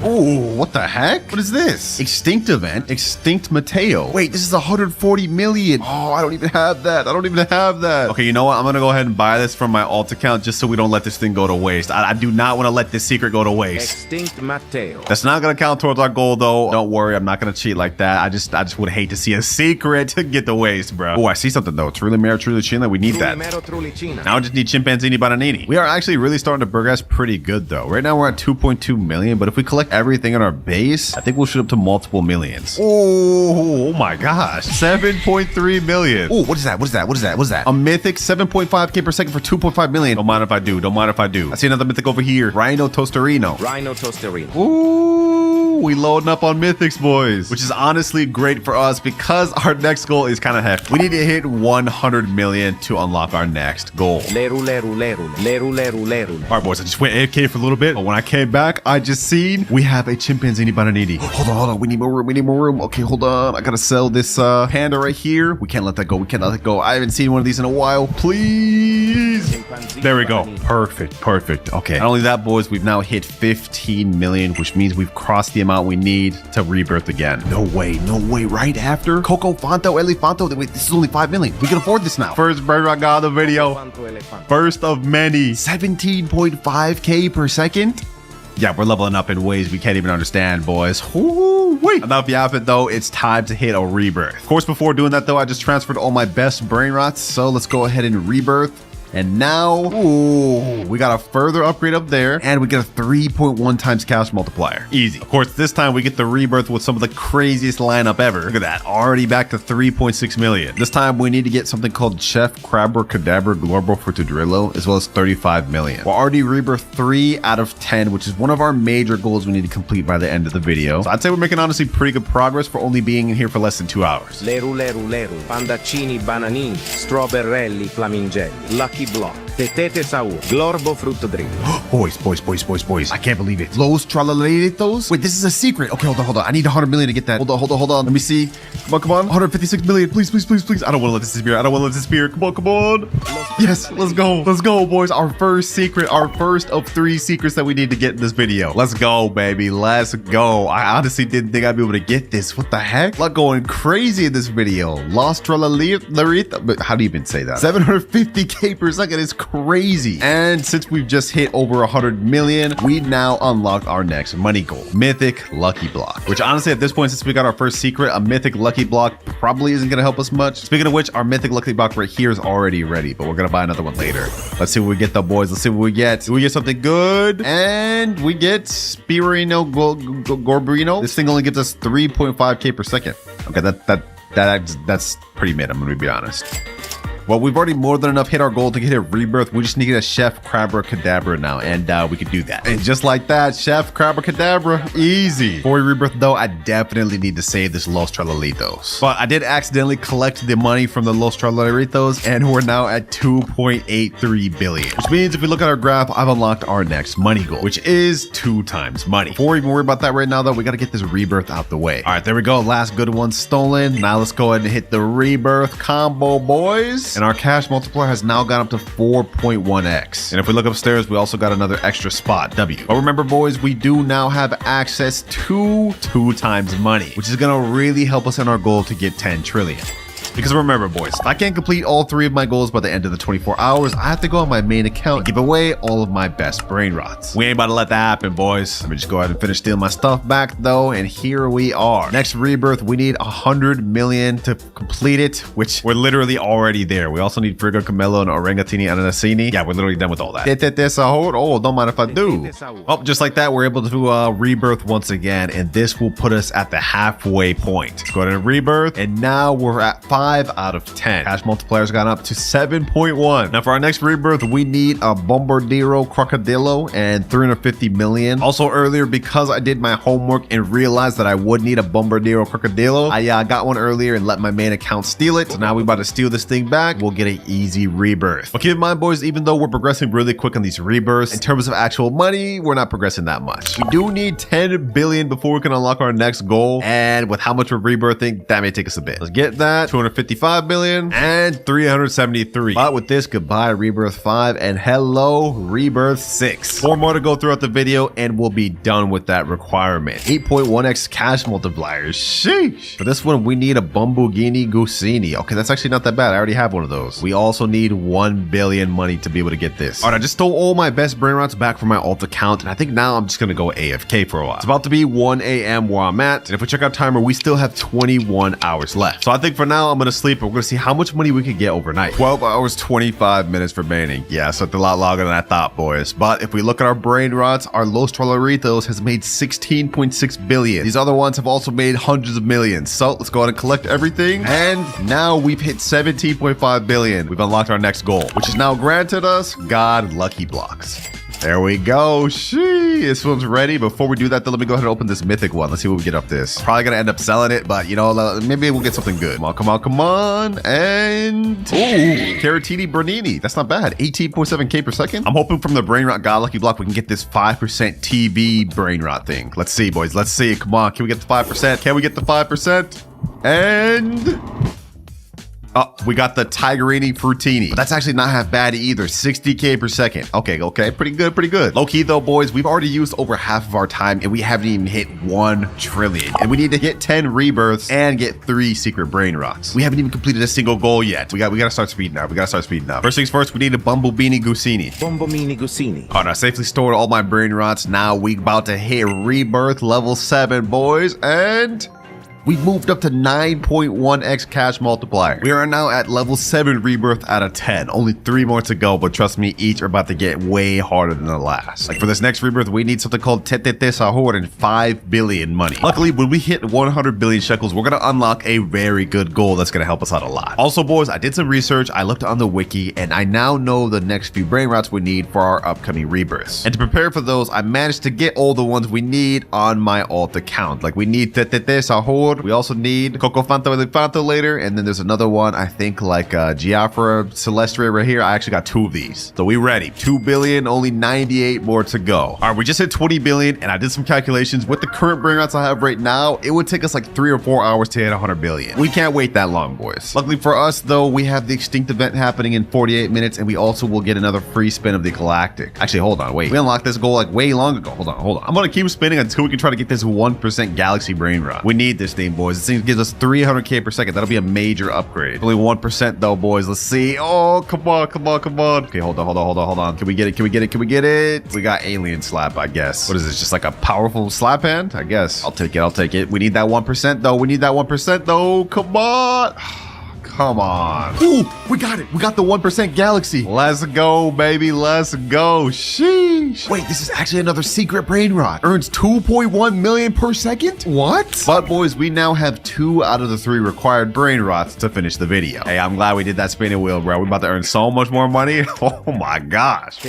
Ooh, what the heck? What is this? Extinct event. Extinct Mateo. Wait, this is 140 million. Oh, I don't even have that. Okay, you know what? I'm gonna go ahead and buy this from my alt account just so we don't let this thing go to waste. I do not want to let this secret go to waste. Extinct Mateo. That's not gonna count towards our goal though. Don't worry, I'm not gonna cheat like that. I just would hate to see a secret to get to waste, bro. Oh, I see something though. Trulimero Trulicina. We need that. Now I just need Chimpanzini Bananini. We are actually really starting to progress pretty good though. Right now we're at 2.2 million, but if we collect everything in our base, I think we'll shoot up to multiple millions. Oh my gosh, 7.3 million. Oh, what is that? A mythic 7.5k per second for 2.5 million. Don't mind if I do. I see another mythic over here. Rhino Tosterino. Ooh, we loading up on mythics, boys, which is honestly great for us because our next goal is kind of hefty. We need to hit 100 million to unlock our next goal. All right, boys, I just went AFK for a little bit, but when I came back, I just seen we have a Chimpanzini Bananiti. Hold on. We need more room. Okay, hold on. I gotta sell this panda right here. We can't let that go. I haven't seen one of these in a while. Please. There we go. Perfect. Okay. Not only that, boys, we've now hit 15 million, which means we've crossed the amount we need to rebirth again. No way. Right after Coco Fanto, Elefanto. Wait, this is only 5 million. We can afford this now. First Brainrot got the video. First of many. 17.5k per second. Yeah, we're leveling up in ways we can't even understand, boys. Wait. Enough yapping though, it's time to hit a rebirth. Of course, before doing that though, I just transferred all my best Brainrots, so let's go ahead and rebirth. And now, ooh, we got a further upgrade up there, and we get a 3.1 times cash multiplier. Easy. Of course, this time we get the rebirth with some of the craziest lineup ever. Look at that, already back to 3.6 million. This time we need to get something called Chef Crabber Cadaver Glorbo Fortudrillo, as well as 35 million. We're already rebirth 3 out of 10, which is one of our major goals we need to complete by the end of the video. So I'd say we're making honestly pretty good progress for only being in here for less than 2 hours. Leru, Pandaccini, Bananini, Strawberrelli, Flamingelli, Lucky Block, Tetete Saur, Glorbo Frutto Drillo. Boys. I can't believe it. Los Tralaleritos? Wait, this is a secret. Okay, hold on. I need 100 million to get that. Hold on. Let me see. Come on. 156 million. Please. I don't want to let this disappear. Come on. Yes, let's go, boys. Our first secret. Our first of 3 secrets that we need to get in this video. Let's go, baby. Let's go. I honestly didn't think I'd be able to get this. What the heck? Luck going crazy in this video. Los Tralaleritos. But how do you even say that? 750k per second is crazy. And since we've just hit over 100 million, we now unlocked our next money goal, Mythic Lucky Block, which honestly at this point, since we got our first secret, a Mythic Lucky Block probably isn't going to help us much. Speaking of which, our Mythic Lucky Block right here is already ready, but we're going to buy another one later. Let's see what we get though, boys. Let's see what we get. Do we get something good? And we get Spirino Gorbrino. This thing only gives us 3.5k per second. Okay, that's pretty mid, I'm going to be honest. Well, we've already more than enough hit our goal to get a rebirth. We just need to get a Chef Crabber Cadabra now, and we can do that. And just like that, Chef Crabber Cadabra, easy. Before we rebirth though, I definitely need to save this Los Tralalitos. But I did accidentally collect the money from the Los Tralalitos, and we're now at 2.83 billion. Which means if we look at our graph, I've unlocked our next money goal, which is 2 times money. Before we even worry about that right now though, we gotta get this rebirth out the way. All right, there we go. Last good one stolen. Now let's go ahead and hit the rebirth combo, boys. And our cash multiplier has now gone up to 4.1x. And if we look upstairs, we also got another extra spot, W. But remember, boys, we do now have access to 2 times money, which is gonna really help us in our goal to get 10 trillion. Because remember, boys, if I can't complete all 3 of my goals by the end of the 24 hours, I have to go on my main account and give away all of my best brain rots. We ain't about to let that happen, boys. Let me just go ahead and finish stealing my stuff back, though, and here we are. Next rebirth, we need 100 million to complete it, which we're literally already there. We also need Frigo, Camelo, and Orangatini Ananasini. Yeah, we're literally done with all that. Oh, don't mind if I do. Oh, just like that, we're able to do rebirth once again, and this will put us at the halfway point. Let's go ahead and rebirth, and now we're at 5 out of 10. Cash multiplier's gone up to 7.1. Now for our next rebirth, we need a Bombardiro Crocodilo and 350 million. Also earlier, because I did my homework and realized that I would need a Bombardiro Crocodilo, I got one earlier and let my main account steal it. So now we're about to steal this thing back. We'll get an easy rebirth. But keep in mind, boys, even though we're progressing really quick on these rebirths, in terms of actual money, we're not progressing that much. We do need 10 billion before we can unlock our next goal. And with how much we're rebirthing, that may take us a bit. Let's get that. 255 billion and 373. But with this, goodbye rebirth 5 and hello rebirth 6. 4 more to go throughout the video and we'll be done with that requirement. 8.1x cash multipliers. Sheesh. For this one, we need a Bumbughini Gusini. Okay, that's actually not that bad. I already have one of those. We also need 1 billion money to be able to get this. All right, I just stole all my best brain rots back from my alt account, and I think now I'm just gonna go AFK for a while. It's about to be 1 a.m. where I'm at, and if we check our timer, we still have 21 hours left. So I think for now, I'm gonna sleep, and we're gonna see how much money we could get overnight. 12 hours, 25 minutes remaining. Yeah, so it's a lot longer than I thought, boys. But if we look at our brain rots, our Los Trolleritos has made 16.6 billion. These other ones have also made hundreds of millions. So let's go ahead and collect everything. And now we've hit 17.5 billion. We've unlocked our next goal, which is now granted us God Lucky Blocks. There we go. Shee, this one's ready. Before we do that, though, let me go ahead and open this mythic one. Let's see what we get up this. Probably gonna end up selling it, but you know, maybe we'll get something good. Come on, come on, come on. And ooh, Caratini Bernini. That's not bad. 18.7k per second. I'm hoping from the brain rot God Lucky Block we can get this 5% TV brain rot thing. Let's see, boys. Let's see. Come on. Can we get the 5%? Can we get the 5%? And oh, we got the Tigerini Fruitini. But that's actually not half bad either. 60k per second. Okay, pretty good, pretty good. Low key though, boys, we've already used over half of our time and we haven't even hit 1 trillion. And we need to hit 10 rebirths and get 3 secret brain rots. We haven't even completed a single goal yet. We gotta start speeding up. First things first, we need a Bumblebini Gusini. Bombomini Gusini. All right, I safely stored all my brain rots. Now we about to hit rebirth level 7, boys, and we moved up to 9.1x cash multiplier. We are now at level 7 rebirth out of 10. Only 3 more to go, but trust me, each are about to get way harder than the last. Like for this next rebirth, we need something called Tetete Sahur and 5 billion money. Luckily, when we hit 100 billion shekels, we're gonna unlock a very good goal that's gonna help us out a lot. Also, boys, I did some research. I looked on the wiki, and I now know the next few brain rots we need for our upcoming rebirths. And to prepare for those, I managed to get all the ones we need on my alt account. Like we need Tetete Sahur. We also need Coco Fanta Elefanto later, and then there's another one, I think like Giafra Celestia right here. I actually got 2 of these. So we ready. 2 billion, only 98 more to go. All right, we just hit 20 billion, and I did some calculations. With the current brain rots I have right now, it would take us like 3 or 4 hours to hit 100 billion. We can't wait that long, boys. Luckily for us, though, we have the Extinct event happening in 48 minutes, and we also will get another free spin of the Galactic. Actually, hold on, wait. We unlocked this goal like way long ago. Hold on. I'm gonna keep spinning until we can try to get this 1% Galaxy brain rot. We need this thing, boys. This thing gives us 300k per second. That'll be a major upgrade. Only 1% though, boys. Let's see. Oh, come on. Okay, hold on. Can we get it? We got alien slap, I guess. What is this? Just like a powerful slap hand? I guess. I'll take it. We need that 1% though. Come on. Come on. Ooh, we got it. We got the 1% Galaxy. Let's go, baby. Let's go. Sheesh. Wait, this is actually another secret brain rot. Earns 2.1 million per second? What? But boys, we now have 2 out of the 3 required brain rots to finish the video. Hey, I'm glad we did that spinning wheel, bro. We're about to earn so much more money. Oh my gosh.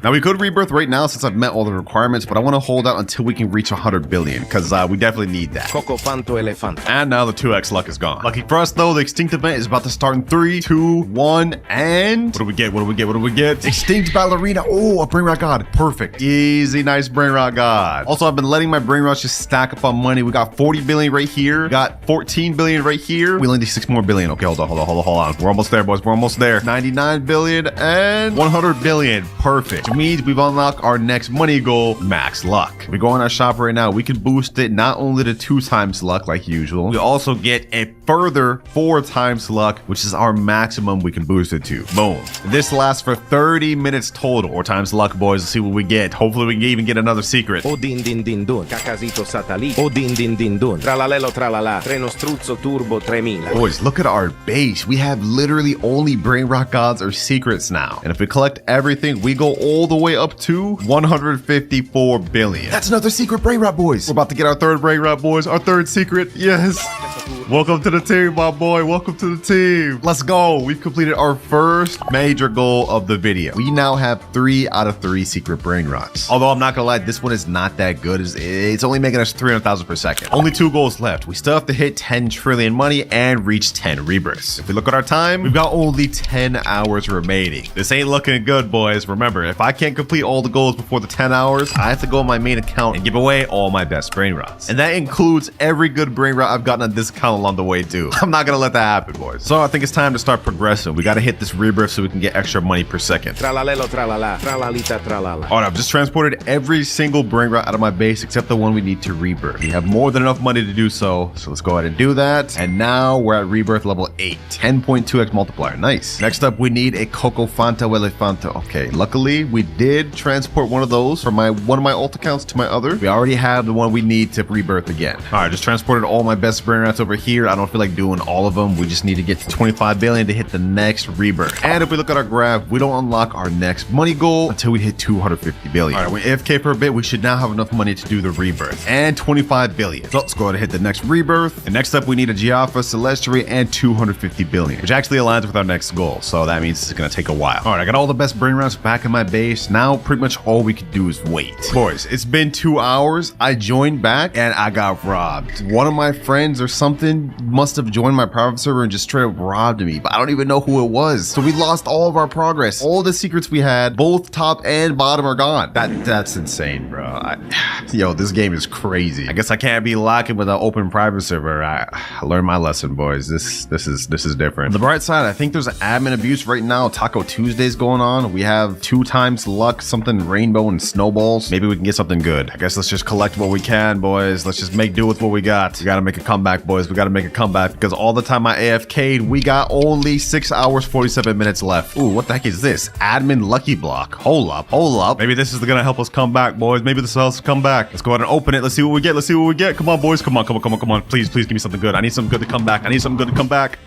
Now we could rebirth right now since I've met all the requirements, but I want to hold out until we can reach 100 billion because we definitely need that. Coco Fanto Elefante. And now the 2x luck is gone. Lucky for us though, the Extinct event is about to start in 3, 2, 1, and what do we get? Extinct Ballerina. Oh, a brain rot god. Perfect. Easy, nice brain rot god. Also, I've been letting my brain rots just stack up on money. We got 40 billion right here. We got 14 billion right here. We only need 6 more billion. Okay, hold on. We're almost there, boys. We're almost there. 99 billion and 100 billion. Perfect. Which means we've unlocked our next money goal, max luck. We go on our shop right now. We can boost it not only to 2 times luck like usual. We also get a further 4 times times luck, which is our maximum we can boost it to. Boom. This lasts for 30 minutes total, or times luck, boys. Let's see what we get. Hopefully we can even get another secret. O din din din dun, cacasito satellite. O din din din dun, tralalelo tralala, treno struzzo turbo 3000. Boys, look at our base. We have literally only Brainrot gods or secrets now. And if we collect everything, we go all the way up to 154 billion. That's another secret Brainrot, boys. We're about to get our third Brainrot, boys. Our third secret. Yes. Welcome to the team, my boy. Welcome to the team. Let's go. We've completed our first major goal of the video. We now have 3 out of 3 secret Brainrots. Although I'm not gonna lie, this one is not that good. It's only making us 300,000 per second. Only 2 goals left. We still have to hit 10 trillion money and reach 10 rebirths. If we look at our time, we've got only 10 hours remaining. This ain't looking good, boys. Remember, if I can't complete all the goals before the 10 hours, I have to go on my main account and give away all my best Brainrots. And that includes every good Brainrot I've gotten on this account along the way too. I'm not gonna let that happen, boys. So I think it's time to start progressing. We gotta hit this rebirth so we can get extra money per second. Tralalelo tralala, tralalita tralala. All right, I've just transported every single Brainrot out of my base except the one we need to rebirth. We have more than enough money to do so, so let's go ahead and do that. And now we're at rebirth level 8, 10.2x multiplier. Nice. Next up, we need a Coco Fanta Elefanta. Okay, luckily we did transport one of those from one of my alt accounts to my other. We already have the one we need to rebirth again. All right, just transported all my best Brainrots over here. I don't feel like doing all of them. We just need to get to 25 billion to hit the next rebirth. And if we look at our graph, we don't unlock our next money goal until we hit 250 billion. All right, we're AFK for a bit. We should now have enough money to do the rebirth and 25 billion. So let's go ahead and hit the next rebirth. And next up, we need a Giaffa, Celestri, and 250 billion, which actually aligns with our next goal. So that means it's gonna take a while. All right, I got all the best Brainrots back in my base. Now pretty much all we can do is wait. Boys, it's been 2 hours. I joined back and I got robbed. One of my friends or something must have joined my private server and just straight up robbed me, but I don't even know who it was. So we lost all of our progress. All the secrets we had, both top and bottom, are gone. That's insane, bro. Yo, this game is crazy. I guess I can't be locking with an open private server. I learned my lesson, boys. This is different. On the bright side, I think there's admin abuse right now. Taco Tuesday's going on. We have 2 times luck, something rainbow and snowballs. Maybe we can get something good. I guess let's just collect what we can, boys. Let's just make do with what we got. We gotta make a comeback, boys. We gotta make a comeback because all the time I AFK'd, we got only 6 hours, 47 minutes left. Ooh, what the heck is this? Admin lucky block. Hold up. Maybe this is gonna help us come back, boys. Maybe this will help us come back. Let's go ahead and open it. Let's see what we get. Come on, boys. Come on. Please give me something good. I need something good to come back.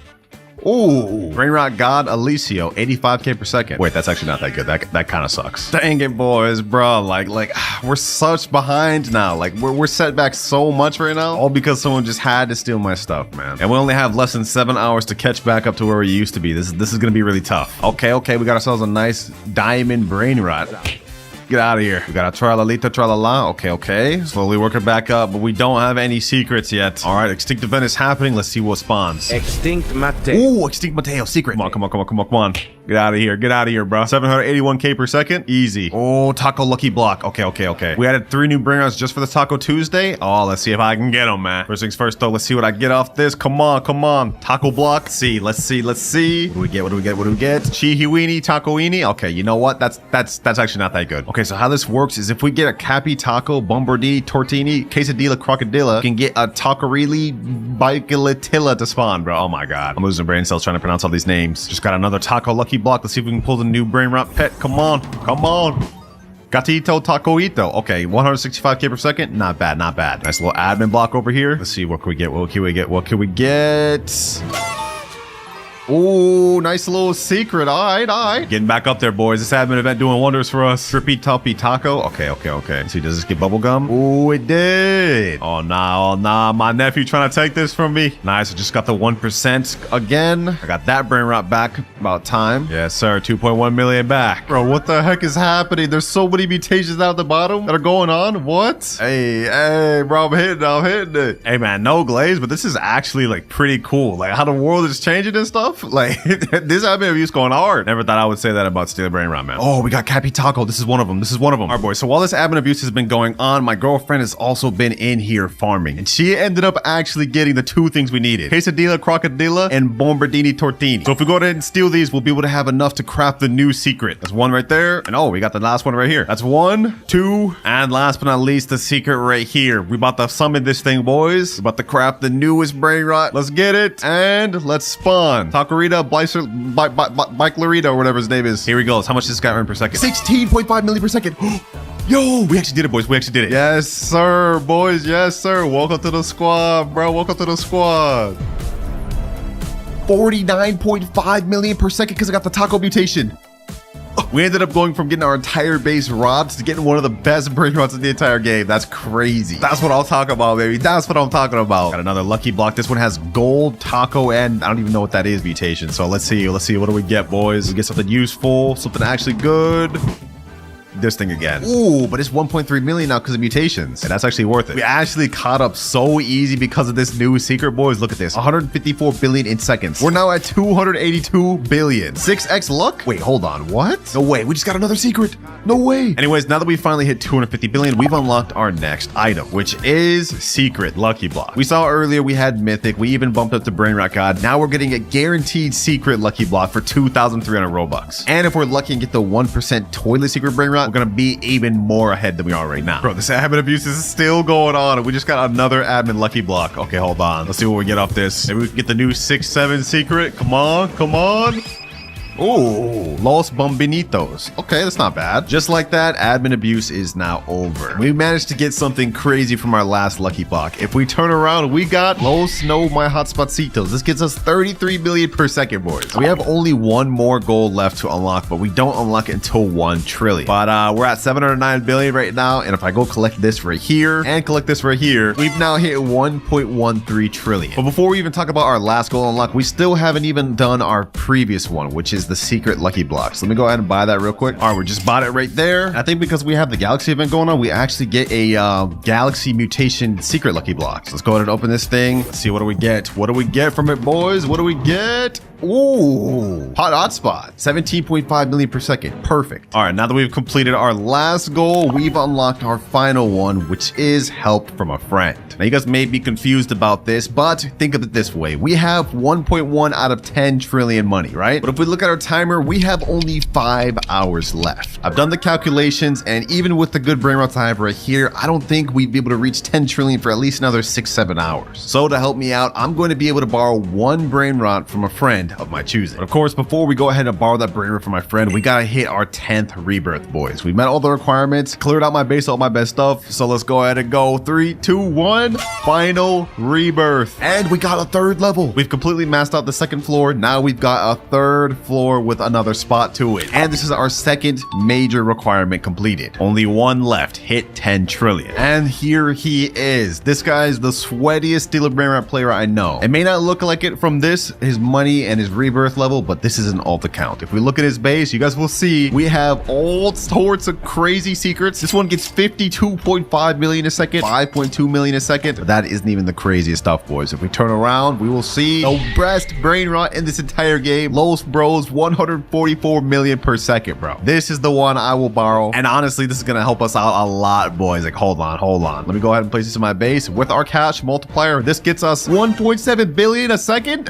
Ooh, Brainrot God Alicio, 85k per second. Wait, that's actually not that good. That kind of sucks. Dang it, boys, bro. Like we're such behind now. Like we're set back so much right now, all because someone just had to steal my stuff, man. And we only have less than 7 hours to catch back up to where we used to be. This is gonna be really tough. Okay, we got ourselves a nice diamond Brainrot. Get out of here. We got a tralalita tralala. Okay. Slowly working back up, but we don't have any secrets yet. All right, extinct event is happening. Let's see what spawns. Extinct Matteo. Ooh, extinct Matteo secret. Come on. Get out of here, bro. 781k per second. Easy. Oh, taco lucky block. Okay. We added 3 new Brainrots just for the Taco Tuesday. Oh, let's see if I can get them, man. First things first, though. Let's see what I get off this. Come on. Taco block. Let's see. What do we get? Chihiwini, tacoini. Okay, you know what? That's actually not that good. Okay, so how this works is if we get a Cappy Taco, Bombardi, Tortini, Quesadilla, Crocodilla, we can get a Tacorini, Bicalatilla to spawn, bro. Oh my god. I'm losing brain cells trying to pronounce all these names. Just got another Taco lucky block. Let's see if we can pull the new Brainrot pet. Come on. Gatito Tacoito. Okay, 165k per second. Not bad. Nice little admin block over here. Let's see, what can we get? Ooh, nice little secret. All right. Getting back up there, boys. This admin event doing wonders for us. Trippy Tuppy Taco. Okay. Let's see, does this get bubblegum? Ooh, it did. Oh, nah. My nephew trying to take this from me. Nice. I just got the 1% again. I got that Brainrot back. About time. Yes, sir. 2.1 million back. Bro, what the heck is happening? There's so many mutations out the bottom that are going on. What? Hey, bro, I'm hitting it. Hey, man, no glaze, but this is actually like pretty cool. Like how the world is changing and stuff. off. Like, this admin abuse going hard. Never thought I would say that about Stealer Brainrot, man. Oh, we got Cappy Taco. This is one of them. This is one of them. All right, boys. So while this admin abuse has been going on, my girlfriend has also been in here farming. And she ended up actually getting the 2 things we needed. Quesadilla Crocodilla and Bombardini Tortini. So if we go ahead and steal these, we'll be able to have enough to craft the new secret. That's 1 right there. And oh, we got the last one right here. That's 1, 2, and last but not least, the secret right here. We about to summon this thing, boys. We're about to craft the newest Brainrot. Let's get it. And let's spawn. Takarita, Bike Larita, or whatever his name is. Here we go. How much does this guy earn per second? 16.5 million per second. Yo, we actually did it, boys. We actually did it. Yes, sir, boys. Yes, sir. Welcome to the squad, bro. Welcome to the squad. 49.5 million per second because I got the taco mutation. We ended up going from getting our entire base robbed to getting one of the best Brainrots in the entire game. That's crazy. That's what I'll talk about, baby. That's what I'm talking about. Got another lucky block. This one has gold, taco, and I don't even know what that is mutation. So let's see. Let's see. What do we get, boys? We get something useful, something actually good. This thing again. Ooh, but it's 1.3 million now because of mutations. And that's actually worth it. We actually caught up so easy because of this new secret, boys. Look at this. 154 billion in seconds. We're now at 282 billion. 6x luck? Wait, hold on. What? No way. We just got another secret. No way. Anyways, now that we finally hit 250 billion, we've unlocked our next item, which is secret lucky block. We saw earlier we had mythic. We even bumped up to Brainrot God. Now we're getting a guaranteed secret lucky block for 2,300 Robux. And if we're lucky and get the 1% toilet secret Brainrot, we're gonna be even more ahead than we are right now. Bro, this admin abuse is still going on, and we just got another admin lucky block. Okay, hold on. Let's see what we get off this. Maybe we can get the new 6-7 secret. Come on, come on. Ooh, Los Bombinitos. Okay, that's not bad. Just like that, admin abuse is now over. We managed to get something crazy from our last lucky block. If we turn around, we got Los No My Hotspotcitos. This gets us 33 million per second, boys. We have only 1 more goal left to unlock, but we don't unlock it until 1 trillion. But we're at 709 billion right now, and if I go collect this right here and collect this right here, we've now hit 1.13 trillion. But before we even talk about our last goal unlock, we still haven't even done our previous one, which is the secret lucky blocks. Let me go ahead and buy that real quick. All right, we just bought it right there. I think because we have the galaxy event going on, we actually get a galaxy mutation secret lucky blocks. Let's go ahead and open this thing. Let's see, what do we get? What do we get from it, boys? What do we get? Ooh, hotspot, 17.5 million per second. Perfect. All right, now that we've completed our last goal, we've unlocked our final one, which is help from a friend. Now, you guys may be confused about this, but think of it this way. We have 1.1 out of 10 trillion money, right? But if we look at our timer, we have only 5 hours left. I've done the calculations, and even with the good Brainrots I have right here, I don't think we'd be able to reach 10 trillion for at least another 6-7 hours. So to help me out, I'm going to be able to borrow 1 Brainrot from a friend of my choosing. But of course, before we go ahead and borrow that Brainrot from my friend, we gotta hit our 10th rebirth, boys. We met all the requirements, cleared out my base, all my best stuff. So let's go ahead and go 3, 2, 1. Final rebirth. And we got a 3rd level. We've completely maxed out the 2nd floor. Now we've got a 3rd floor with another spot to it. And this is our 2nd major requirement completed. Only 1 left. Hit 10 trillion. And here he is. This guy is the sweatiest Stealer Brainrot player I know. It may not look like it from this, his money and his rebirth level, but this is an alt account. If we look at his base, you guys will see we have all sorts of crazy secrets. This one gets 52.5 million a second, 5.2 million a second. But that isn't even the craziest stuff, boys. If we turn around, we will see the best Brainrot in this entire game. Los Bros, 144 million per second, bro. This is the one I will borrow. And honestly, this is going to help us out a lot, boys. Like, hold on. Let me go ahead and place this in my base. With our cash multiplier, this gets us 1.7 billion a second.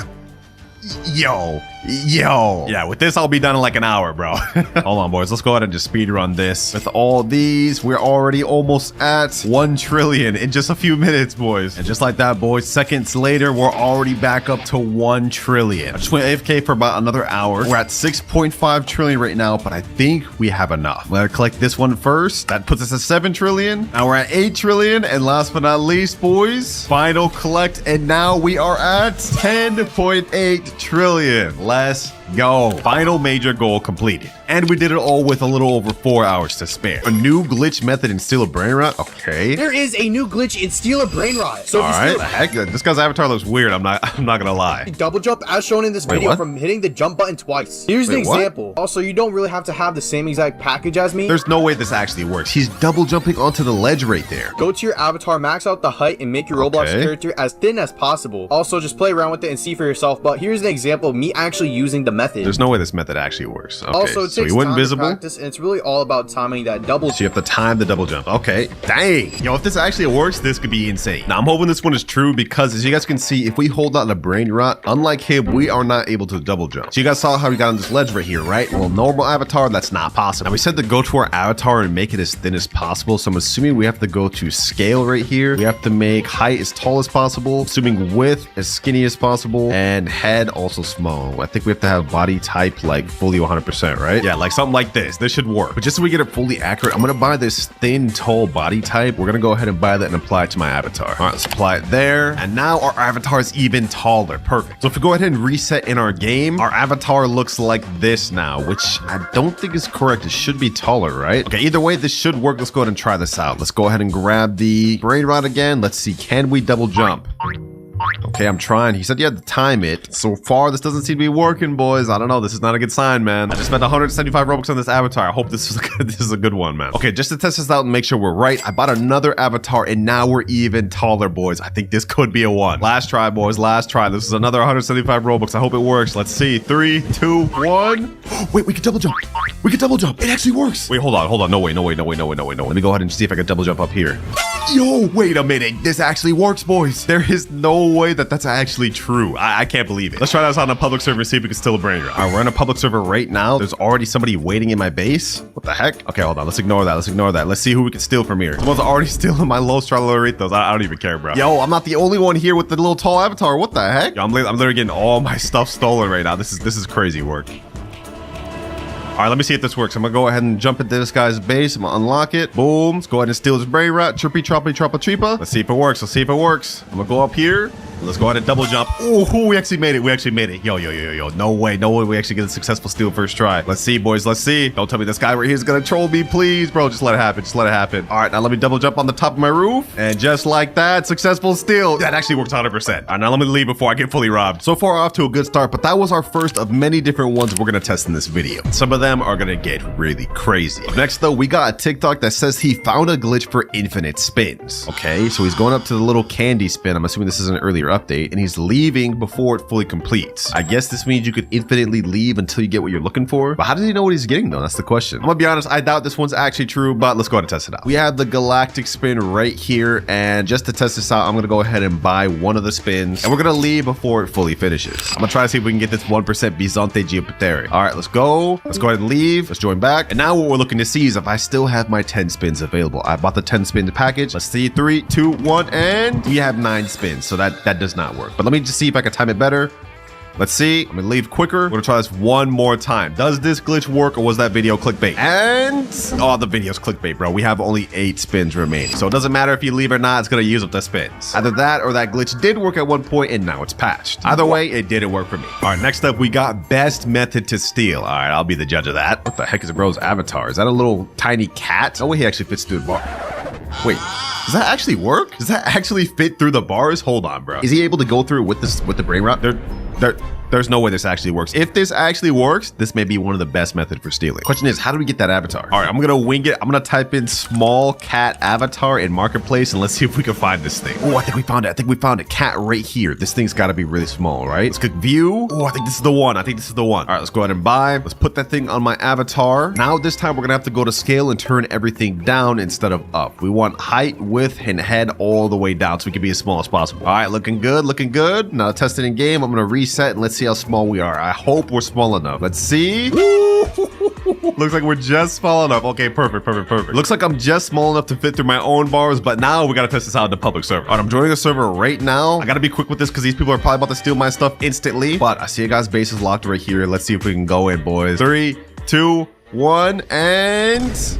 Yo. Yeah, with this, I'll be done in like an hour, bro. Hold on, boys. Let's go ahead and just speed run this. With all these, we're already almost at 1 trillion in just a few minutes, boys. And just like that, boys, seconds later, we're already back up to 1 trillion. I just went AFK for about another hour. We're at 6.5 trillion right now, but I think we have enough. I'm gonna collect this one first. That puts us at 7 trillion. Now we're at 8 trillion. And last but not least, boys, final collect. And now we are at 10.8 trillion. Let's go. Final major goal completed. And we did it all with a little over 4 hours to spare. A new glitch method in Steal a Brainrot? Okay. There is a new glitch in Steal a Brainrot. So All right. Heck, this guy's avatar looks weird. I'm not gonna lie. Double jump as shown in this video from hitting the jump button twice. Here's the example. Also, you don't really have to have the same exact package as me. There's no way this actually works. He's double jumping onto the ledge right there. Go to your avatar, max out the height, and make your Roblox character as thin as possible. Also, just play around with it and see for yourself. But here's an example of me actually using the method. There's no way this method actually works. Okay, also, it so takes he went time invisible. to practice, and it's really all about timing that double. So you have to time the double jump. Okay, dang. Yo, if this actually works, this could be insane. Now, I'm hoping this one is true because as you guys can see, if we hold out a brain rot, unlike him, we are not able to double jump. So you guys saw how we got on this ledge right here, right? Well, normal avatar, that's not possible. Now, we said to go to our avatar and make it as thin as possible. So I'm assuming we have to go to scale right here. We have to make height as tall as possible, assuming width as skinny as possible, and head also small. I think we have to have body type like fully 100%, right? Yeah, like something like this. This should work. But just so we get it fully accurate, I'm gonna buy this thin, tall body type. We're gonna go ahead and buy that and apply it to my avatar. All right, let's apply it there. And now our avatar is even taller. Perfect. So if we go ahead and reset in our game, our avatar looks like this now, which I don't think is correct. It should be taller, right? Okay, either way, this should work. Let's go ahead and try this out. Let's go ahead and grab the brain rod again. Let's see, can we double jump? Okay, I'm trying. He said you had to time it. So far, this doesn't seem to be working, boys. I don't know. This is not a good sign, man. I just spent 175 Robux on this avatar. I hope this is a good one, man. Okay, just to test this out and make sure we're right, I bought another avatar, and now we're even taller, boys. I think this could be a one. Last try, boys. Last try. This is another 175 Robux. I hope it works. Let's see. 3, 2, 1. Wait, we can double jump. We can double jump. It actually works. Wait, hold on. No way. Let me go ahead and see if I can double jump up here. Yo, wait a minute. This actually works, boys. There is no way that that's actually true. I can't believe it. Let's try this out on a public server and see if we can steal a brain rot. All right, we're in a public server right now. There's already somebody waiting in my base. What the heck? Okay, hold on. Let's ignore that. Let's see who we can steal from here. Someone's already stealing my Los Traloritos. I don't even care, bro. Yo, I'm not the only one here with the little tall avatar. What the heck? Yo, I'm literally getting all my stuff stolen right now. This is crazy work. All right, let me see if this works. I'm gonna go ahead and jump into this guy's base. I'm gonna unlock it. Boom. Let's go ahead and steal his brain rot. Chirpy, troppy, troppa, treepa. Let's see if it works. I'm gonna go up here. Let's go ahead and double jump. Oh, we actually made it. Yo. No way we actually get a successful steal first try. Let's see, boys. Let's see. Don't tell me this guy right here is gonna troll me, please, bro. Just let it happen. All right, now let me double jump on the top of my roof. And just like that, successful steal. That actually works 100%. All right, now let me leave before I get fully robbed. So far, off to a good start, but that was our first of many different ones we're gonna test in this video. Some of them are gonna get really crazy. Next, though, we got a TikTok that says he found a glitch for infinite spins. Okay, so he's going up to the little candy spin. I'm assuming this is an earlier update, and he's leaving before it fully completes. I guess this means you could infinitely leave until you get what you're looking for. But how does he know what he's getting, though? That's the question. I'm gonna be honest, I doubt this one's actually true, but let's go ahead and test it out. We have the galactic spin right here, and just to test this out, I'm gonna go ahead and buy one of the spins, and we're gonna leave before it fully finishes. I'm gonna try to see if we can get this 1% Bisonte Geopatere. All right, let's go. Let's go ahead and leave. Let's join back. And now what we're looking to see is if I still have my 10 spins available. I bought the 10 spin package. Let's see, 3, 2, 1, and we have 9 spins, so that does not work. But let me just see if I can time it better. Let's see. I'm gonna leave quicker. We're gonna try this one more time. Does this glitch work, or was that video clickbait? And oh, the video's clickbait, bro. We have only 8 spins remaining, so it doesn't matter if you leave or not. It's gonna use up the spins. Either that or that glitch did work at one point and now it's patched. Either way, it didn't work for me. All right, next up we got best method to steal. All right, I'll be the judge of that. What the heck is bro's avatar? Is that a little tiny cat? No way he actually fits through the bar. Wait, does that actually work? Does that actually fit through the bars? Hold on, bro. Is he able to go through with the brain rot? There's no way this actually works. If this actually works, this may be one of the best methods for stealing. Question is, how do we get that avatar? All right, I'm gonna wing it. I'm gonna type in small cat avatar in marketplace, and let's see if we can find this thing. Oh, I think we found it. Cat right here. This thing's gotta be really small, right? Let's click view. Oh, I think this is the one. All right, let's go ahead and buy. Let's put that thing on my avatar. Now this time we're gonna have to go to scale and turn everything down instead of up. We want height, width, and head all the way down so we can be as small as possible. All right, looking good. Now test it in game. I'm gonna reset and let's see how small we are. I hope we're small enough. Let's see. Looks like we're just small enough. Okay, perfect. Looks like I'm just small enough to fit through my own bars, but now we gotta test this out in the public server. All right, I'm joining the server right now. I gotta be quick with this because these people are probably about to steal my stuff instantly, but I see a guy's base is locked right here. Let's see if we can go in, boys. 3, 2, 1, and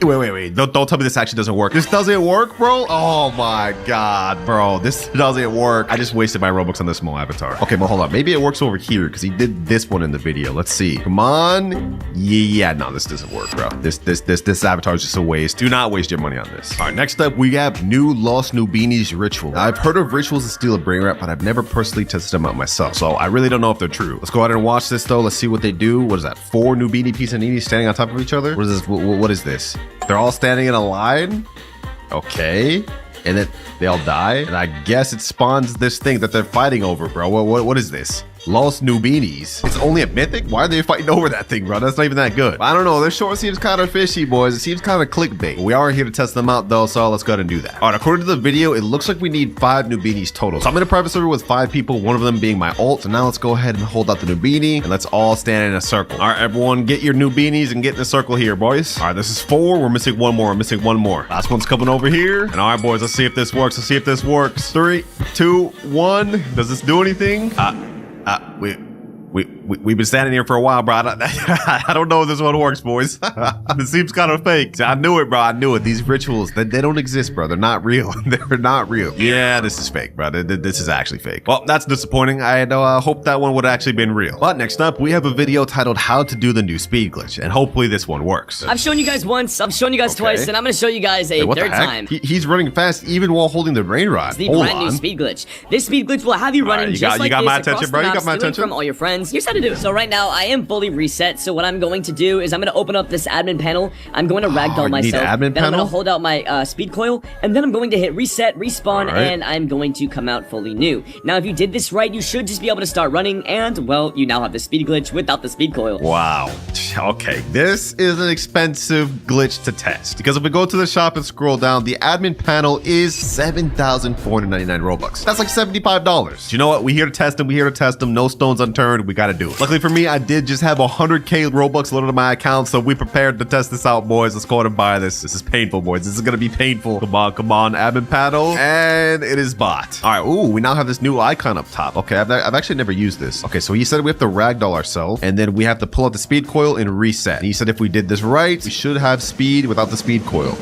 Wait. Don't tell me this actually doesn't work. This doesn't work, bro? Oh my God, bro. This doesn't work. I just wasted my Robux on this small avatar. Okay, but hold on. Maybe it works over here because he did this one in the video. Let's see. Come on. Yeah, no, this doesn't work, bro. This avatar is just a waste. Do not waste your money on this. All right, next up, we have new Lost Nubinis ritual. Now, I've heard of rituals to steal a Brainrot, but I've never personally tested them out myself. So I really don't know if they're true. Let's go ahead and watch this though. Let's see what they do. What is that? 4 Nubini Pisaninis standing on top of each other? What is this? What is this? They're all standing in a line? Okay. And then they all die? And I guess it spawns this thing that they're fighting over, bro. What is this? Lost Nubinis. It's only a mythic? Why are they fighting over that thing, bro? That's not even that good. I don't know. This short seems kind of fishy, boys. It seems kind of clickbait. We are here to test them out, though, so let's go ahead and do that. All right, according to the video, it looks like we need 5 Nubinis total. So I'm in a private server with 5 people, one of them being my ult. So now let's go ahead and hold out the Nubini, and let's all stand in a circle. All right, everyone, get your Nubinis and get in a circle here, boys. All right, this is 4. We're missing 1 more. I'm missing 1 more. Last one's coming over here. And all right, boys, let's see if this works. 3, 2, 1. Does this do anything? We've been standing here for a while, bro. I don't know if this one works, boys. It seems kind of fake. I knew it, bro. I knew it. These rituals, they don't exist, bro. They're not real. They're not real. Yeah, this is fake, bro. This is actually fake. Well, that's disappointing. I had hoped that one would have actually been real. But next up, we have a video titled How to Do the New Speed Glitch, and hopefully this one works. I've shown you guys once, I've shown you guys twice, and I'm gonna show you guys a What third the heck? time. He's running fast even while holding the Brainrot. It's the brand new speed glitch. This speed glitch will have you running you just got like my this attention, across bro. the You got map, my stealing attention. from all your friends. Here's how to do it. So right now, I am fully reset, so what I'm going to do is I'm going to open up this admin panel. I'm going to ragdoll you need myself. admin Then I'm panel? going to hold out my speed coil, and then I'm going to hit reset, respawn, Alright. and I'm going to come out fully new. Now, if you did this right, you should just be able to start running, and, well, you now have the speed glitch without the speed coil. Wow. Okay, this is an expensive glitch to test because if we go to the shop and scroll down, the admin panel is 7,499 Robux. That's like $75. You know what? We here to test them. We here to test them. No stones unturned. We got to do it. Luckily for me, I did just have 100k Robux loaded to my account, so we prepared to test this out, boys. Let's go ahead and buy this. This is painful, boys. This is gonna be painful. Come on, admin panel, and it is bought. All right. Ooh, we now have this new icon up top. Okay, I've actually never used this. Okay, so he said we have to ragdoll ourselves, and then we have to pull out the speed coil and reset. And he said if we did this right, we should have speed without the speed coil.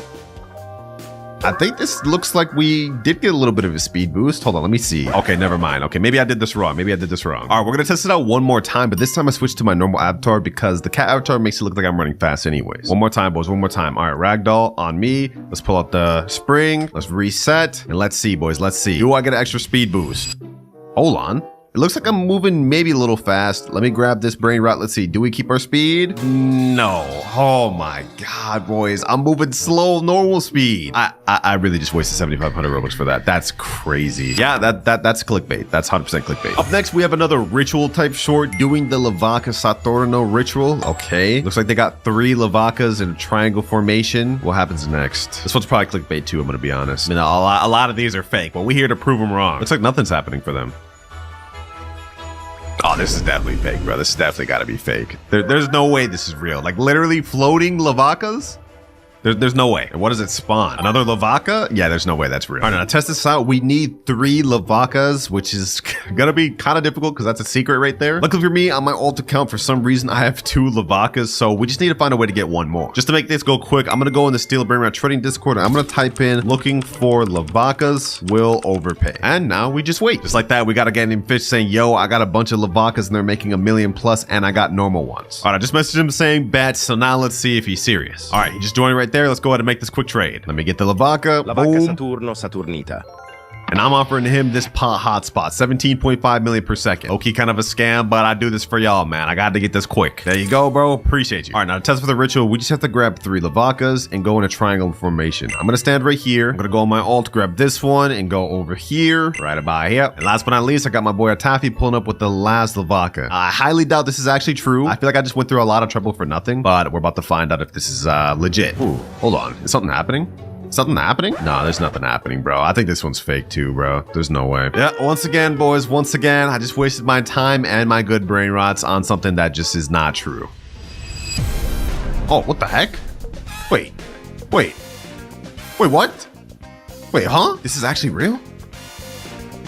I think this looks like we did get a little bit of a speed boost. Hold on, let me see. Okay, never mind. Okay, maybe I did this wrong. All right, we're gonna test it out one more time, but this time I switched to my normal avatar because the cat avatar makes it look like I'm running fast anyways. One more time, boys, one more time. All right, ragdoll on me. Let's pull out the spring. Let's reset. And let's see, boys, let's see. Do I get an extra speed boost? Hold on. It looks like I'm moving maybe a little fast. Let me grab this Brainrot. Let's see. Do we keep our speed? No. Oh my God, boys. I'm moving slow, normal speed. I really just wasted 7,500 Robux for that. That's crazy. Yeah, that's clickbait. That's 100% clickbait. Up next, we have another ritual type short doing the Lavaca Saturno ritual. Okay. Looks like they got 3 Lavacas in a triangle formation. What happens next? This one's probably clickbait too, I'm going to be honest. I mean, a lot of these are fake, but we're here to prove them wrong. Looks like nothing's happening for them. Oh, this is definitely fake, bro. This has definitely got to be fake. There's no way this is real. Like, literally floating Lavacas? There's no way. And what does it spawn? Another Lavaca? Yeah, there's no way that's real. All right, now test this out. We need 3 Lavacas, which is gonna be kind of difficult because that's a secret right there. Luckily for me, on my alt account, for some reason, I have 2 Lavacas, so we just need to find a way to get 1 more. Just to make this go quick, I'm gonna go in the Steal a Brainrot Trading Discord, and I'm gonna type in looking for Lavacas will overpay. And now we just wait. Just like that, we got a guy named Fish saying, yo, I got a bunch of Lavacas and they're making 1 million plus, and I got normal ones. All right, I just messaged him saying bet, so now let's see if he's serious. All right, he just joined right there. Let's go ahead and make this quick trade. Let me get the Lavaca. La vacca Boom. Saturno Saturnita. And I'm offering him this pot hotspot, 17.5 million per second. Okay, kind of a scam, but I do this for y'all, man. I got to get this quick. There you go, bro. Appreciate you. All right, now to test for the ritual, we just have to grab 3 Lavacas and go in a triangle formation. I'm going to stand right here. I'm going to go on my alt, grab this one, and go over here, right about here. And last but not least, I got my boy Atafi pulling up with the last Lavaca. I highly doubt this is actually true. I feel like I just went through a lot of trouble for nothing, but we're about to find out if this is legit. Ooh, hold on. Is something happening? Something happening? No, there's nothing happening, bro. I think this one's fake too, bro. There's no way. Yeah, once again, boys, once again, I just wasted my time and my good Brainrots on something that just is not true. Oh, what the heck? Wait, what? Wait, huh? This is actually real?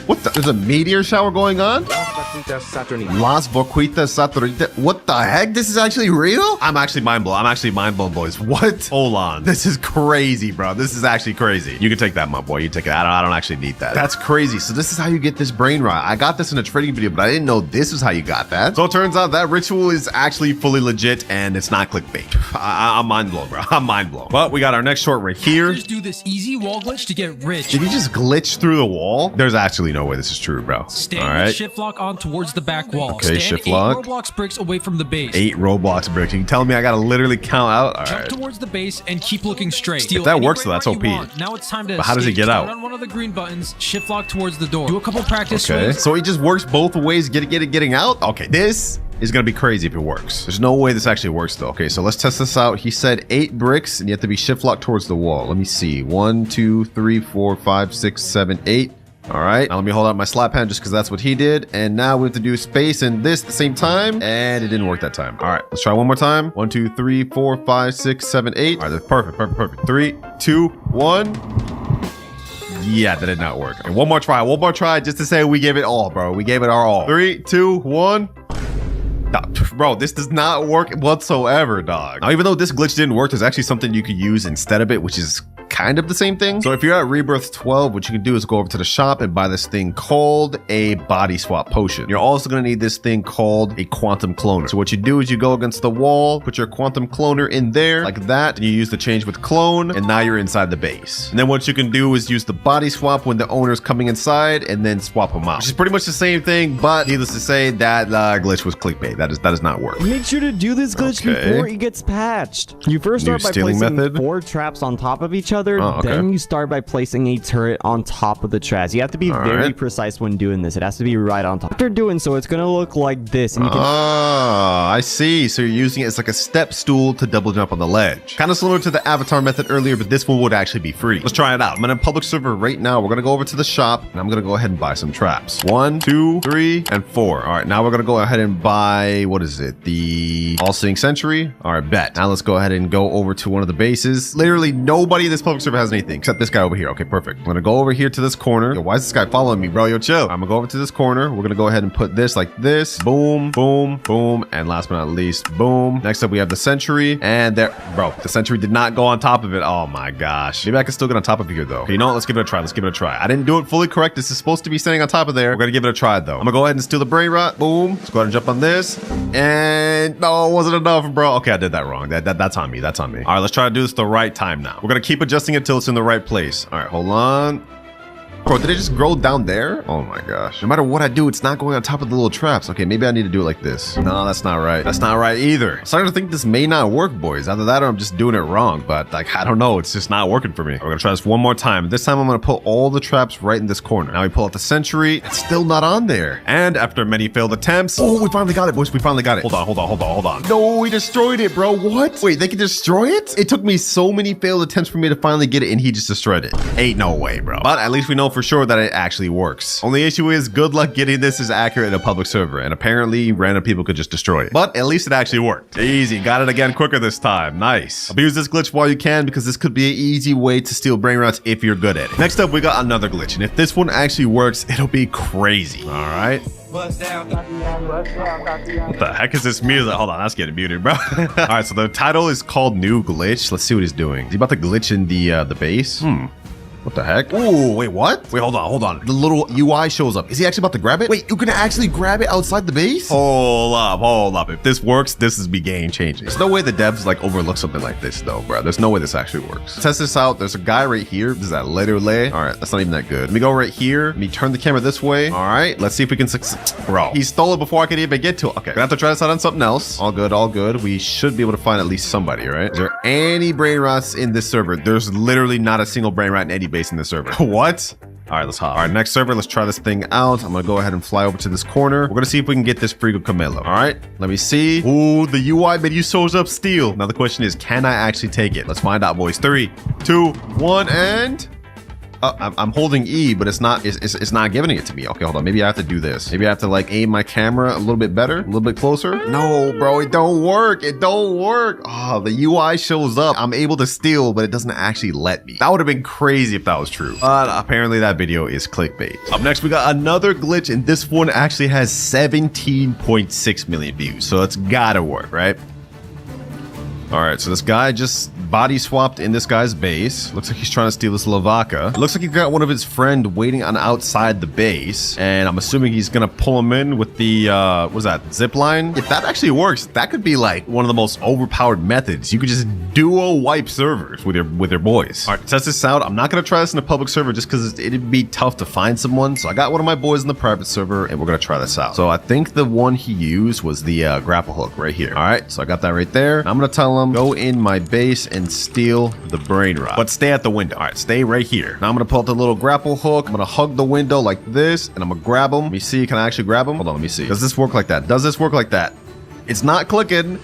What the? There's a meteor shower going on? Las Boquitas Saturnita. What the heck? This is actually real? I'm actually mind blown. I'm actually mind blown, boys. What? Hold on. This is crazy, bro. This is actually crazy. You can take that, my boy. You take it. I don't actually need that. That's crazy. So this is how you get this brain rot. I got this in a trading video, but I didn't know this is how you got that. So it turns out that ritual is actually fully legit and it's not clickbait. I'm mind blown, bro. I'm mind blown. But we got our next short right here. Just do this easy wall glitch to get rich. Did he just glitch through the wall? There's actually no way this is true, bro. Stand with shift lock on towards the back wall. Okay, Stand shift 8 lock. Roblox bricks away from the base. 8 Roblox bricks. You telling me I gotta literally count out? All Jump right. towards the base and keep looking straight. Steal If that any works, brain that's rot you OP. want. Now it's time to But how does he escape. get out? Turn on one of the green buttons, shift lock towards the door. Do a couple practice Okay. swings. So he just works both ways, getting out? Okay, this is gonna be crazy if it works. There's no way this actually works though. Okay, so let's test this out. He said 8 bricks and you have to be shift locked towards the wall. Let me see. 1, 2, 3, 4, 5, 6, 7, 8. All right, now let me hold out my slap hand just because that's what he did. And now we have to do space and this at the same time. And it didn't work that time. All right, let's try one more time. 1, 2, 3, 4, 5, 6, 7, 8. All right, that's perfect. 3, 2, 1. Yeah, that did not work. Okay, one more try just to say we gave it all, bro. We gave it our all. 3, 2, 1. No, bro, this does not work whatsoever, dog. Now, even though this glitch didn't work, there's actually something you could use instead of it, which is kind of the same thing. So if you're at Rebirth 12, what you can do is go over to the shop and buy this thing called a body swap potion. You're also going to need this thing called a quantum cloner. So what you do is you go against the wall, put your quantum cloner in there like that, and you use the change with clone, and now you're inside the base. And then what you can do is use the body swap when the owner's coming inside and then swap them out, which is pretty much the same thing, but needless to say, that glitch was clickbait. That does not work. Make sure to do this glitch before it gets patched. You first start by placing 4 traps on top of each other, then you start by placing a turret on top of the traps. You have to be very precise when doing this. It has to be right on top. After doing so, it's gonna look like this. And you can I see. So you're using it as like a step stool to double jump on the ledge. Kind of similar to the avatar method earlier, but this one would actually be free. Let's try it out. I'm in a public server right now. We're gonna go over to the shop and I'm gonna go ahead and buy some traps. 1, 2, 3, and 4. All right, now we're gonna go ahead and buy, what is it? The All-Seeing Sentry. All right, bet. Now let's go ahead and go over to one of the bases. Literally nobody in this public server has anything except this guy over here. Okay, perfect. I'm gonna go over here to this corner. Yo, why is this guy following me, bro? Yo, chill. I'm gonna go over to this corner. We're gonna go ahead and put this like this. Boom, boom, boom. And last but not least, boom. Next up, we have the Sentry. And there, bro, the Sentry did not go on top of it. Oh my gosh. Maybe I can still get on top of here though. Okay, you know what? Let's give it a try. Let's give it a try. I didn't do it fully correct. This is supposed to be standing on top of there. We're gonna give it a try though. I'm gonna go ahead and steal the brain rot. Boom. Let's go ahead and jump on this. And no, it wasn't enough, bro. Okay, I did that wrong. That's on me. That's on me. All right, let's try to do this the right time now. We're gonna keep adjusting it till it's in the right place. All right, hold on. Bro, did it just grow down there? Oh my gosh. No matter what I do, it's not going on top of the little traps. Okay, maybe I need to do it like this. No, that's not right. That's not right either. I'm starting to think this may not work, boys. Either that or I'm just doing it wrong. But like, I don't know. It's just not working for me. We're gonna try this one more time. This time I'm gonna put all the traps right in this corner. Now we pull out the Sentry. It's still not on there. And after many failed attempts, oh, we finally got it, boys. We finally got it. Hold on. No, we destroyed it, bro. What? Wait, they can destroy it? It took me so many failed attempts for me to finally get it, and he just destroyed it. Ain't no way, bro. But at least we know for sure that it actually works. Only issue is good luck getting this as accurate in a public server, and apparently random people could just destroy it. But at least it actually worked. Easy, got it again quicker this time. Nice. Abuse this glitch while you can because this could be an easy way to steal brain rots if you're good at it. Next up, we got another glitch, and if this one actually works, it'll be crazy. All right. What the heck is this music? Hold on, that's getting muted, bro. All right, so the title is called New Glitch. Let's see what he's doing. Is he about to glitch in the base? What the heck? Ooh, wait, what? Wait, hold on. The little UI shows up. Is he actually about to grab it? Wait, you can actually grab it outside the base? Hold up. If this works, this is be game changing. There's no way the devs like overlook something like this though, bro. There's no way this actually works. Test this out. There's a guy right here. This is that letter lay. All right, that's not even that good. Let me go right here. Let me turn the camera this way. All right, let's see if we can succeed. Bro, he stole it before I could even get to it. Okay, gonna have to try this out on something else. All good. We should be able to find at least somebody, right? Is there any brain rots in this server? There's literally not a single brain rat in any base in this server. What? All right, let's hop. All right, next server, let's try this thing out. I'm gonna go ahead and fly over to this corner. We're gonna see if we can get this Frigo Camelo. All right, let me see. Ooh, the UI menu shows up steal. Now the question is, can I actually take it? Let's find out, boys. 3, 2, 1, and... I'm holding E, but it's not giving it to me. Okay, hold on. Maybe I have to do this. Maybe I have to like aim my camera a little bit better, a little bit closer. No, bro, it don't work. It don't work. Oh, the UI shows up. I'm able to steal, but it doesn't actually let me. That would have been crazy if that was true. But apparently that video is clickbait. Up next, we got another glitch, and this one actually has 17.6 million views. So it's gotta work, right? All right, so this guy just body swapped in this guy's base. Looks like he's trying to steal this Lavaka. It looks like he got one of his friend waiting on outside the base, and I'm assuming he's gonna pull him in with the what is that, zip line? If that actually works, that could be like one of the most overpowered methods. You could just duo wipe servers with your boys. All right, test this out. I'm not gonna try this in a public server just because it'd be tough to find someone. So I got one of my boys in the private server, and we're gonna try this out. So I think the one he used was the grapple hook right here. All right, so I got that right there. I'm gonna tell him go in my base and steal the brain rot, but stay at the window. All right, stay right here. Now I'm gonna pull out the little grapple hook. I'm gonna hug the window like this, and I'm gonna grab him. Let me see. Can I actually grab him? Hold on. Let me see. Does this work like that? Does this work like that? It's not clicking.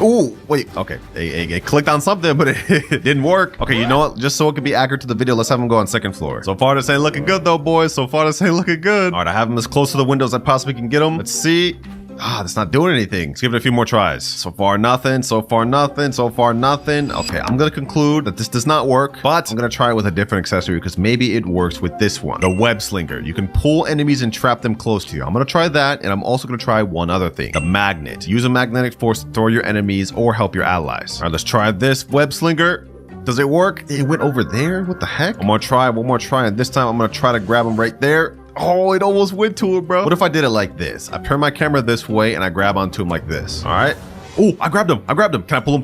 Ooh, wait. Okay, it clicked on something, but it didn't work. Okay, you know what? Just so it can be accurate to the video, let's have him go on second floor. So far, this ain't looking good though, boys. So far, this ain't looking good. All right, I have him as close to the window as I possibly can get him. Let's see. That's not doing anything. Let's give it a few more tries. So far, nothing. So far, nothing. So far, nothing. Okay, I'm gonna conclude that this does not work, but I'm gonna try it with a different accessory because maybe it works with this one, the web slinger. You can pull enemies and trap them close to you. I'm gonna try that, and I'm also gonna try one other thing, the magnet. Use a magnetic force to throw your enemies or help your allies. All right, let's try this web slinger. Does it work? It went over there. What the heck? One more try, and this time I'm gonna try to grab him right there. Oh, it almost went to it, bro. What if I did it like this? I turn my camera this way and I grab onto him like this. All right. Oh, I grabbed him. Can I pull him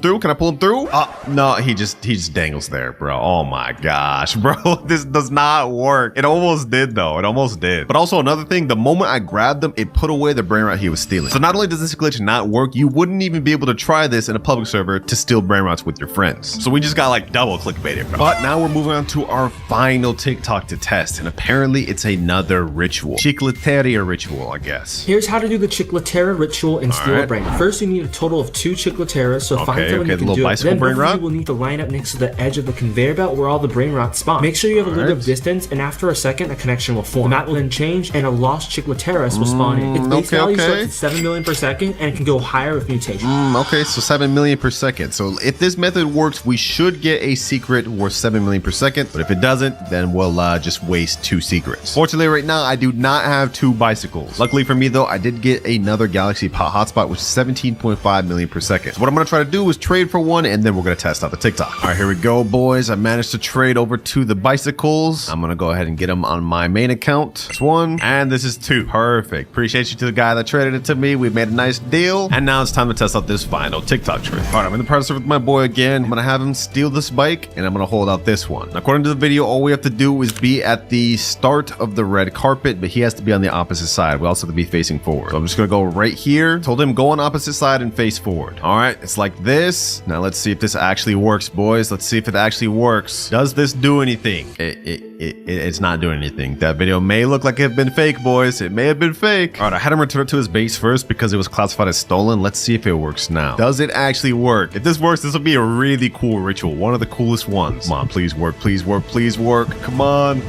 through? No, he just dangles there, bro. Oh my gosh, bro. This does not work. It almost did though. It almost did. But also another thing, the moment I grabbed him, it put away the brain rot he was stealing. So not only does this glitch not work, you wouldn't even be able to try this in a public server to steal brain rots with your friends. So we just got like double clickbaited, bro. But now we're moving on to our final TikTok to test. And apparently it's another ritual. Chicleteria ritual, I guess. Here's how to do the Chicleteria ritual and steal a brain. First, you need a total of 2 Chicleteras, so find someone who can do it. Then both of you will need to line up next to the edge of the conveyor belt where all the brain rots spawn. Make sure you have a little bit of distance, and after a second, a connection will form. The map will then change, and a lost Chicleteras will spawn in. Its base value starts at 7 million per second, and it can go higher with mutation. Okay, so 7 million per second. So if this method works, we should get a secret worth 7 million per second, but if it doesn't, then we'll just waste 2 secrets. Fortunately, right now, I do not have 2 bicycles. Luckily for me, though, I did get another Galaxy hotspot, which is 17.5 million per second. So what I'm gonna try to do is trade for one, and then we're gonna test out the TikTok. All right, here we go, boys. I managed to trade over to the bicycles. I'm gonna go ahead and get them on my main account. That's 1, and this is 2. Perfect. Appreciate you to the guy that traded it to me. We made a nice deal, and now it's time to test out this final TikTok trick. All right, I'm in the private server with my boy again. I'm gonna have him steal this bike, and I'm gonna hold out this one. Now, according to the video, all we have to do is be at the start of the red carpet, but he has to be on the opposite side. We also have to be facing forward. So I'm just gonna go right here. Told him go on opposite side and face forward. All right, it's like this. Now let's see if this actually works, boys. Let's see if it actually works. Does this do anything? It's not doing anything. That video may look like it had been fake, boys. It may have been fake. All right, I had him return it to his base first because it was classified as stolen. Let's see if it works now. Does it actually work? If this works, this will be a really cool ritual. One of the coolest ones. Come on, please work, please work, please work. Come on.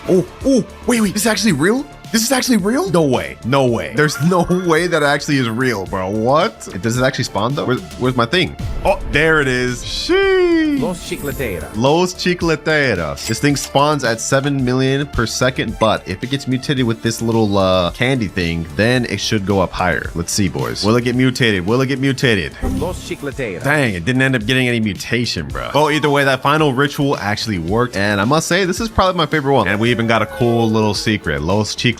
Oh, wait, this is actually real? This is actually real? No way. No way. There's no way that actually is real, bro. What? Does it actually spawn though? Where's my thing? Oh, there it is. Sheesh. Los Chicleteras. Los Chicleteras. This thing spawns at 7 million per second, but if it gets mutated with this little candy thing, then it should go up higher. Let's see, boys. Will it get mutated? Will it get mutated? Los Chicleteras. Dang, it didn't end up getting any mutation, bro. Well, either way, that final ritual actually worked, and I must say, this is probably my favorite one. And we even got a cool little secret. Los Chicleteras.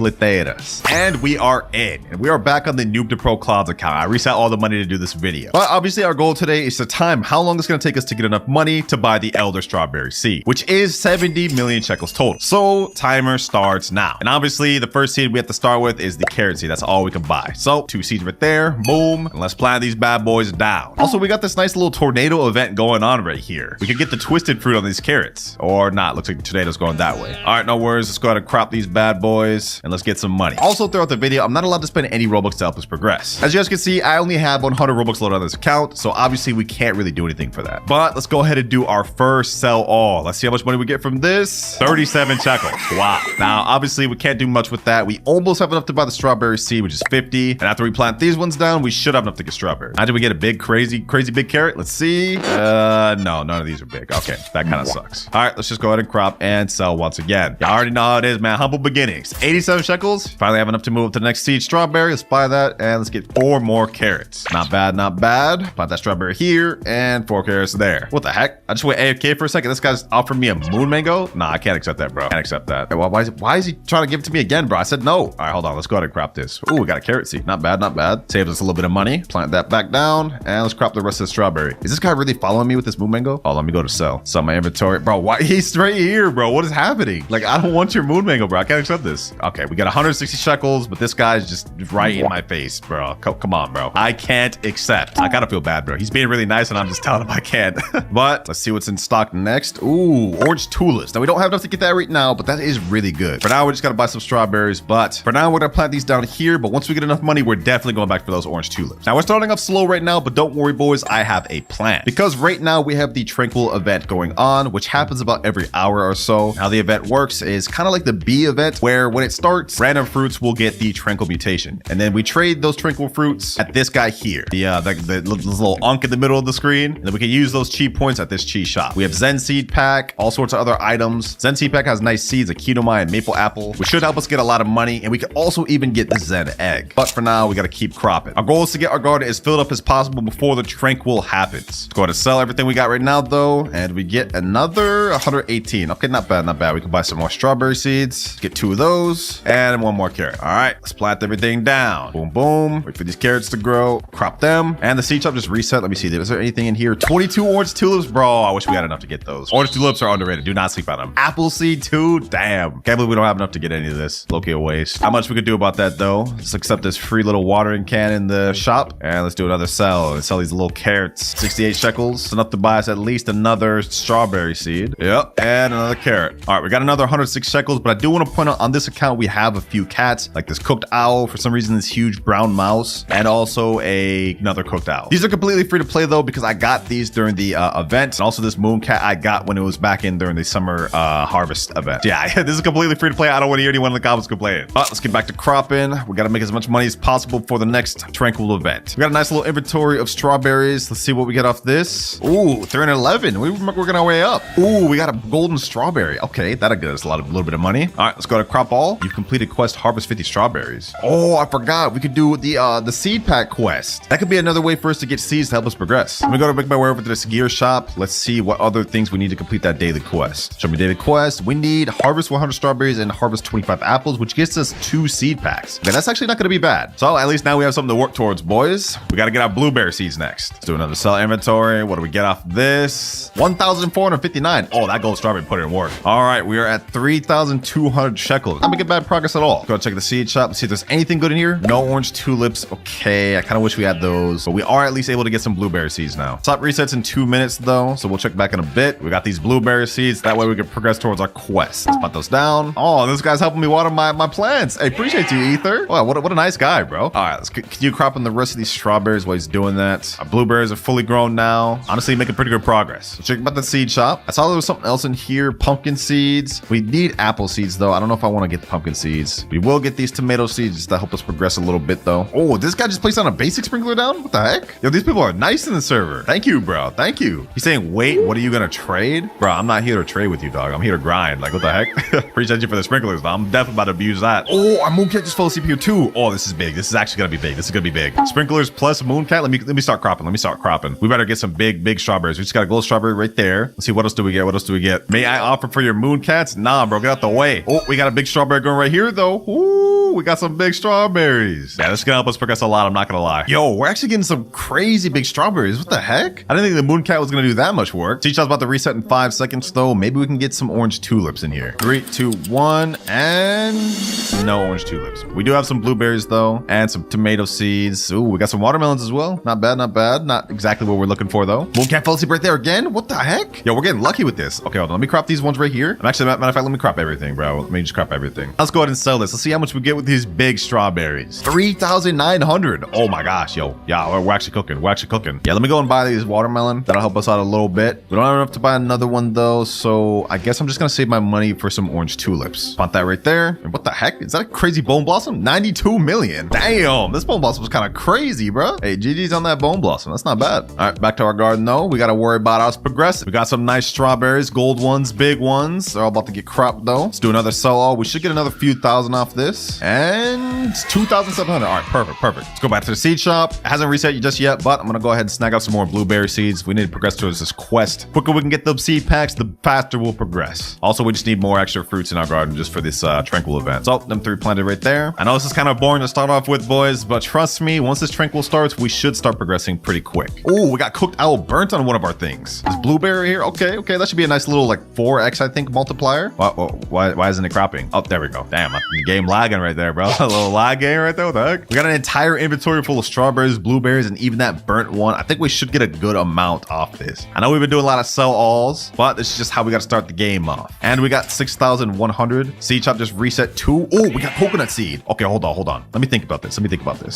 And we are in. And we are back on the Noob to Pro Clouds account. I reset all the money to do this video. But obviously our goal today is to time how long it's going to take us to get enough money to buy the Elder Strawberry seed, which is 70 million shekels total. So timer starts now. And obviously the first seed we have to start with is the carrot seed. That's all we can buy. So 2 seeds right there. Boom. And let's plant these bad boys down. Also, we got this nice little tornado event going on right here. We could get the twisted fruit on these carrots or not. Looks like the tornado's going that way. All right, no worries. Let's go ahead and crop these bad boys. And let's get some money. Also, throughout the video, I'm not allowed to spend any Robux to help us progress. As you guys can see, I only have 100 Robux loaded on this account, so obviously we can't really do anything for that. But let's go ahead and do our first sell all. Let's see how much money we get from this. 37 shekels. Wow. Now, obviously, we can't do much with that. We almost have enough to buy the strawberry seed, which is 50. And after we plant these ones down, we should have enough to get strawberry. How did we get a big, crazy big carrot? Let's see. No, none of these are big. Okay, that kind of sucks. All right, let's just go ahead and crop and sell once again. Y'all already know how it is, man. Humble beginnings. 87 shekels. Finally have enough to move up to the next seed strawberry. Let's buy that and let's get 4 more carrots. Not bad, not bad. Plant that strawberry here and 4 carrots there. What the heck? I just went AFK for a second. This guy's offered me a moon mango. Nah, I can't accept that, bro. Can't accept that. Well, why is he trying to give it to me again, bro? I said no. All right, hold on. Let's go ahead and crop this. Ooh, we got a carrot seed. Not bad, not bad. Saves us a little bit of money. Plant that back down and let's crop the rest of the strawberry. Is this guy really following me with this moon mango? Oh, let me go to sell. Sell my inventory. Bro, why? He's right here, bro. What is happening? Like, I don't want your moon mango, bro. I can't accept this. Okay, we got 160 shekels, but this guy's just right in my face, bro. Come on, bro. I can't accept. I gotta feel bad, bro. He's being really nice and I'm just telling him I can't. But let's see what's in stock next. Ooh, orange tulips. Now, we don't have enough to get that right now, but that is really good. For now, we just gotta buy some strawberries, but for now, we're gonna plant these down here, but once we get enough money, we're definitely going back for those orange tulips. Now, we're starting off slow right now, but don't worry, boys. I have a plan. Because right now, we have the Tranquil event going on, which happens about every hour or so. How the event works is kind of like the bee event, where when it starts, random fruits will get the Tranquil mutation. And then we trade those Tranquil fruits at this guy here. The little unk in the middle of the screen. And then we can use those chi points at this chi shop. We have Zen Seed Pack, all sorts of other items. Zen Seed Pack has nice seeds, a Kinomai and Maple Apple, which should help us get a lot of money. And we can also even get the Zen Egg. But for now, we got to keep cropping. Our goal is to get our garden as filled up as possible before the Tranquil happens. Let's go ahead and sell everything we got right now, though. And we get another 118. Okay, not bad, not bad. We can buy some more strawberry seeds. Get 2 of those. And 1 more carrot. All right, let's plant everything down. Boom, boom. Wait for these carrots to grow. Crop them. And the seed shop just reset. Let me see. Is there anything in here? 22 orange tulips. Bro, I wish we had enough to get those. Orange tulips are underrated. Do not sleep on them. Apple seed too. Damn. Can't believe we don't have enough to get any of this. Low-key a waste. Not much we could do about that, though. Let's accept this free little watering can in the shop. And let's do another sell. And sell these little carrots. 68 shekels. It's enough to buy us at least another strawberry seed. Yep. And another carrot. All right, we got another 106 shekels, but I do want to point out on this account, we have a few cats, like this cooked owl, for some reason, this huge brown mouse, and also another cooked owl. These are completely free to play, though, because I got these during the event, and also this moon cat I got when it was back in during the summer harvest event. Yeah, this is completely free to play. I don't want to hear anyone in the comments complain. But let's get back to cropping. We got to make as much money as possible for the next Tranquil event. We got a nice little inventory of strawberries. Let's see what we get off this. Ooh, 311. We're working our way up. Ooh, we got a golden strawberry. Okay, that'll get us a little bit of money. All right, let's go to crop all. You've completed quest harvest 50 strawberries. Oh, I forgot. We could do the seed pack quest. That could be another way for us to get seeds to help us progress. I'm gonna make my way over to this gear shop. Let's see what other things we need to complete that daily quest. Show me daily quest. We need harvest 100 strawberries and harvest 25 apples, which gets us 2 seed packs. Okay, that's actually not gonna be bad. So at least now we have something to work towards, boys. We gotta get our blueberry seeds next. Let's do another sell inventory. What do we get off this? 1,459. Oh, that gold strawberry put it in work. All right, we are at 3,200 shekels. Not making bad progress at all. Go check the seed shop. Let's see if there's anything good in here. No orange tulips. Okay, I kind of wish we had those, but we are at least able to get some blueberry seeds now. Stop resets in 2 minutes though, so we'll check back in a bit. We got these blueberry seeds. That way we can progress towards our quest. Let's put those down. Oh, this guy's helping me water my plants. Hey, appreciate you, Ether. Wow, what a nice guy, bro. All right, let's continue cropping the rest of these strawberries while he's doing that. Our blueberries are fully grown now. Honestly, making pretty good progress. Let's check about the seed shop. I saw there was something else in here. Pumpkin seeds. We need apple seeds though. I don't know if I want to get the pumpkin seeds. We will get these tomato seeds to help us progress a little bit though. Oh, this guy just placed on a basic sprinkler down? What the heck? Yo, these people are nice in the server. Thank you, bro. Thank you. He's saying, wait, what are you gonna trade? Bro, I'm not here to trade with you, dog. I'm here to grind. Like, what the heck? Appreciate you for the sprinklers, though. I'm definitely about to abuse that. Oh, our mooncat just full CPU too. Oh, this is big. This is actually gonna be big. This is gonna be big. Sprinklers plus mooncat. Let me start cropping. Let me start cropping. We better get some big strawberries. We just got a gold strawberry right there. Let's see, what else do we get? What else do we get? May I offer for your mooncats? Nah, bro, get out the way. Oh, we got a big strawberry going right here though. Ooh, we got some big strawberries. Yeah, this is gonna help us progress a lot. I'm not gonna lie. Yo, we're actually getting some crazy big strawberries. What the heck? I didn't think the mooncat was gonna do that much work. Teach us about to reset in 5 seconds though. Maybe we can get some orange tulips in here. 3, 2, 1, and no orange tulips. We do have some blueberries though, and some tomato seeds. Ooh, we got some watermelons as well. Not bad, not bad. Not exactly what we're looking for though. Mooncat fell asleep right there again. What the heck? Yo, we're getting lucky with this. Okay, hold on. Let me crop these ones right here. I'm actually, matter of fact, let me crop everything, bro. Let me just crop everything. Let's go ahead and sell this. Let's see how much we get with these big strawberries. 3,900. Oh my gosh, yo. Yeah, we're actually cooking. We're actually cooking. Yeah, let me go and buy these watermelon. That'll help us out a little bit. We don't have enough to buy another one though, so I guess I'm just gonna save my money for some orange tulips. Plant that right there. And what the heck? Is that a crazy bone blossom? 92 million. Damn, this bone blossom was kind of crazy, bro. Hey, GG's on that bone blossom. That's not bad. All right, back to our garden though. We gotta worry about us progressing. We got some nice strawberries, gold ones, big ones. They're all about to get cropped though. Let's do another sell all. We should get another few thousand off this. And 2,700. All right, perfect. Let's go back to the seed shop. It hasn't reset just yet, but I'm gonna go ahead and snag out some more blueberry seeds. We need to progress towards this quest. The quicker we can get those seed packs, the faster we'll progress. Also, we just need more extra fruits in our garden just for this tranquil event. So, them 3 planted right there. I know this is kind of boring to start off with, boys, but trust me, once this tranquil starts, we should start progressing pretty quick. Oh, we got cooked owl burnt on one of our things. This blueberry here. Okay, that should be a nice little like 4x, I think, multiplier. Why isn't it cropping? Oh, there we go. Damn, the game lagging right there, bro. A little lag game right there. What the heck? We got an entire inventory full of strawberries, blueberries, and even that burnt one. I think we should get a good amount off this. I know we've been doing a lot of sell alls, but this is just how we got to start the game off. And we got 6,100. Seed shop just reset 2. Oh, we got coconut seed. Okay, hold on. Let me think about this.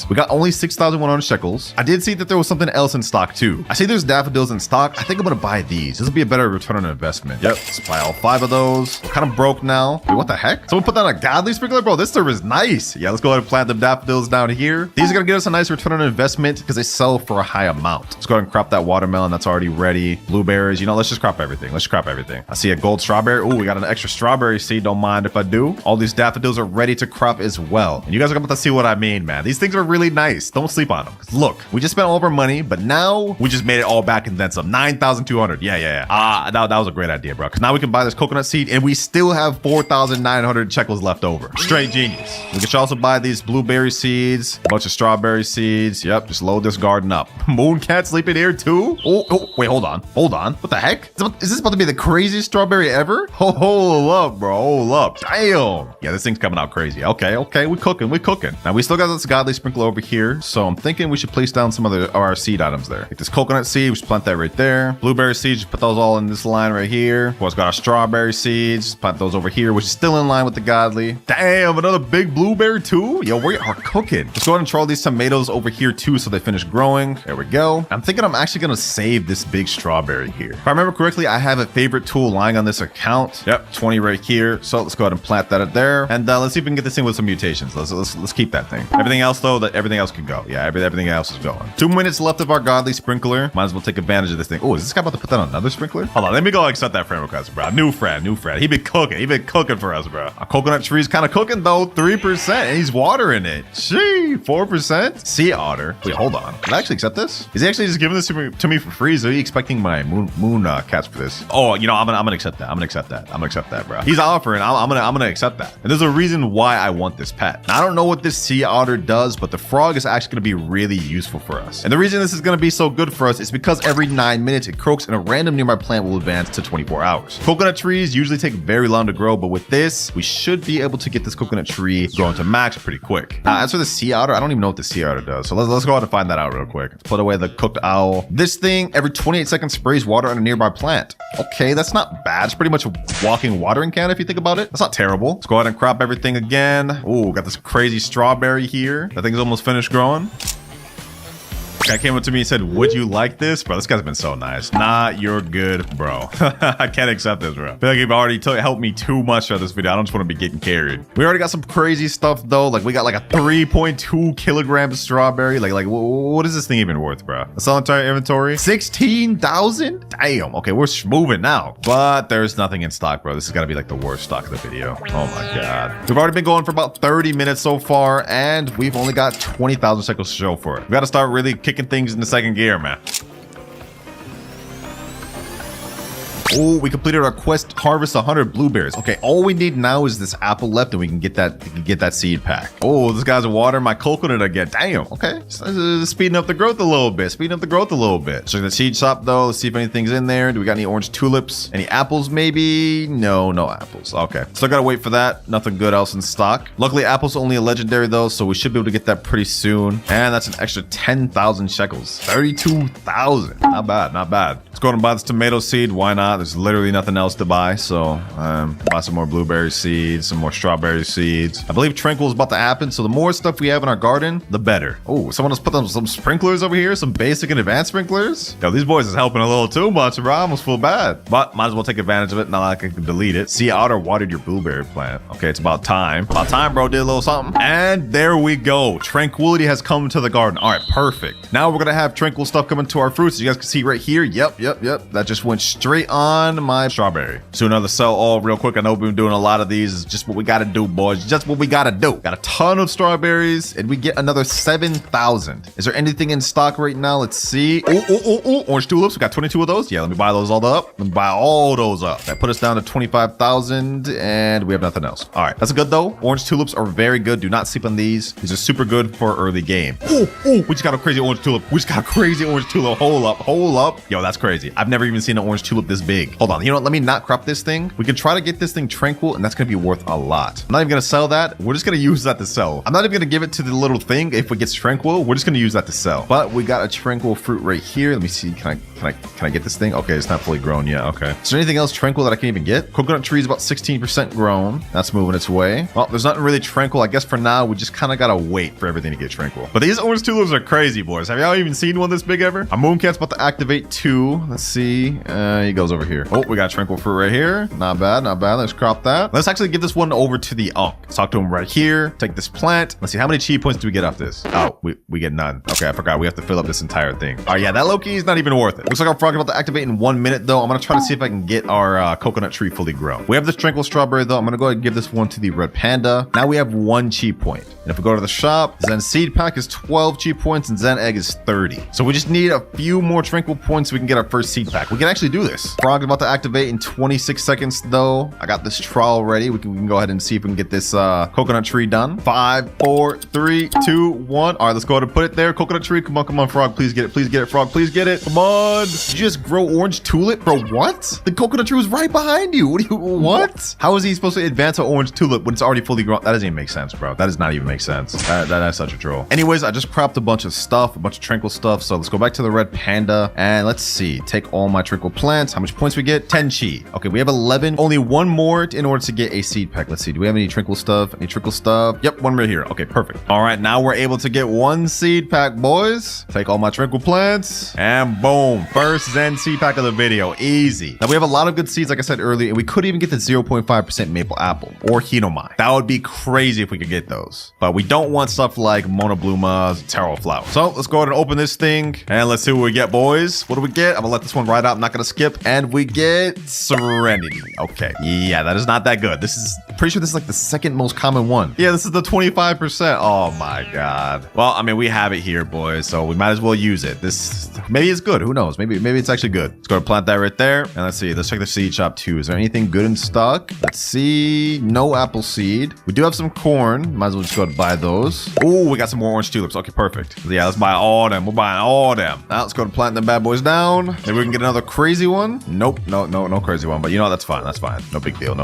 We got only 6,100 shekels. I did see that there was something else in stock too. I see there's daffodils in stock. I think I'm gonna buy these. This will be a better return on investment. Yep, let's buy all 5 of those. We're kind of broke now. Wait, what the heck? Someone put down a godly sprinkler? Bro, this server is nice. Yeah, let's go ahead and plant the daffodils down here. These are gonna get us a nice return on investment because they sell for a high amount. Let's go ahead and crop that watermelon. That's already ready. Blueberries, you know, let's just crop everything. I see a gold strawberry. Oh, we got an extra strawberry seed. Don't mind if I do. All these daffodils are ready to crop as well. And you guys are about to see what I mean, man. These things are really nice. Don't sleep on them. Look, we just spent all of our money, but now we just made it all back and then some. 9,200. Yeah. That was a great idea, bro. Because now we can buy this coconut seed and we still have 4,900 shekels left over. Straight genius. We can also buy these blueberry seeds, a bunch of strawberry seeds. Yep, just load this garden up. Mooncat sleeping here too? Oh, wait, hold on. What the heck? Is this about to be the craziest strawberry ever? Hold up, bro. Hold up. Damn. Yeah, this thing's coming out crazy. Okay. We cooking. Now we still got this godly sprinkler over here, so I'm thinking we should place down some of our seed items there. Like this coconut seed, we should plant that right there. Blueberry seeds, just put those all in this line right here. Of course, got our strawberry seeds, just plant those over here, which is still in line with the godly. Damn, another big blueberry too? Yo, we are cooking. Let's go ahead and throw these tomatoes over here too so they finish growing. There we go. I'm thinking I'm actually gonna save this big strawberry here. If I remember correctly, I have a favorite tool lying on this account. Yep, 20 right here. So let's go ahead and plant that up there. And let's see if we can get this thing with some mutations. Let's keep that thing. Everything else though, everything else can go. Yeah, everything else is going. 2 minutes left of our godly sprinkler. Might as well take advantage of this thing. Oh, is this guy about to put that on another sprinkler? Hold on, let me go accept that friend request, bro. New friend. He been cooking for us, bro. Our coconut tree's kind of cooking though, 3%, and he's watering it. Gee, 4%. Sea otter. Wait, hold on. Did I actually accept this? Is he actually just giving this to me for free? Is he expecting my moon cats for this? Oh, you know, I'm gonna accept that. I'm gonna accept that, bro. He's offering. I'm gonna accept that. And there's a reason why I want this pet. Now, I don't know what this sea otter does, but the frog is actually gonna be really useful for us. And the reason this is gonna be so good for us is because every 9 minutes it croaks and a random nearby plant will advance to 24 hours. Coconut trees usually take very long to grow, but with this, we should be able to get this coconut tree growing to max pretty quick. Now, as for the sea otter, I don't even know what the sea otter does. So let's go ahead and find that out real quick. Let's put away the cooked owl. This thing every 28 seconds sprays water on a nearby plant. Okay, that's not bad. It's pretty much a walking watering can if you think about it. That's not terrible. Let's go ahead and crop everything again. Ooh, got this crazy strawberry here. That thing's almost finished growing. Guy came up to me and said, would you like this? Bro, this guy's been so nice. Nah, you're good, bro. I can't accept this, bro. I feel like you've already helped me too much for this video. I don't just want to be getting carried. We already got some crazy stuff though. Like we got like a 3.2 kilogram strawberry. Like what is this thing even worth, bro? That's all entire inventory. 16,000? Damn. Okay, we're moving now. But there's nothing in stock, bro. This is gotta be like the worst stock of the video. Oh my God. We've already been going for about 30 minutes so far, and we've only got 20,000 shekels to show for it. We gotta start really kicking things into second gear, man. Oh, we completed our quest, harvest 100 blueberries. Okay, all we need now is this apple left, and we can get that seed pack. Oh, this guy's watering my coconut again. Damn. Okay, speeding up the growth a little bit. Check the seed shop though. Let's see if anything's in there. Do we got any orange tulips? Any apples? Maybe. No apples. Okay, still gotta wait for that. Nothing good else in stock. Luckily, apples only a legendary though, so we should be able to get that pretty soon. And that's an extra 10,000 shekels. 32,000. Not bad. Let's go ahead and buy this tomato seed. Why not? There's literally nothing else to buy. So buy some more blueberry seeds, some more strawberry seeds. I believe Tranquil is about to happen. So the more stuff we have in our garden, the better. Oh, someone has put some sprinklers over here. Some basic and advanced sprinklers. Yo, these boys is helping a little too much, bro. I almost feel bad. But might as well take advantage of it. Not like I can delete it. See, I already watered your blueberry plant. Okay, it's about time. About time, bro. Did a little something. And there we go. Tranquility has come to the garden. All right, perfect. Now we're going to have tranquil stuff coming to our fruits. As you guys can see right here. Yep. That just went straight on my strawberry. So another sell all real quick. I know we've been doing a lot of these. It's just what we got to do, boys. Just what we got to do. Got a ton of strawberries and we get another 7,000. Is there anything in stock right now? Let's see. Oh, orange tulips. We got 22 of those. Yeah, let me buy those all up. Let me buy all those up. That put us down to 25,000 and we have nothing else. All right, that's good though. Orange tulips are very good. Do not sleep on these. These are super good for early game. We just got a crazy orange tulip. Hold up. Yo, that's crazy. I've never even seen an orange tulip this big. Hold on. You know what? Let me not crop this thing. We can try to get this thing tranquil and that's going to be worth a lot. I'm not even going to sell that. We're just going to use that to sell. I'm not even going to give it to the little thing if it gets tranquil. We're just going to use that to sell. But we got a tranquil fruit right here. Let me see. Can I get this thing? Okay, it's not fully grown yet. Okay. Is there anything else tranquil that I can even get? Coconut tree is about 16% grown. That's moving its way. Well, there's nothing really tranquil. I guess for now, we just kind of got to wait for everything to get tranquil. But these orange tulips are crazy, boys. Have y'all even seen one this big ever? Our mooncat's about to activate 2. Let's see. He goes over here. Oh, we got tranquil fruit right here. Not bad. Let's crop that. Let's actually give this one over to the Unk. Let's talk to him right here. Take this plant. Let's see. How many chi points do we get off this? Oh, we get none. Okay, I forgot. We have to fill up this entire thing. All right, yeah, that low-key is not even worth it. Looks like our frog is about to activate in 1 minute, though. I'm going to try to see if I can get our coconut tree fully grown. We have this tranquil strawberry, though. I'm going to go ahead and give this one to the red panda. Now we have 1 chi point. And if we go to the shop, Zen seed pack is 12 chi points and Zen egg is 30. So we just need a few more tranquil points so we can get our first seed pack. We can actually do this. Frog is about to activate in 26 seconds, though. I got this trial ready. We can go ahead and see if we can get this coconut tree done. 5, 4, 3, 2, 1. All right, let's go ahead and put it there. Coconut tree. Come on, frog. Please get it, frog. Please get it. Come on. Did you just grow orange tulip? Bro, what? The coconut tree was right behind you. What? How is he supposed to advance an orange tulip when it's already fully grown? That doesn't even make sense, bro. That does not even make sense. That's such a troll. Anyways, I just cropped a bunch of stuff, a bunch of tranquil stuff. So let's go back to the red panda and let's see. Take all my tranquil plants. How much points we get? 10 chi. Okay, we have 11. Only 1 more in order to get a seed pack. Let's see. Do we have any tranquil stuff? Any tranquil stuff? Yep, 1 right here. Okay, perfect. All right, now we're able to get 1 seed pack, boys. Take all my tranquil plants and boom. First Zen seed pack of the video. Easy. Now we have a lot of good seeds, like I said earlier, and we could even get the 0.5% maple apple or Hinomai. That would be crazy if we could get those. But we don't want stuff like Monobluma, taro flower. So let's go ahead and open this thing and let's see what we get, boys. What do we get? I'm gonna let this one ride out. I'm not gonna skip. And we get Serenity. Okay. Yeah, that is not that good. Pretty sure this is like the second most common one. Yeah, this is the 25%. Oh my God. Well, I mean, we have it here, boys, so we might as well use it. Maybe it's good. Who knows? Maybe it's actually good. Let's go and plant that right there. And let's see. Let's check the seed shop too. Is there anything good in stock? Let's see. No apple seed. We do have some corn. Might as well just go and buy those. Oh, we got some more orange tulips. Okay, perfect. So yeah, let's buy all of them. We're buying all of them. Now let's go and plant them bad boys down. Maybe we can get another crazy one. Nope. No crazy one. But you know, that's fine. That's fine. No big deal.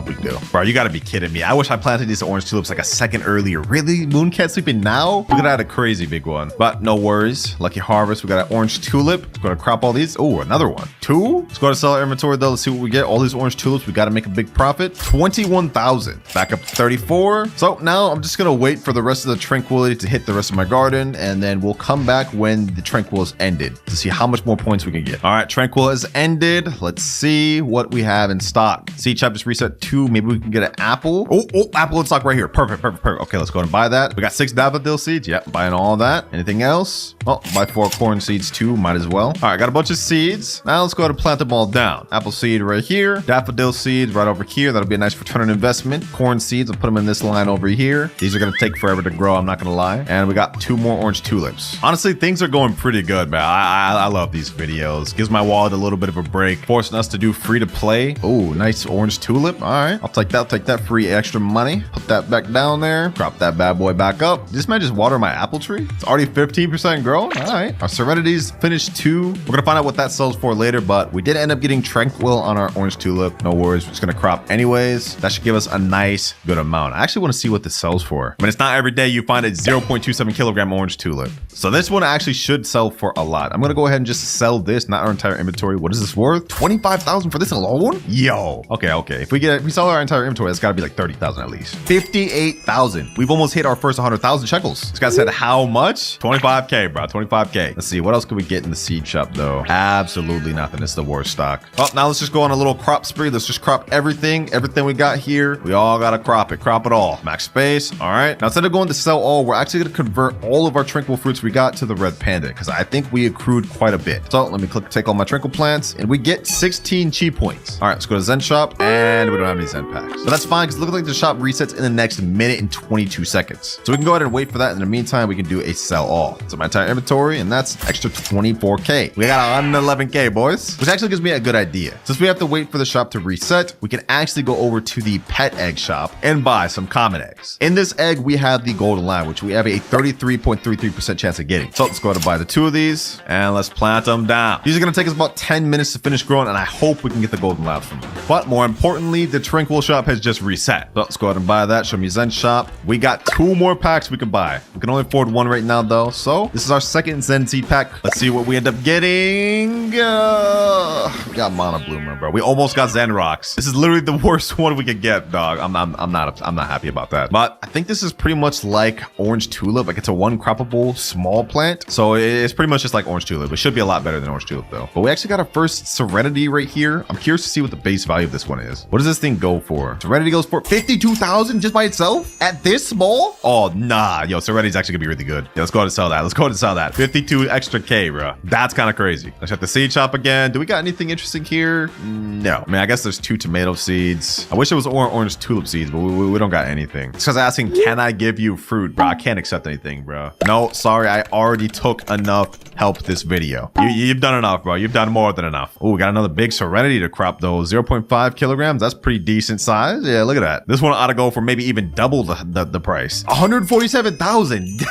Bro, you gotta be kidding me. I wish I planted these orange tulips like a second earlier. Really? Mooncat sleeping now? We could have had a crazy big one. But no worries. Lucky harvest. We got an orange tulip. Let's go to crop all these. Oh, another one. 2. Let's go to sell our inventory though. Let's see what we get. All these orange tulips. We got to make a big profit. 21,000. Back up to 34. So now I'm just going to wait for the rest of the tranquility to hit the rest of my garden. And then we'll come back when the tranquil is ended to see how much more points we can get. All right. Tranquil has ended. Let's see what we have in stock. Seed shop just reset 2. Maybe we can get an apple. Oh, apple in stock right here. Perfect. Okay, let's go and buy that. We got 6 daffodil seeds. Yep, buying all that. Anything else? Well, buy 4 corn seeds too. Might as well. All right, got a bunch of seeds. Now let's go ahead and plant them all down. Apple seed right here. Daffodil seeds right over here. That'll be a nice return on investment. Corn seeds, I'll put them in this line over here. These are going to take forever to grow. I'm not going to lie. And we got 2 more orange tulips. Honestly, things are going pretty good, man. I love these videos. Gives my wallet a little bit of a break, forcing us to do free to play. Oh, nice orange tulip. All right, I'll take that. I'll take that free extra money. Put that back down there. Crop that bad boy back up. Did this man just water my apple tree? It's already 15% grown. All right. Our Serenity's finished 2. We're going to find out what that sells for later, but we did end up getting Tranquil on our orange tulip. No worries. We're just going to crop anyways. That should give us a nice, good amount. I actually want to see what this sells for. I mean, it's not every day you find a 0.27 kilogram orange tulip. So this one actually should sell for a lot. I'm going to go ahead and just sell this, not our entire inventory. What is this worth? 25,000 for this alone? Yo. Okay. If we sell our entire inventory, that's got to be like 30,000 at least. 58,000. We've almost hit our first 100,000 shekels. This guy said how much? 25K, bro. 25K. Let's see. What else can we get in the seed shop, though? Absolutely nothing. It's the worst stock. Well, now let's just go on a little crop spree. Let's just crop everything we got here. We all got to crop it all. Max space. All right. Now, instead of going to sell all, we're actually going to convert all of our tranquil fruits we got to the red panda because I think we accrued quite a bit. So let me take all my tranquil plants and we get 16 chi points. All right, let's go to Zen shop and we don't have any Zen packs. But that's fine because it looks like the shop resets in the next minute and 22 seconds. So we can go ahead and wait for that. In the meantime, we can do a sell all. So my entire inventory, and that's extra 24K. We got 111K, boys, which actually gives me a good idea. Since we have to wait for the shop to reset, we can actually go over to the pet egg shop and buy some common eggs. In this egg, we have the golden line, which we have a 33.33% chance of getting. So let's go ahead and buy the 2 of these and let's plant them down. These are going to take us about 10 minutes to finish growing, and I hope we can get the golden labs from them. But more importantly, the tranquil shop has just reset. So let's go ahead and buy that. Show me Zen shop. We got 2 more packs we can buy. We can only afford 1 right now though. So this is our second Zen seed pack. Let's see what we end up getting. We got Mana Bloomer, bro. We almost got Zen Rocks. This is literally the worst one we could get, dog. I'm not happy about that. But I think this is pretty much like Orange Tulip. Like it's a 1 croppable small plant. So it's pretty much just like Orange Tulip. It should be a lot better than Orange Tulip though. But we actually got our first Serenity right here. I'm curious to see what the base value of this one is. What does this thing go for? Serenity goes for 52,000 just by itself at this small? Oh, nah. Yo, Serenity's actually gonna be really good. Yeah, let's go ahead and sell that. Let's go ahead and sell that. 52 extra K, bro. That's kind of crazy. Let's check the seed shop again. Do we got anything interesting here? No. I mean, I guess there's 2 tomato seeds. I wish it was orange tulip seeds, but we don't got anything. It's because asking, can I give you fruit, bro? I can't accept anything, bro. No, sorry. I already took enough help this video. You've done enough, bro. You've done more than enough. Oh, we got another big Serenity to crop though. 0.5 kilograms. That's pretty decent size. Yeah, look at that. This one ought to go for maybe even double the price. 147,000.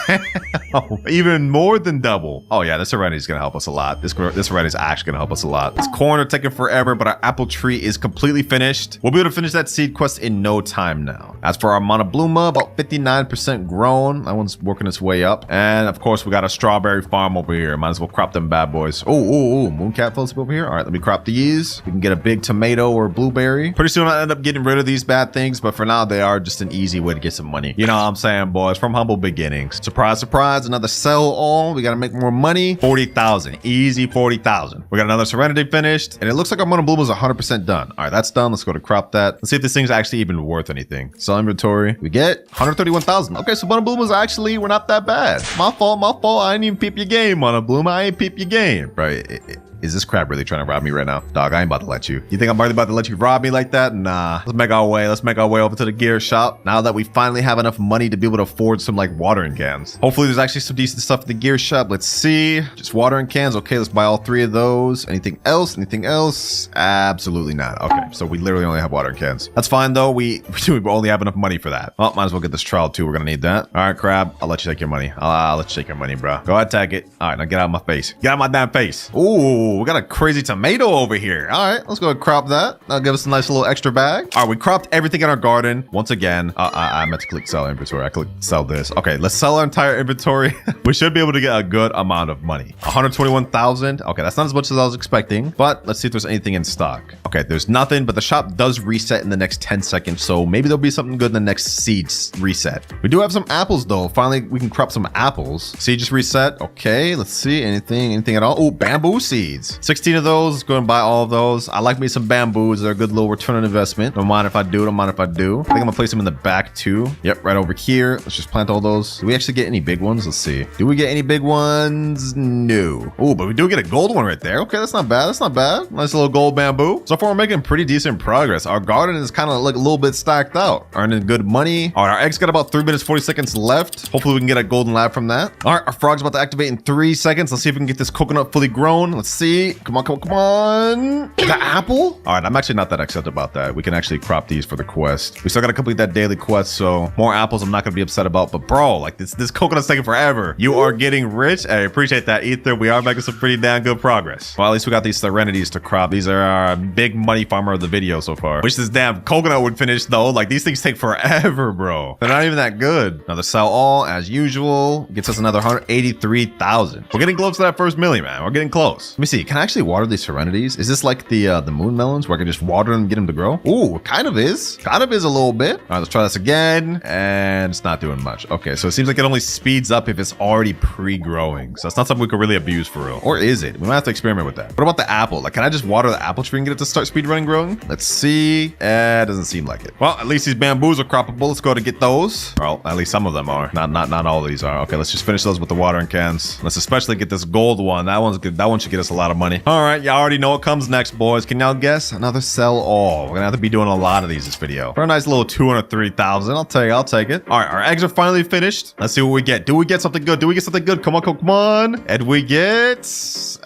Even more than double. Oh yeah, this Serenity is gonna help us a lot. This Serenity is actually gonna help us a lot. This corn are taking forever, but our apple tree is completely finished. We'll be able to finish that seed quest in no time now. As for our Mana Bluma, about 59% grown. That one's working its way up. And of course, we got a strawberry farm over here. Might as well crop them bad boys. Oh, Mooncat Phillips over here. All right, let me crop these. We can get a big tomato or blueberry. Pretty soon I'll end up getting rid of these bad things, but for now they are just an easy way to get some money. You know what I'm saying, boys? From humble beginnings. Surprise, surprise, another sell all. We gotta make more money. 40,000, easy 40,000. We got another Serenity finished, and it looks like our Mana Bluma is 100% done. All right, that's done. Let's go to crop that. Let's see if this thing's actually even worth anything. Sell inventory. We get 131,000. Okay, so Mana Bluma's actually, we're not that bad. My fault. I didn't even peep your game, Mana Bluma. I ain't peep your game. Right. Is this crab really trying to rob me right now? Dog, I ain't about to let you. You think I'm really about to let you rob me like that? Nah. Let's make our way. Let's make our way over to the gear shop. Now that we finally have enough money to be able to afford some like watering cans. Hopefully there's actually some decent stuff in the gear shop. Let's see. Just watering cans. Okay, let's buy all 3 of those. Anything else? Anything else? Absolutely not. Okay, so we literally only have watering cans. That's fine though. We only have enough money for that. Well, might as well get this trowel too. We're gonna need that. All right, crab. I'll let you take your money. I'll let you take your money, bro. Go ahead, take it. All right, now get out of my face. Get out of my damn face. Ooh, we got a crazy tomato over here. All right, let's go and crop that. That'll give us a nice little extra bag. All right, we cropped everything in our garden. Once again, I meant to click sell inventory. I clicked sell this. Okay, let's sell our entire inventory. We should be able to get a good amount of money. 121,000. Okay, that's not as much as I was expecting, but let's see if there's anything in stock. Okay, there's nothing, but the shop does reset in the next 10 seconds, so maybe there'll be something good in the next seeds reset. We do have some apples though. Finally, we can crop some apples. See, just reset. Okay, let's see. Anything at all? Oh, bamboo seeds. 16 of those. Let's go and buy all of those. I like me some bamboos. They're a good little return on investment. Don't mind if I do. I think I'm gonna place them in the back too. Yep, right over here. Let's just plant all those. Do we actually get any big ones? Let's see. Do we get any big ones? No. Oh, but we do get a gold one right there. Okay, that's not bad. Nice little gold bamboo. So far, we're making pretty decent progress. Our garden is kind of like a little bit stacked out. Earning good money. All right, our eggs got about 3 minutes, 40 seconds left. Hopefully we can get a golden lab from that. All right, our frog's about to activate in 3 seconds. Let's see if we can get this coconut fully grown. Let's see. Come on. The apple? All right, I'm actually not that excited about that. We can actually crop these for the quest. We still got to complete that daily quest, so more apples I'm not going to be upset about. But bro, like this coconut's taking forever. You are getting rich. I appreciate that, Ether. We are making some pretty damn good progress. Well, at least we got these Serenities to crop. These are our big money farmer of the video so far. Wish this damn coconut would finish though. Like these things take forever, bro. They're not even that good. Another sell all as usual. Gets us another 183,000. We're getting close to that first milli, man. We're getting close. Let me see. Can I actually water these serenities? Is this like the moon melons where I can just water them and get them to grow? Ooh, kind of is. Kind of is a little bit. All right, let's try this again. And it's not doing much. Okay, so it seems like it only speeds up if it's already pre-growing. So it's not something we could really abuse for real. Or is it? We might have to experiment with that. What about the apple? Like, can I just water the apple tree and get it to start speed running growing? Let's see. It doesn't seem like it. Well, at least these bamboos are croppable. Let's go to get those. Well, at least some of them are. Not all of these are. Okay, let's just finish those with the watering cans. Let's especially get this gold one. That one's good. That one should get us a lot of money. All right, y'all already know what comes next, boys. Can y'all guess? Another sell all. We're gonna have to be doing a lot of these this video. For a nice little 203,000. I'll take it. All right, our eggs are finally finished. Let's see what we get. Do we get something good? Do we get something good? Come on. And we get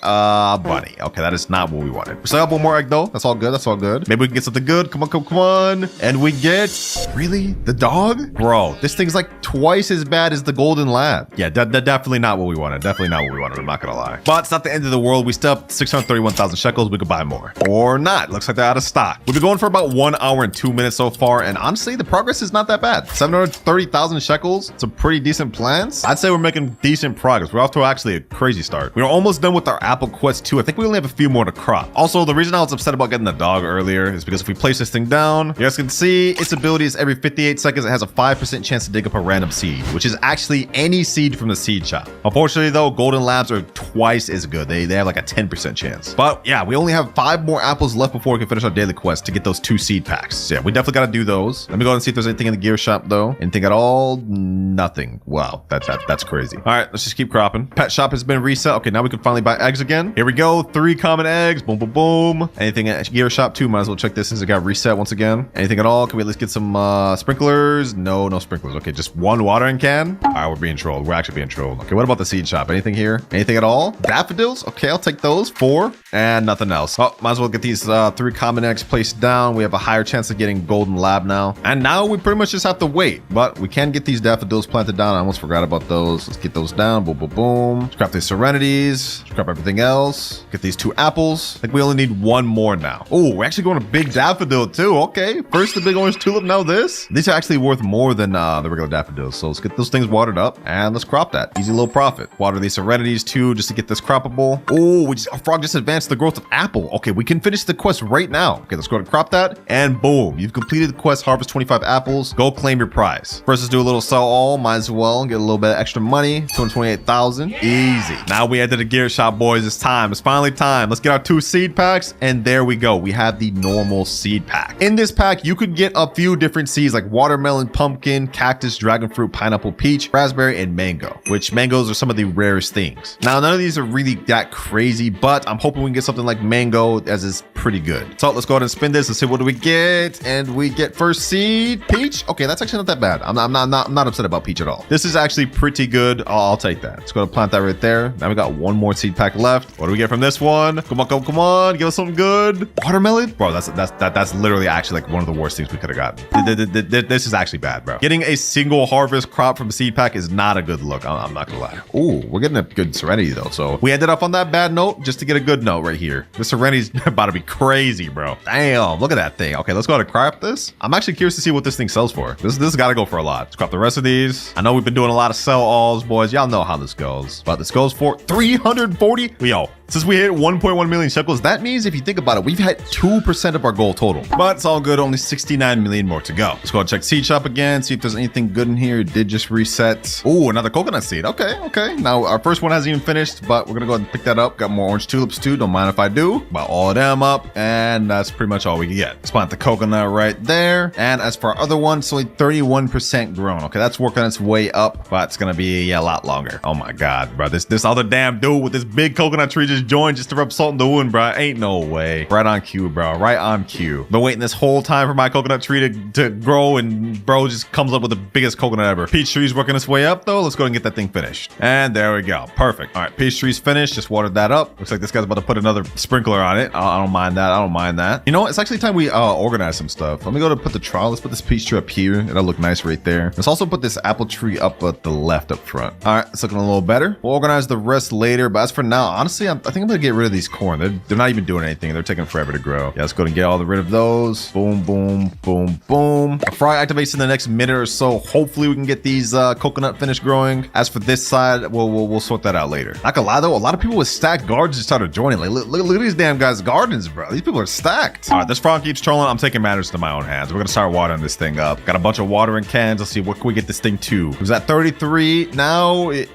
bunny. Okay, that is not what we wanted. We still have one more egg though. That's all good. Maybe we can get something good. Come on. And we get really the dog, bro. This thing's like twice as bad as the golden lab. Yeah, definitely not what we wanted. I'm not gonna lie. But it's not the end of the world. We still have 631,000 shekels. We could buy more or not. Looks like they're out of stock. We've been going for about 1 hour and 2 minutes so far, and honestly, the progress is not that bad. 730,000 shekels. It's a pretty decent plans. I'd say we're making decent progress. We're off to actually a crazy start. We're almost done with our apple quest too. I think we only have a few more to crop. Also, the reason I was upset about getting the dog earlier is because if we place this thing down, you guys can see its ability is every 58 seconds. It has a 5% chance to dig up a random seed, which is actually any seed from the seed shop. Unfortunately though, golden labs are twice as good. They have like a 10% chance. But yeah, we only have 5 more apples left before we can finish our daily quest to get those 2 seed packs. So yeah, we definitely got to do those. Let me go and see if there's anything in the gear shop though. Anything at all? Nothing. Wow, that's crazy. All right, let's just keep cropping. Pet shop has been reset. Okay, now we can finally buy eggs again. Here we go. 3 common eggs. Boom, boom, boom. Anything at gear shop too? Might as well check this since it got reset once again. Anything at all? Can we at least get some sprinklers? No sprinklers. Okay, just 1 watering can. All right, we're being trolled. We're actually being trolled. Okay, what about the seed shop? Anything here? Anything at all? Daffodils? Okay, I'll take those. 4 and nothing else. Oh, might as well get these 3 common eggs placed down. We have a higher chance of getting golden lab now. And now we pretty much just have to wait, but we can get these daffodils planted down. I almost forgot about those. Let's get those down. Boom, boom, boom. Scrap these serenities. Scrap everything else. Get these 2 apples. I think we only need 1 more now. Oh, we're actually going to big daffodil too. Okay, first the big orange tulip, now this. These are actually worth more than the regular daffodils. So let's get those things watered up and let's crop that. Easy little profit. Water these serenities too, just to get this croppable. Oh, our frog just advanced the growth of apple. Okay, we can finish the quest right now. Okay, let's go and crop that and boom, you've completed the quest. Harvest 25 apples. Go claim your prize. First, let's do a little sell all. Might as well get a little bit of extra money. 228,000. Easy. Now we head to the gear shop, boys. It's time. It's finally time. Let's get our 2 seed packs and there we go. We have the normal seed pack. In this pack, you could get a few different seeds like watermelon, pumpkin, cactus, dragon fruit, pineapple, peach, raspberry, and mango, which mangoes are some of the rarest things. Now, none of these are really that crazy, but I'm hoping we can get something like mango as is pretty good. So let's go ahead and spin this and see what do we get. And we get first seed, peach. Okay, that's actually not that bad. I'm not upset about peach at all. This is actually pretty good. I'll take that. Let's go and plant that right there. Now we got 1 more seed pack left. What do we get from this one? Come on. Give us something good. Watermelon? Bro, that's literally actually like one of the worst things we could have gotten. This is actually bad, bro. Getting a single harvest crop from a seed pack is not a good look. I'm not gonna lie. Ooh, we're getting a good serenity though. So we ended up on that bad note just to get a good note right here. The serenity's about to be crazy, bro. Damn, look at that thing. Okay, let's go ahead and crop this. I'm actually curious to see what this thing sells for. This has got to go for a lot. Let's crop the rest of these. I know we've been doing a lot of sell alls, boys. Y'all know how this goes. But this goes for 340. Yo, since we hit 1.1 million shekels, that means if you think about it, we've had 2% of our goal total. But it's all good. Only 69 million more to go. Let's go and check seed shop again. See if there's anything good in here. It did just reset. Oh, another coconut seed. Okay. Now our first one hasn't even finished, but we're gonna go ahead and pick that up. Got more orange tulips too. Don't mind if I do. Buy all of them up, and that's pretty much all we can get. Let's plant the coconut right there. And as for our other one, it's only 31% grown. Okay, that's working its way up, but it's gonna be a lot longer. Oh my god, bro. This other damn dude with this big coconut tree just joined just to rub salt in the wound, bro. Ain't no way. Right on cue, bro. Right on cue. Been waiting this whole time for my coconut tree to grow, and bro just comes up with the biggest coconut ever. Peach tree's working its way up though. Let's go and get that thing finished. And there we go. Perfect. All right, peach tree's finished. Just watered that up. Looks like this guy's about to put another sprinkler on it. I don't mind that. You know what? It's actually time we organize some stuff. Let me go to put the trial. Let's put this peach tree up here. It'll look nice right there. Let's also put this apple tree up at the left up front. All right, it's looking a little better. We'll organize the rest later, but as for now, honestly, I I think I'm gonna get rid of these corn. They're not even doing anything. They're taking forever to grow. Yeah, let's go and get all rid of those. Boom, boom, boom, boom. A fry activates in the next minute or so. Hopefully we can get these coconut finished growing. As for this side, we'll sort that out later. Not gonna lie though, a lot of people with stacked gardens just started joining. Like, look at these damn guys' gardens, bro. These people are stacked. All right, this frog keeps trolling. I'm taking matters into my own hands. We're gonna start watering this thing up. Got a bunch of watering cans. Let's see, what can we get this thing to? It was at 33. Now it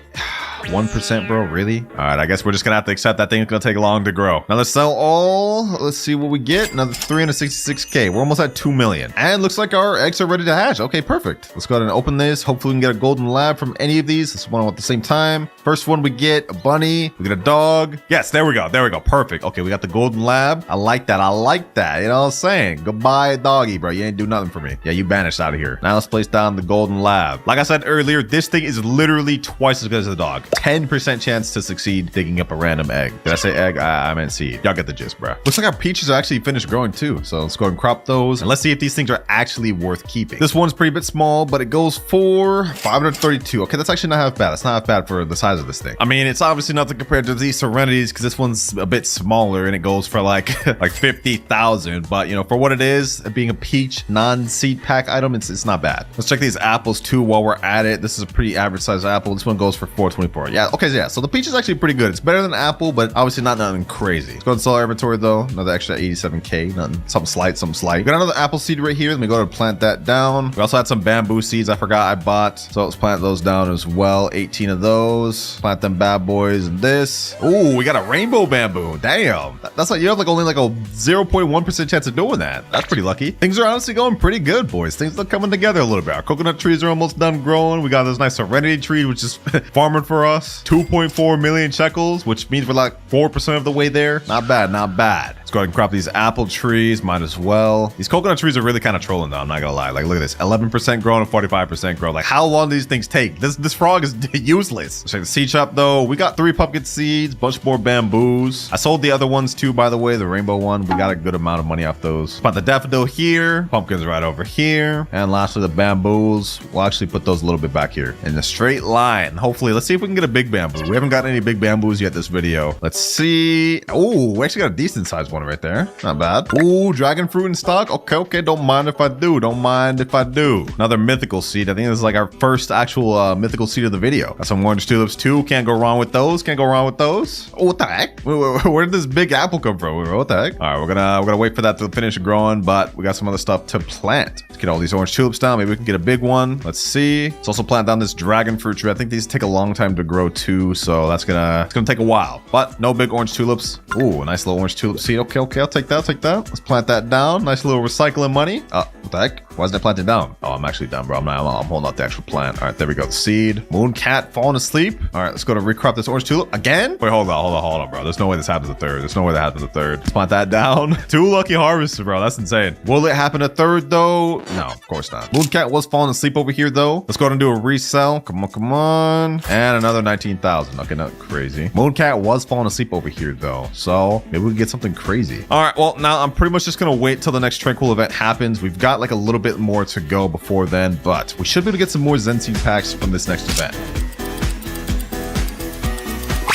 1%, bro, really? All right, I guess we're just gonna have to accept that thing's gonna take long to grow. Now let's sell all. Let's see what we get. Another 366K. We're almost at 2 million. And looks like our eggs are ready to hatch. Okay, perfect. Let's go ahead and open this. Hopefully we can get a golden lab from any of these. Let's one at the same time. First one we get a bunny. We get a dog. Yes, there we go. There we go. Perfect. Okay, we got the golden lab. I like that. I like that. You know what I'm saying? Goodbye, doggy, bro. You ain't do nothing for me. Yeah, you banished out of here. Now let's place down the golden lab. Like I said earlier, this thing is literally twice as good as the dog. 10% chance to succeed digging up a random egg. Did I say egg? I meant seed. Y'all get the gist, bro. Looks like our peaches are actually finished growing too. So let's go ahead and crop those. And let's see if these things are actually worth keeping. This one's pretty bit small, but it goes for 532. Okay, that's actually not half bad. That's not half bad for the size of this thing. I mean, it's obviously nothing compared to these Serenities because this one's a bit smaller and it goes for like 50,000. But you know, for what it is, being a peach non-seed pack item, it's not bad. Let's check these apples too while we're at it. This is a pretty average size apple. This one goes for 424. Yeah, okay, yeah. So the peach is actually pretty good. It's better than apple, but obviously not nothing crazy. Let's go ahead and sell our inventory though. Another extra 87K. Nothing, something slight, something slight. We got another apple seed right here. Let me go to plant that down. We also had some bamboo seeds I forgot I bought. So let's plant those down as well. 18 of those. Plant them bad boys and this. Ooh, we got a rainbow bamboo. Damn. That's like, you have like only like a 0.1% chance of doing that. That's pretty lucky. Things are honestly going pretty good, boys. Things are coming together a little bit. Our coconut trees are almost done growing. We got this nice serenity tree, which is farming for us. 2.4 million shekels, which means we're like 4% of the way there. Not bad, not bad. Let's go ahead and crop these apple trees. Might as well. These coconut trees are really kind of trolling though. I'm not gonna lie. Like, look at this. 11% grown and 45% grown. Like, how long do these things take? This frog is useless. Let's check the seed shop though. We got 3 pumpkin seeds, bunch more bamboos. I sold the other ones too, by the way. The rainbow one. We got a good amount of money off those. Put the daffodil here. Pumpkins right over here. And lastly, the bamboos. We'll actually put those a little bit back here in a straight line. Hopefully, let's see if we can get a big bamboo. We haven't got any big bamboos yet this video. Let's see. Oh, we actually got a decent sized one right there. Not bad. Oh, dragon fruit in stock. Okay. Don't mind if I do. Don't mind if I do. Another mythical seed. I think this is like our first actual mythical seed of the video. Got some orange tulips too. Can't go wrong with those. Can't go wrong with those. Oh, what the heck? Where did this big apple come from? What the heck? All right, we're gonna wait for that to finish growing, but we got some other stuff to plant. Let's get all these orange tulips down. Maybe we can get a big one. Let's see. Let's also plant down this dragon fruit tree. I think these take a long time to grow too, so it's gonna take a while. But no big orange tulips. Ooh, a nice little orange tulip seed. Okay, I'll take that. Let's plant that down. Nice little recycling money. What the heck? Why isn't it planted down? Oh, I'm actually done, bro. I'm holding out the actual plant. All right, there we go. The seed. Moon cat falling asleep. All right, let's go to recrop this orange tulip again. Wait, hold on, bro. There's no way this happens a third. There's no way that happens a third. Let's plant that down. 2 lucky harvests, bro. That's insane. Will it happen a third though? No, of course not. Moon cat was falling asleep over here though. Let's go ahead and do a resell. Come on. And another 19,000. Okay, not crazy. Moon cat was falling asleep over here though, so maybe we can get something crazy. All right, well, now I'm pretty much just gonna wait till the next tranquil event happens. We've got like a little bit more to go before then, but we should be able to get some more Zen Seed packs from this next event.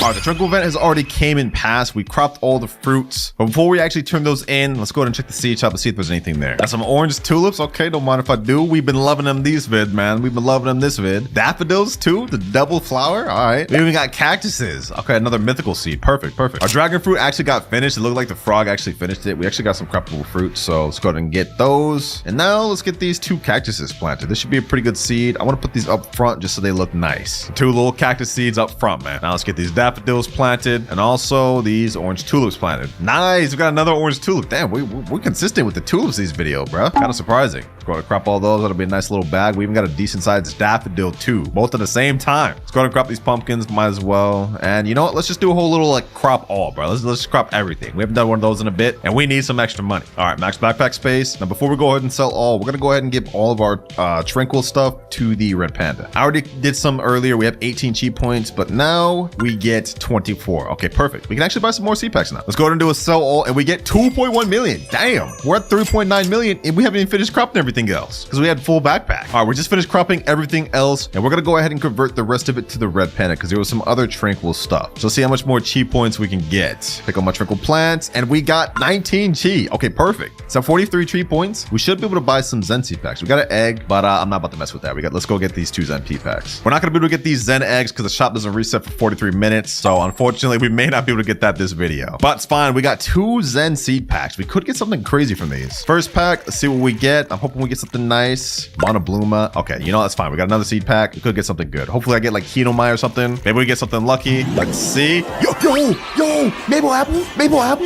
All right, the tranquil event has already came and passed. We cropped all the fruits, but before we actually turn those in, let's go ahead and check the seed shop to see if there's anything there. Got some orange tulips. Okay, don't mind if I do. We've been loving them these vid, man. We've been loving them this vid. Daffodils too, the double flower. All right, we even got cactuses. Okay, another mythical seed. Perfect. Our dragon fruit actually got finished. It looked like the frog actually finished it. We actually got some croppable fruit, so let's go ahead and get those. And now let's get these 2 cactuses planted. This should be a pretty good seed. I want to put these up front just so they look nice. 2 little cactus seeds up front, man. Now let's get these daffodils planted and also these orange tulips planted. Nice. We got another orange tulip. Damn, we're consistent with the tulips this video, bro. Kind of surprising. Let's go ahead and crop all those. That'll be a nice little bag. We even got a decent sized daffodil too, both at the same time. Let's go ahead and crop these pumpkins. Might as well. And you know what? Let's just do a whole little like crop all, bro. Let's just crop everything. We haven't done one of those in a bit, and we need some extra money. All right, max backpack space. Now, before we go ahead and sell all, we're gonna go ahead and give all of our tranquil stuff to the red panda. I already did some earlier. We have 18 cheat points, but now we get get 24. Okay, perfect. We can actually buy some more seed packs now. Let's go ahead and do a sell all, and we get 2.1 million. Damn, we're at 3.9 million, and we haven't even finished cropping everything else because we had full backpack. All right, we're just finished cropping everything else, and we're gonna go ahead and convert the rest of it to the red panda because there was some other tranquil stuff. So let's see how much more chi points we can get. Pick up my tranquil plants, and we got 19 chi. Okay, perfect. So 43 chi points. We should be able to buy some Zen seed packs. We got an egg, but I'm not about to mess with that. Let's go get these 2 Zen P packs. We're not gonna be able to get these Zen eggs because the shop doesn't reset for 43 minutes. So unfortunately, we may not be able to get that this video, but it's fine. We got 2 Zen seed packs. We could get something crazy from these. First pack, let's see what we get. I'm hoping we get something nice. Monobluma. Okay, you know, that's fine. We got another seed pack. We could get something good. Hopefully I get like Hinomai or something. Maybe we get something lucky. Let's see. Yo, Maple Apple,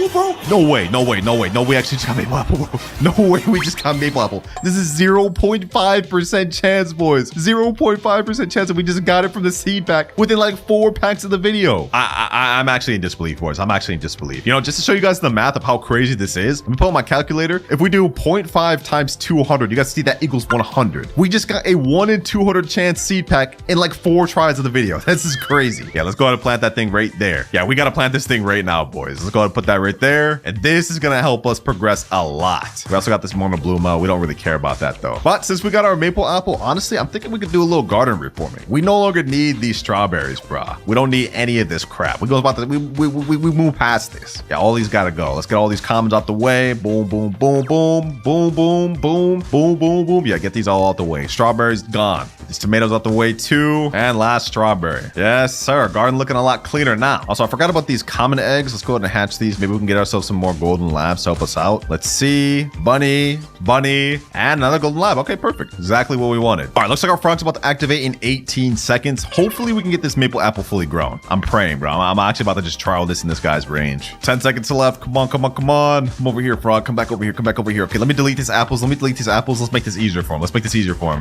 bro. No way. We actually just got Maple Apple, bro. No way we just got Maple Apple. This is 0.5% chance, boys. 0.5% chance that we just got it from the seed pack within like 4 packs of the video. I'm actually in disbelief, boys. I'm actually in disbelief. You know, just to show you guys the math of how crazy this is, let me pull out my calculator. If we do 0.5 times 200, you guys see that equals 100. We just got a 1 in 200 chance seed pack in like 4 tries of the video. This is crazy. Yeah, let's go ahead and plant that thing right there. Yeah, we got to plant this thing right now, boys. Let's go ahead and put that right there. And this is going to help us progress a lot. We also got this Monobluma. We don't really care about that though. But since we got our Maple Apple, honestly, I'm thinking we could do a little garden reforming. We no longer need these strawberries, brah. We don't need any of this crap. We move past this. Yeah, all these gotta go. Let's get all these commons out the way. Boom, boom, boom, boom, boom, boom, boom, boom, boom, boom. Yeah, get these all out the way. Strawberries gone. These tomatoes out the way too. And last strawberry. Yes, sir. Garden looking a lot cleaner now. Also, I forgot about these common eggs. Let's go ahead and hatch these. Maybe we can get ourselves some more golden labs to help us out. Let's see. Bunny, and another golden lab. Okay, perfect. Exactly what we wanted. All right, looks like our frog's about to activate in 18 seconds. Hopefully we can get this Maple Apple fully grown. I'm praying, bro. I'm actually about to just trial this in this guy's range. 10 seconds to left. Come on. Come over here, frog. Come back over here. Okay, let me delete these apples. Let's make this easier for him.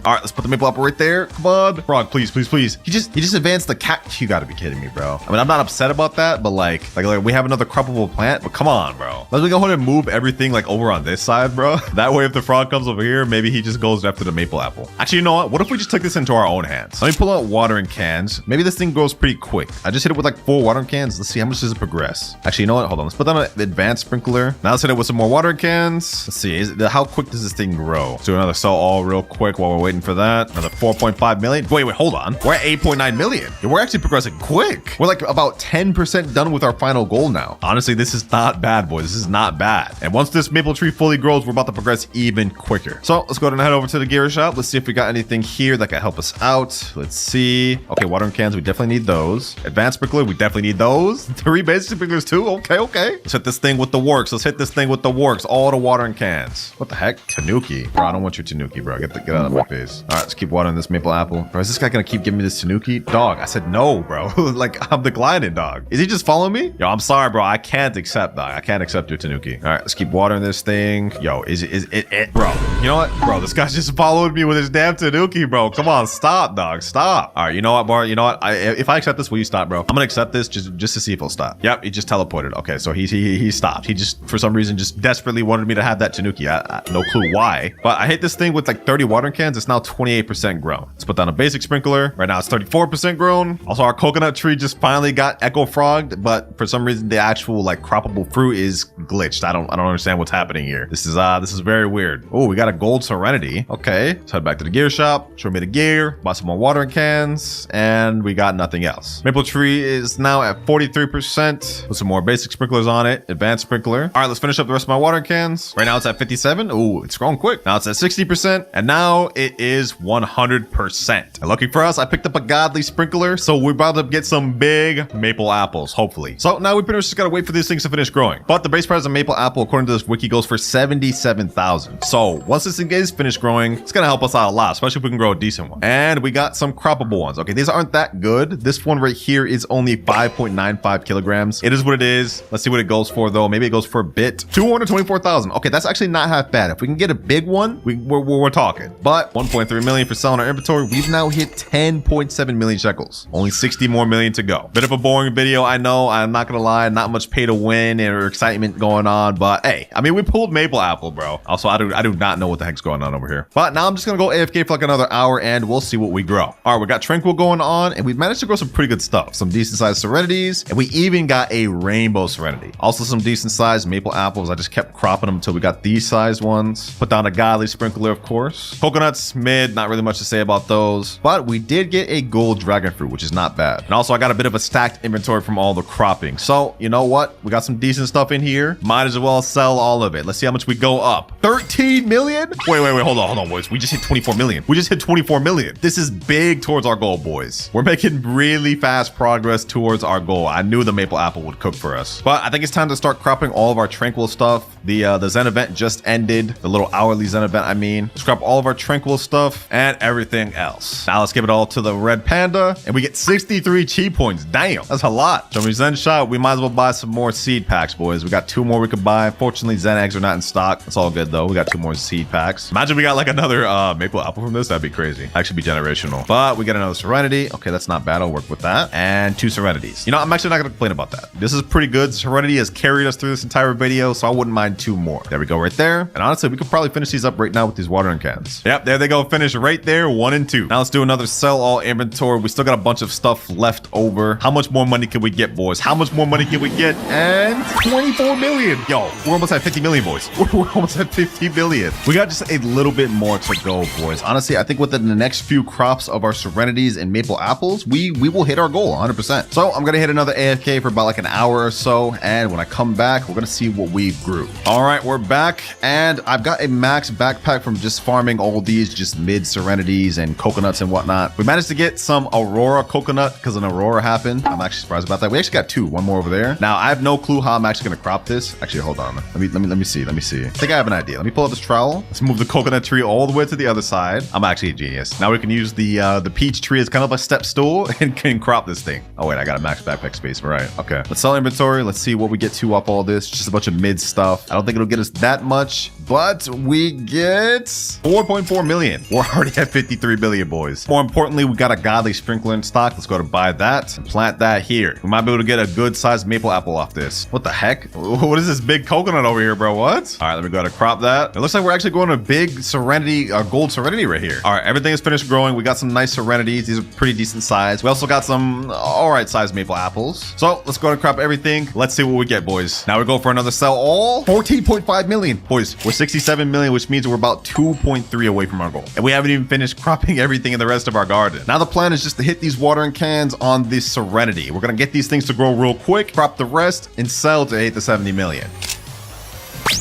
All right, let's put the Maple Apple right there. Come on. Frog, please. He just advanced the cat. You gotta be kidding me, bro. I mean, I'm not upset about that, but like we have another croppable plant, but come on, bro. Let's go ahead and move everything like over on this side, bro. That way, if the frog comes over here, maybe he just goes after the Maple Apple. Actually, you know what? What if we just took this into our own hands? Let me pull out watering cans. Maybe this thing grows pretty quick. I just hit it with like 4 watering cans. Let's see how much does it progress. Actually, you know what? Hold on. Let's put down an advanced sprinkler. Now let's hit it with some more watering cans. Let's see. How quick does this thing grow? Let's do another sell all real quick while we're waiting for that. Another 4.5 million. Wait, hold on. We're at 8.9 million. Yeah, we're actually progressing quick. We're like about 10% done with our final goal now. Honestly, this is not bad, boys. This is not bad. And once this maple tree fully grows, we're about to progress even quicker. So let's go ahead and head over to the gear shop. Let's see if we got anything here that can help us out. Let's see. Okay, watering cans. We definitely need those. Advanced sprinkler. We definitely need those. 3 basic sprinklers too. Okay. Let's hit this thing with the works. All the watering cans. What the heck? Tanuki. Bro, I don't want your Tanuki, bro. Get out of my face. All right, let's keep watering this maple apple. Bro, is this guy gonna keep giving me this Tanuki? Dog, I said no, bro. Like, I'm declining, dog. Is he just following me? Yo, I'm sorry, bro. I can't accept, dog. I can't accept your Tanuki. All right, let's keep watering this thing. Yo, is it, bro? You know what? Bro, this guy just followed me with his damn Tanuki, bro. Come on, stop, dog. Stop. All right, you know what, bro? You know what? If I accept this, will you stop, bro? I'm gonna accept this just to see if he'll stop. Yep, he just teleported. Okay, so he stopped. He just, for some reason, just desperately wanted me to have that Tanuki. No clue why. But I hit this thing with like 30 watering cans. It's now 28% grown. Let's put down a basic sprinkler. Right now it's 34% grown. Also, our coconut tree just finally got echo frogged, but for some reason the actual like croppable fruit is glitched. I don't understand what's happening here. This is very weird. Oh, we got a gold serenity. Okay, let's head back to the gear shop. Show me the gear. Buy some more watering cans, and we got nothing else. Maple tree is now at 43%. Put some more basic sprinklers on it. Advanced sprinkler. All right, let's finish up the rest of my watering cans. Right now it's at 57. Oh, it's growing quick. Now it's at 60%, and now it is 100%. And lucky for us, I picked up a godly sprinkler, so we're about to get some big maple apples, hopefully. So now we pretty much just gotta wait for these things to finish growing. But the base price of maple apple, according to this wiki, goes for 77,000. So once this thing is finished growing, it's gonna help us out a lot, especially if we can grow a decent one. And we got some croppable ones. Okay, these aren't that good. This one right here is only 5.95 kilograms. It is what it is. Let's see what it goes for though. Maybe it goes for a bit. 224,000. Okay, that's actually not half bad. If we can get a big one, we're talking. But 1.3 million for selling our inventory. We've now hit 10.7 million shekels. Only 60 more million to go. Bit of a boring video, I know. I'm not gonna lie. Not much pay to win or excitement going on. But hey, I mean, we pulled maple apple, bro. Also, I do not know what the heck's going on over here. But now I'm just gonna go AFK for like another hour and we'll see what we grow. All right, we got tranquil going on and we've managed to grow some pretty good stuff. Some decent decent sized serenities, and we even got a rainbow serenity. Also some decent sized maple apples. I just kept cropping them until we got these sized ones. Put down a godly sprinkler, of course. Coconuts, mid, not really much to say about those, but we did get a gold dragon fruit, which is not bad. And also I got a bit of a stacked inventory from all the cropping. So you know what? We got some decent stuff in here. Might as well sell all of it. Let's see how much we go up. 13 million? Wait, hold on, boys. We just hit 24 million. We just hit 24 million. This is big towards our goal, boys. We're making really fast progress towards our goal. I knew the maple apple would cook for us, but I think it's time to start cropping all of our tranquil stuff. The Zen event just ended. The little hourly Zen event, I mean. Let's grab all of our tranquil stuff and everything else. Now let's give it all to the red panda, and we get 63 chi points. Damn, that's a lot. Show me Zen shot. We might as well buy some more seed packs, boys. We got 2 more we could buy. Fortunately, Zen eggs are not in stock. That's all good though. We got 2 more seed packs. Imagine we got like another maple apple from this. That'd be crazy. Actually be generational. But we got another serenity. Okay, that's not bad. I'll work with that. And 2 serenities. You know, I'm actually not gonna complain about that. This is pretty good. Serenity has carried us through this entire video, so I wouldn't mind 2 more. There we go, right there. And honestly, we could probably finish these up right now with these watering cans. Yep, there they go. Finish right there. 1 and 2. Now let's do another sell all inventory. We still got a bunch of stuff left over. How much more money can we get, boys? How much more money can we get? And 24 million. Yo, we're almost at 50 million, boys. We're almost at 50 million. We got just a little bit more to go, boys. Honestly, I think within the next few crops of our serenities and maple apples, we will hit our goal 100%. So I'm gonna hit another AFK for about like an hour or so, and when I come back, we're gonna see what we grew. All right, we're back, and I've got a max backpack from just farming all these just mid serenities and coconuts and whatnot. We managed to get some Aurora coconut because an Aurora happened. I'm actually surprised about that. We actually got 2, 1 more over there. Now I have no clue how I'm actually gonna crop this. Actually, hold on. Let me see. I think I have an idea. Let me pull up this trowel. Let's move the coconut tree all the way to the other side. I'm actually a genius. Now we can use the peach tree as kind of a step stool and can crop this thing. Oh wait, I got a max backpack space. Right. Okay. Let's sell inventory. Let's see what we get to off all this. Just a bunch of mid stuff. I don't think it'll get us that much, but we get 4.4 million. We're already at 53 billion, boys. More importantly, we got a godly sprinkler in stock. Let's go to buy that and plant that here. We might be able to get a good sized maple apple off this. What the heck? What is this big coconut over here, bro? What? All right, let me go to crop that. It looks like we're actually going to a big serenity, gold serenity right here. All right, everything is finished growing. We got some nice serenities. These are pretty decent size. We also got some all right sized maple apples. So let's go and crop everything. Let's see what we get, boys. Now we go for another sell all. 14.5 million. Boys, we're 67 million, which means we're about 2.3 away from our goal. And we haven't even finished cropping everything in the rest of our garden. Now the plan is just to hit these watering cans on this serenity. We're gonna get these things to grow real quick, crop the rest, and sell to 8 to 70 million.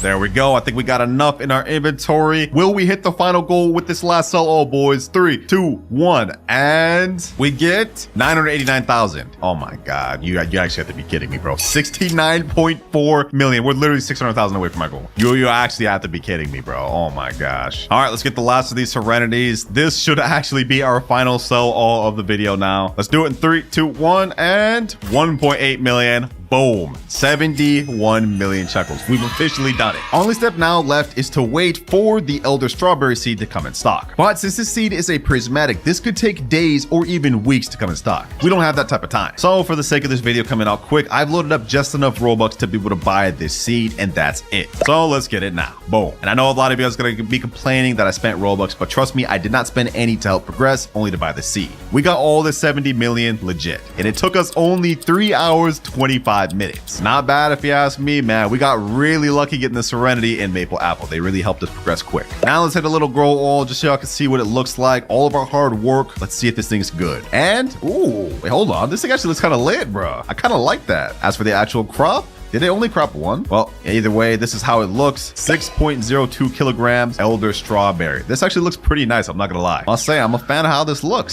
There we go. I think we got enough in our inventory. Will we hit the final goal with this last sell all, boys? 3, 2, 1. And we get 989,000. Oh my God. You actually have to be kidding me, bro. 69.4 million. We're literally 600,000 away from our goal. You actually have to be kidding me, bro. Oh my gosh. All right, let's get the last of these serenities. This should actually be our final sell all of the video now. Let's do it in 3, 2, 1, and 1.8 million. Boom. 71 million shekels. We've officially done it. Only step now left is to wait for the Elder Strawberry seed to come in stock. But since this seed is a prismatic, this could take days or even weeks to come in stock. We don't have that type of time. So for the sake of this video coming out quick, I've loaded up just enough Robux to be able to buy this seed, and that's it. So let's get it now. Boom. And I know a lot of you guys are going to be complaining that I spent Robux, but trust me, I did not spend any to help progress, only to buy the seed. We got all the 70 million legit, and it took us only 3 hours, 25 minutes. Not bad if you ask me, man. We got really lucky getting the Serenity and Maple Apple. They really helped us progress quick. Now let's hit a little grow all just so y'all can see what it looks like. All of our hard work. Let's see if this thing's good. And, ooh, wait, hold on. This thing actually looks kind of lit, bro. I kind of like that. As for the actual crop, did they only crop one? Well, either way, this is how it looks. 6.02 kilograms Elder Strawberry. This actually looks pretty nice, I'm not gonna lie. I'll say I'm a fan of how this looks.